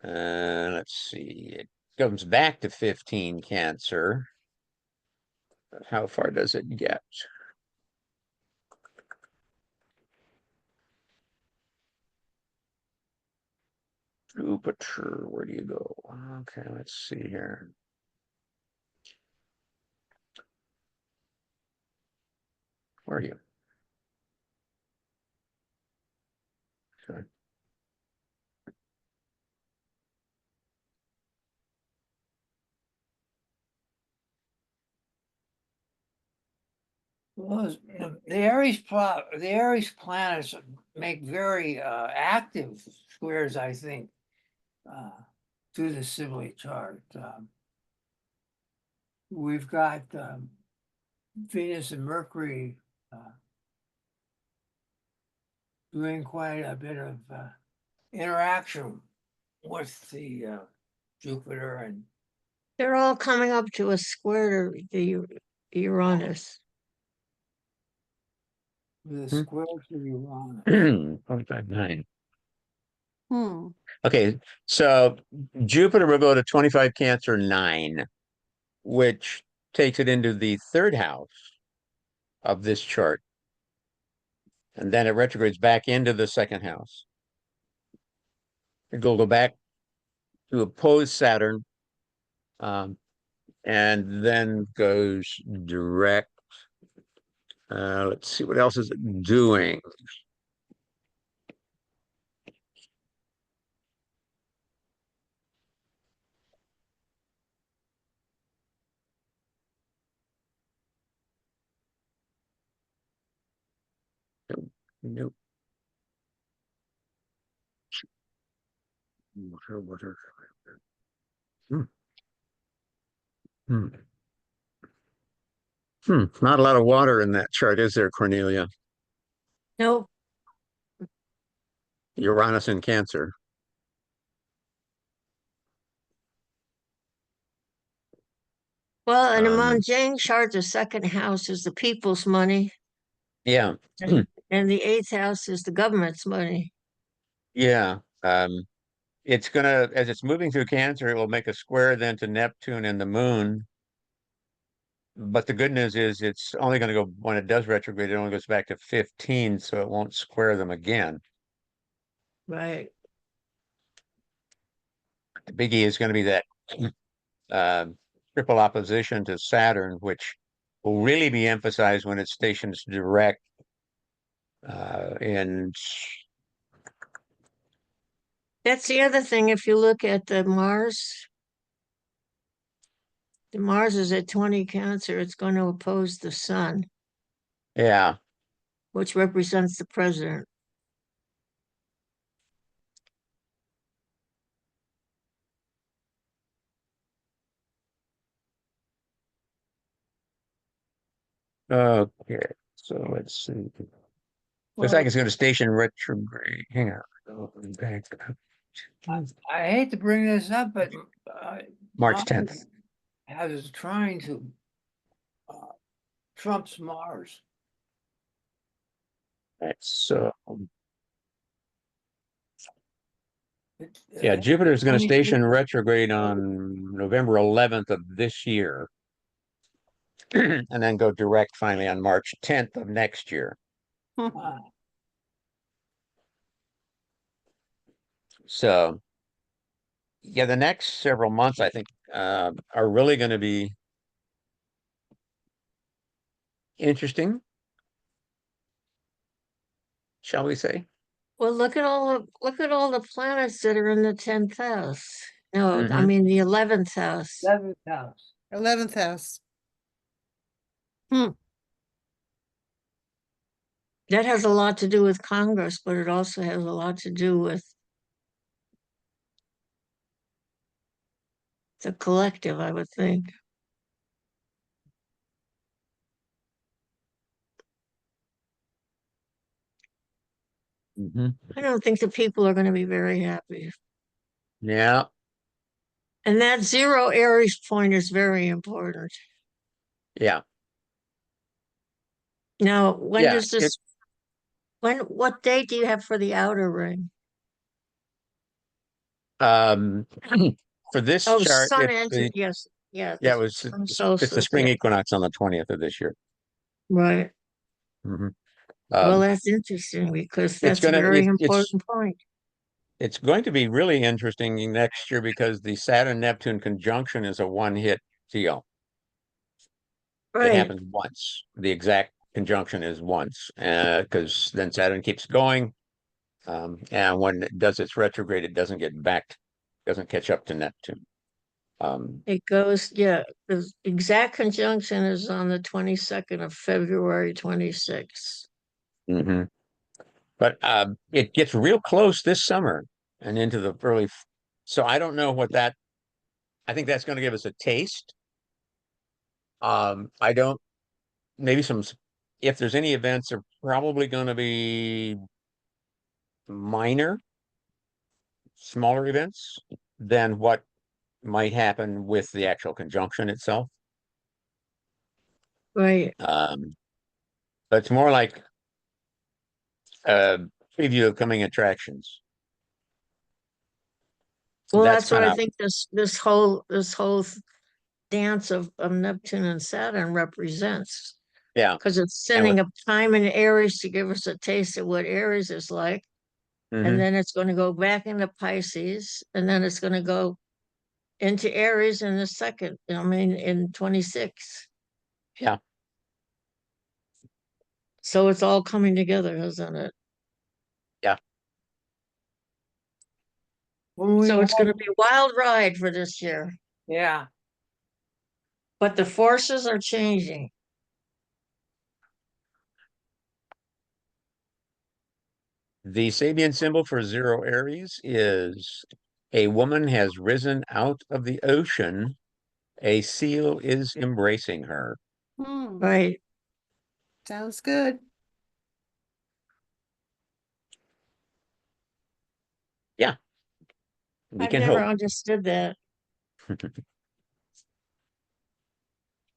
let's see, it comes back to 15 Cancer. How far does it get? Jupiter, where do you go? Okay, let's see here. Where are you? Sorry. Well, the Aries planets make very active squares, I think, to the Sibley chart. We've got Venus and Mercury doing quite a bit of interaction with the Jupiter and They're all coming up to a square to the Uranus. with the square to Uranus. 25.9. Hmm. Okay, so Jupiter will go to 25 Cancer 9, which takes it into the third house of this chart. And then it retrogrades back into the second house. It will go back to oppose Saturn, and then goes direct. Let's see, what else is it doing? Nope. Water. Hmm. Hmm. Not a lot of water in that chart, is there, Cornelia? Nope. Uranus in Cancer. Well, and among Jane chart, the second house is the people's money, Yeah. and the eighth house is the government's money. Yeah. It's gonna, as it's moving through Cancer, it will make a square then to Neptune and the Moon. But the good news is it's only going to go, when it does retrograde, it only goes back to 15, so it won't square them again. Right. The biggie is going to be that triple opposition to Saturn, which will really be emphasized when it stations direct in. That's the other thing. If you look at the Mars is at 20 Cancer. It's going to oppose the sun, Yeah. which represents the president. Okay. So let's see. Looks like it's going to station retrograde. Hang on. Going back. I hate to bring this up, but March 10th. has trying to Trump's Mars. That's yeah, Jupiter is going to station retrograde on November 11th of this year, and then go direct finally on March 10th of next year. So, yeah, the next several months, I think, are really going to be interesting, shall we say? Well, look at all the planets that are in the 10th house. No, I Mhm. mean the 11th house. 11th house. 11th house. That has a lot to do with Congress, but it also has a lot to do with the collective, I would think. Mhm. I don't think the people are going to be very happy. Yeah, And that 0 Aries point is very important. yeah, Now, when yeah. does this, what date do you have for the outer ring? Um, for this Oh, chart, sun it's entered, the yes, yeah, yeah, the sun it's the solstice, spring yeah, equinox on the 20th of this year. right. Mhm. Well, Um, that's interesting because it's that's a gonna very important point. it's going to be really interesting next year because the Saturn Neptune conjunction is a one-hit deal. It Right, happens once. The exact conjunction is once, because then Saturn keeps going, and when it does its retrograde, it doesn't catch up to Neptune. it goes, yeah, the exact conjunction is on the 22nd of February 26th. Mhm. But it gets real close this summer and into the so I don't know what that. I think that's going to give us a taste. I don't maybe some if there's any events are probably going to be minor, smaller events than what might happen with the actual conjunction itself. Right. But it's more like a preview of coming attractions. So Well, that's that's what kind I of think this whole dance of Neptune and Saturn represents. yeah. Because it's And with sending up time in Aries to give us a taste of what Aries is like. And mhm. then it's going to go back into Pisces, and then it's going to go into Aries in the second, I mean, in 26. Yeah. So it's all coming together, isn't it? Yeah. So it's going to be a wild ride for this year. Yeah. But the forces are changing. The Sabian symbol for 0 Aries is a woman has risen out of the ocean. A seal is embracing her. Right. Sounds good. Yeah. We I've can never hope. understood that.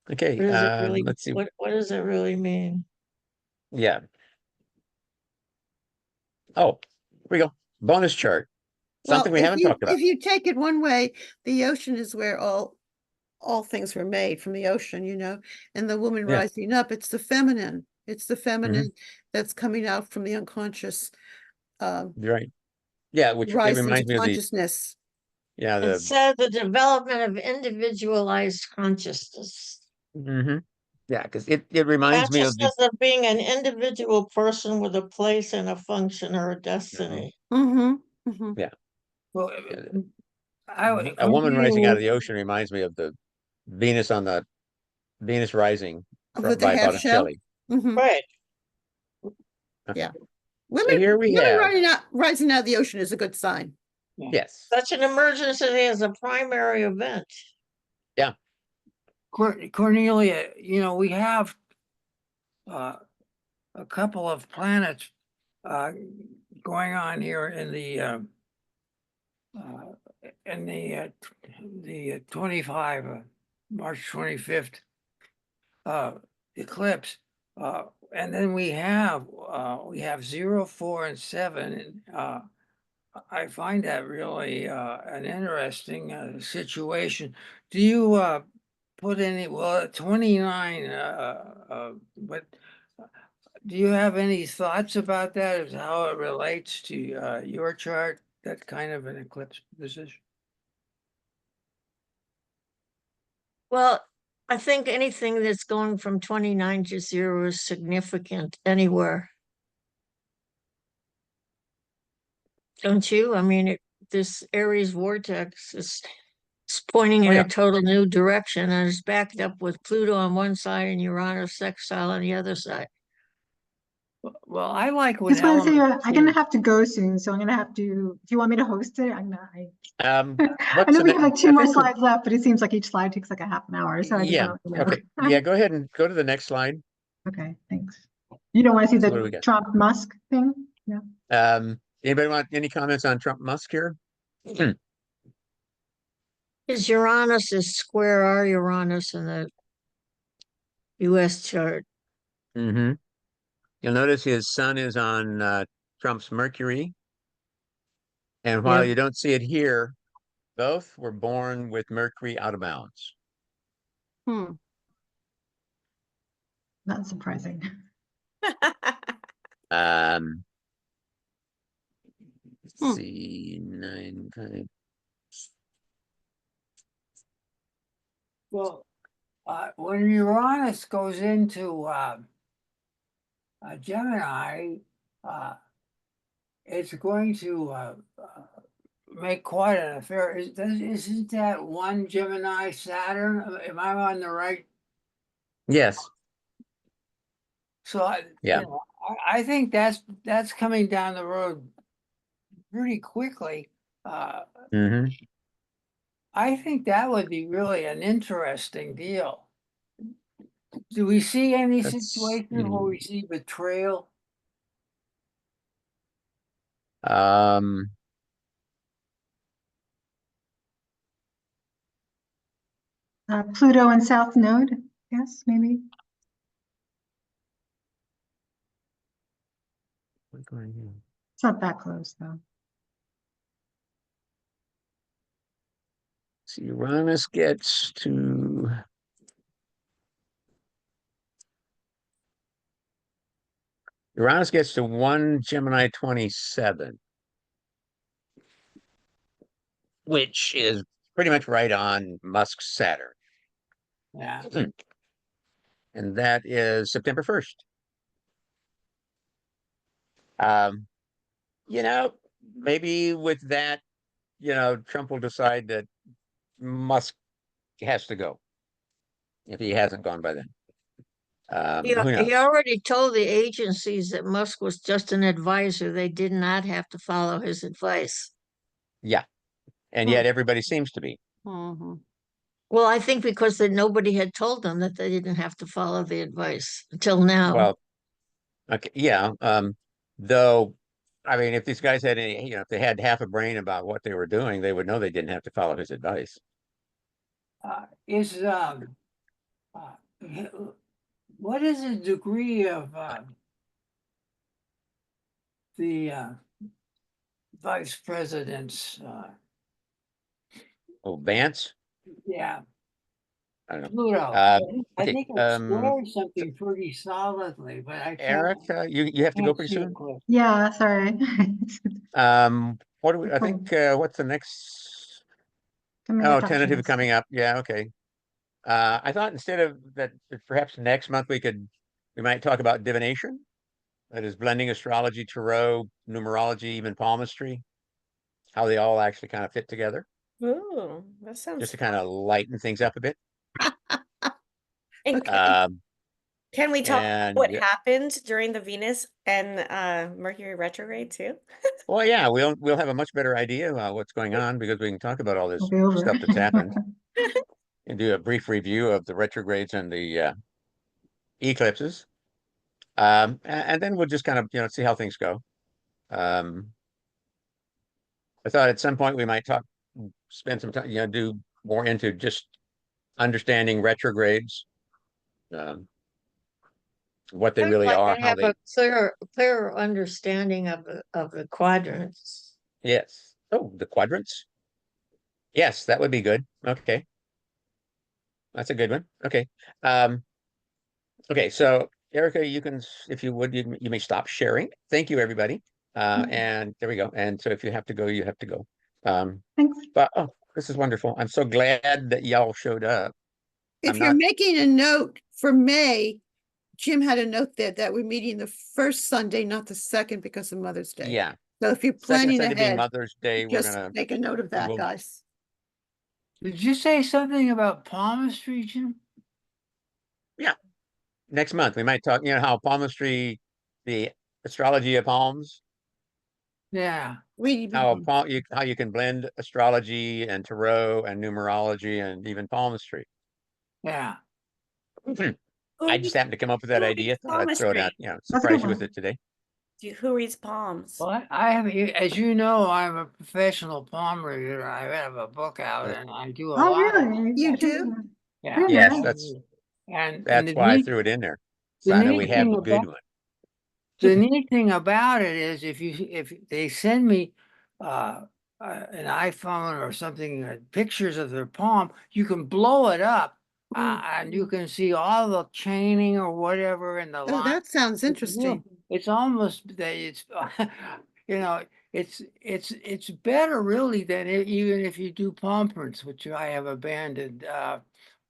Okay, What does it really, let's see. what does it really mean? Yeah. Oh, here we go. Bonus chart. Something Well, we haven't talked about. if you take it one way, the ocean is where all things were made, from the ocean, and the woman Yeah. rising up, it's the feminine. It's the feminine Mm-hmm. that's coming out from the unconscious, You're right. Yeah, which it rise into reminds me of consciousness. It said the development of individualized consciousness. yeah, because it reminds me of the Consciousness of being an individual person with a place and a function or a destiny. yeah. Well, A woman rising out of the ocean reminds me of the Venus on the Venus Rising With the by half shell. Botticelli. Right. Yeah. So here we Women have rising out of the ocean is a good sign. yes. Such an emergency is a primary event. Yeah. Cornelia, we have a couple of planets going on here in the 25 March 25th eclipse, and then we have 0, 4, and 7. And I find that really an interesting situation. Do you put any, well, 29, but do you have any thoughts about that, as how it relates to your chart, that kind of an eclipse position? Well, I think anything that's going from 29 to 0 is significant anywhere. Don't you? I mean, this Aries vortex is it's pointing in yeah. a total new direction, and it's backed up with Pluto on one side and Uranus sextile on the other side. Well, I like when Just want to say, elements I'm gonna change. have to go soon, so I'm gonna have to, do you want me to host it? I What's know the we have like two I more think slides left, but it seems like each slide takes like a half an hour, so I just yeah. want to let you Okay. know. Yeah, go ahead and go to the next slide. Okay, thanks. You don't want to see So what do we the got? Trump Musk thing? Yeah. Anybody want any comments on Trump Musk here? His Uranus is square our Uranus in the US chart. Mm-hmm. You'll notice his sun is on Trump's Mercury. And while Yep. you don't see it here, both were born with Mercury out of bounds. Hmm. Not surprising. Let's Hmm. see, 9, 5. Well, when Uranus goes into Gemini, uh, it's going to make quite an affair. Isn't that one Gemini Saturn? Am I on the right? Yes. So Yeah. I think that's coming down the road pretty quickly. Uh, Mm-hmm. I think that would be really an interesting deal. Do we see any That's situations where we see betrayal? um Pluto and South Node, yes, maybe. what's going on? It's not that close though. See, Uranus gets to Uranus gets to 1 Gemini 27, which is pretty much right on Musk's Saturn. Yeah. And that is September 1st. Um, maybe with that, Trump will decide that Musk has to go if he hasn't gone by then. He, Who he knows? already told the agencies that Musk was just an advisor. They did not have to follow his advice. Yeah. And yet everybody seems to be. Mhm. Well, I think because that nobody had told them that they didn't have to follow the advice until now. Well, okay, yeah. Though, I mean, if these guys had any, if they had half a brain about what they were doing, they would know they didn't have to follow his advice. Is what is the degree of the vice president's Oh, Vance? yeah, I don't know. Pluto? I Okay. think it squares something pretty solidly, but I Eric, you have to go can't pretty see it soon. close. Yeah, sorry. What do we, I think, what's the next? Coming Oh, tentative attractions. coming up. Yeah, okay. I thought instead of that, perhaps next month we might talk about divination. That is blending astrology, tarot, numerology, even palmistry, how they all actually kind of fit together, Ooh, that sounds just to kind of lighten things up a bit. And Um, can we talk about and what yeah, happened during the Venus and Mercury retrograde too? well, yeah, we'll have a much better idea about what's going on because we can talk about all Will this be over. stuff that's happened and do a brief review of the retrogrades and the eclipses. And then we'll just kind of, see how things go. Um, I thought at some point we might spend some time, do more into just understanding retrogrades, um, what they I would really like are, to how have a they, clearer understanding of the quadrants. yes. Oh, the quadrants. Yes, that would be good. Okay. That's a good one. Okay. Okay. So Erica, you can, if you would, you may stop sharing. Thank you, everybody. Mhm. And there we go. And so if you have to go, you have to go. Um, Thanks. but oh, this is wonderful. I'm so glad that y'all showed up. If I'm you're not, making a note for May, Jim had a note there that we're meeting the first Sunday, not the second because of Mother's Day. yeah. So if you're Second planning Sunday being ahead, Mother's Day, we're just gonna, make a note of that, we'll- guys. Did you say something about palmistry, Jim? next month, we might talk, how palmistry, the astrology of palms, Yeah. how you can blend astrology and tarot and numerology and even palmistry. Yeah. I just happened to come up with that who idea. reads Thought I'd throw it out, palmistry? That's a surprise good you with one. it today. Who reads palms? Well, I have, as you know, I'm a professional palm reader. I have a book out Uh, and I do a Oh, lot of, really? You I didn't do? know. I yeah. didn't know Yes, that. And that's why I threw it in there. So the I know we neat have thing a good one. the neat thing about it is if they send me an iPhone or something, pictures of their palm, you can blow it up and you can see all the chaining or whatever in the Oh, line. that sounds It's real- interesting. It's almost that it's, you know, it's better really than even if you do palm prints, which I have abandoned.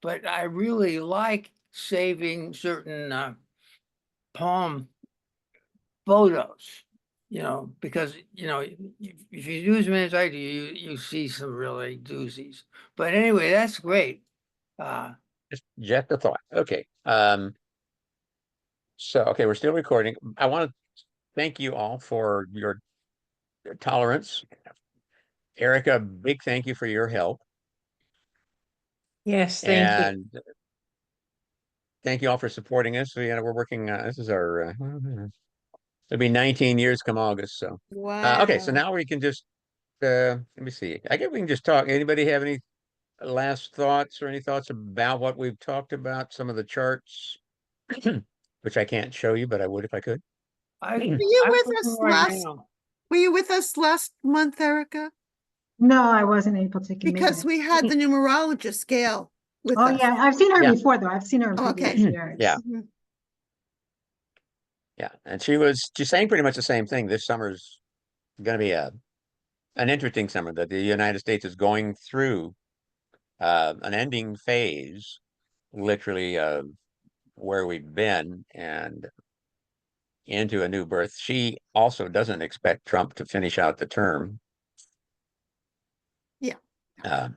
But I really like saving certain palm photos, because if you do as many as I do, you see some really doozies. But anyway, that's great. Just a thought. Okay. So okay, we're still recording. I want to thank you all for your tolerance. Erica, big thank you for your help. Yes, thank you. And thank you all for supporting us. So, we're working, this is our, it'll be 19 years come August. So, okay. So Wow. now we can just, let me see. I guess we can just talk. Anybody have any last thoughts or any thoughts about what we've talked about? Some of the charts, which I can't show you, but I would if I could. I Were you I'm with looking us right last, now. were you with us last month, Erica? No, I wasn't able to make Because it. we had the numerologist Gail with Oh, us. yeah, I've seen her Yeah. before, though. I've seen her in Oh, previous okay. years. Yeah. Mhm. Yeah. And she's saying pretty much the same thing. This summer's going to be an interesting summer that the United States is going through an ending phase, literally, where we've been and into a new birth. She also doesn't expect Trump to finish out the term. Yeah. Uh,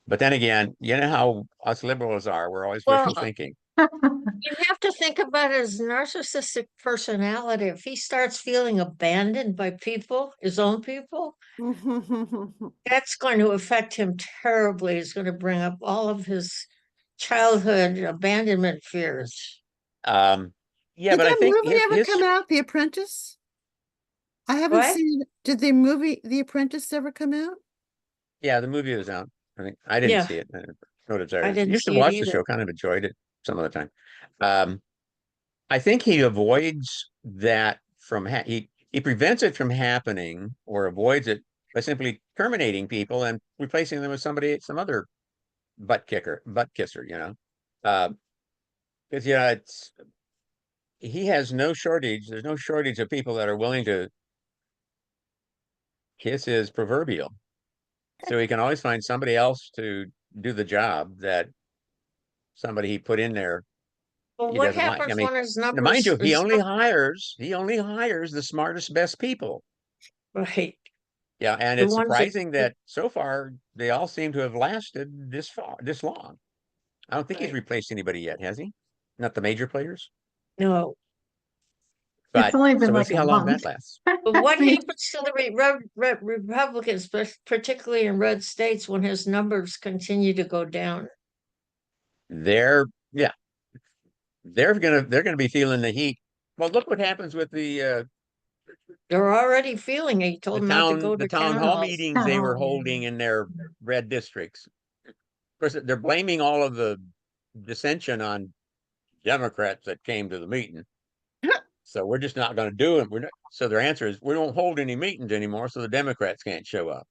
but then again, you know how us liberals are. We're always Well, wishful thinking. you have to think about his narcissistic personality. If he starts feeling abandoned by people, his own people, that's going to affect him terribly. It's going to bring up all of his childhood abandonment fears. Yeah, Did but I that think movie ever his come out, The Apprentice? I haven't What? seen it. Did the movie The Apprentice ever come out? yeah, the movie was out. I think I didn't Yeah, see it. No I desire. didn't Used to see it watch the either. show, kind of enjoyed it some of the time. Um, I think he avoids that from he prevents it from happening or avoids it by simply terminating people and replacing them with some other butt kisser, Uh, because it's he has no shortage. There's no shortage of people that are willing to kiss his proverbial. So he can always find somebody else to do the job that somebody he put in there But he what doesn't like. I happens mean, when his now, mind numbers you, is he only hires the smartest, best people. right? Yeah, and The it's ones that surprising that so far they all seem to have lasted this long. I don't think he's right. replaced anybody yet, has he? Not the major players, No. It's but only so been we'll like see a how long that month. lasts. But what happens to the Republicans, particularly in red states, when his numbers continue to go down? They're yeah, they're gonna be feeling the heat. Well, look what happens with They're already feeling it. He told the them not to town go the to town town hall halls. meetings they were holding in their red districts. Of course, they're blaming all of the dissension on Democrats that came to the meeting. So we're just not going to do it. So their answer is we don't hold any meetings anymore, so the Democrats can't show up,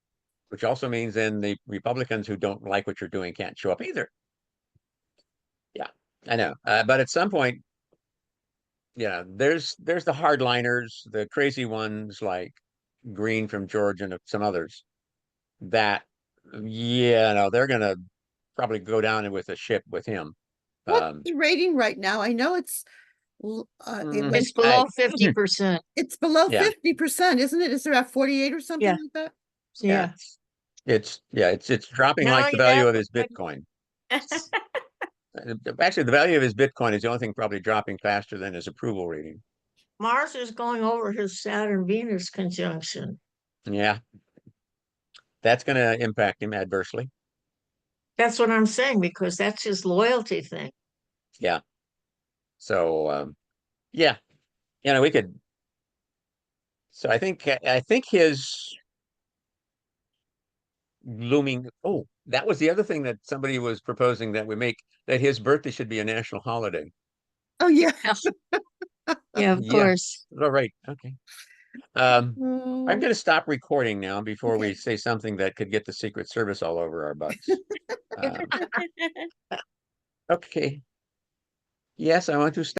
which also means then the Republicans who don't like what you're doing can't show up either. Yeah, I know. But at some point, yeah, there's the hardliners, the crazy ones like Green from Georgia and some others that, yeah, no, they're gonna probably go down with a ship with him. What's the rating right now? I know it's it Mm, went, It's below 50%. it's below Yeah. 50%, isn't it? Is there at 48 or something Yeah. like that? Yeah. it's dropping Not like only the value that, of his but Bitcoin. Actually, the value of his Bitcoin is the only thing probably dropping faster than his approval rating. Mars is going over his Saturn-Venus conjunction. Yeah, that's going to impact him adversely. That's what I'm saying, because that's his loyalty thing. Yeah. So, yeah, we could. So I think his looming. Oh, that was the other thing that somebody was proposing, that we make that his birthday should be a national holiday. Oh, yeah. Yeah, of Yeah. course. All right. Okay. I'm Oh, going to stop recording now before we okay. say something that could get the Secret Service all over our butts. Okay. Yes, I want to stop.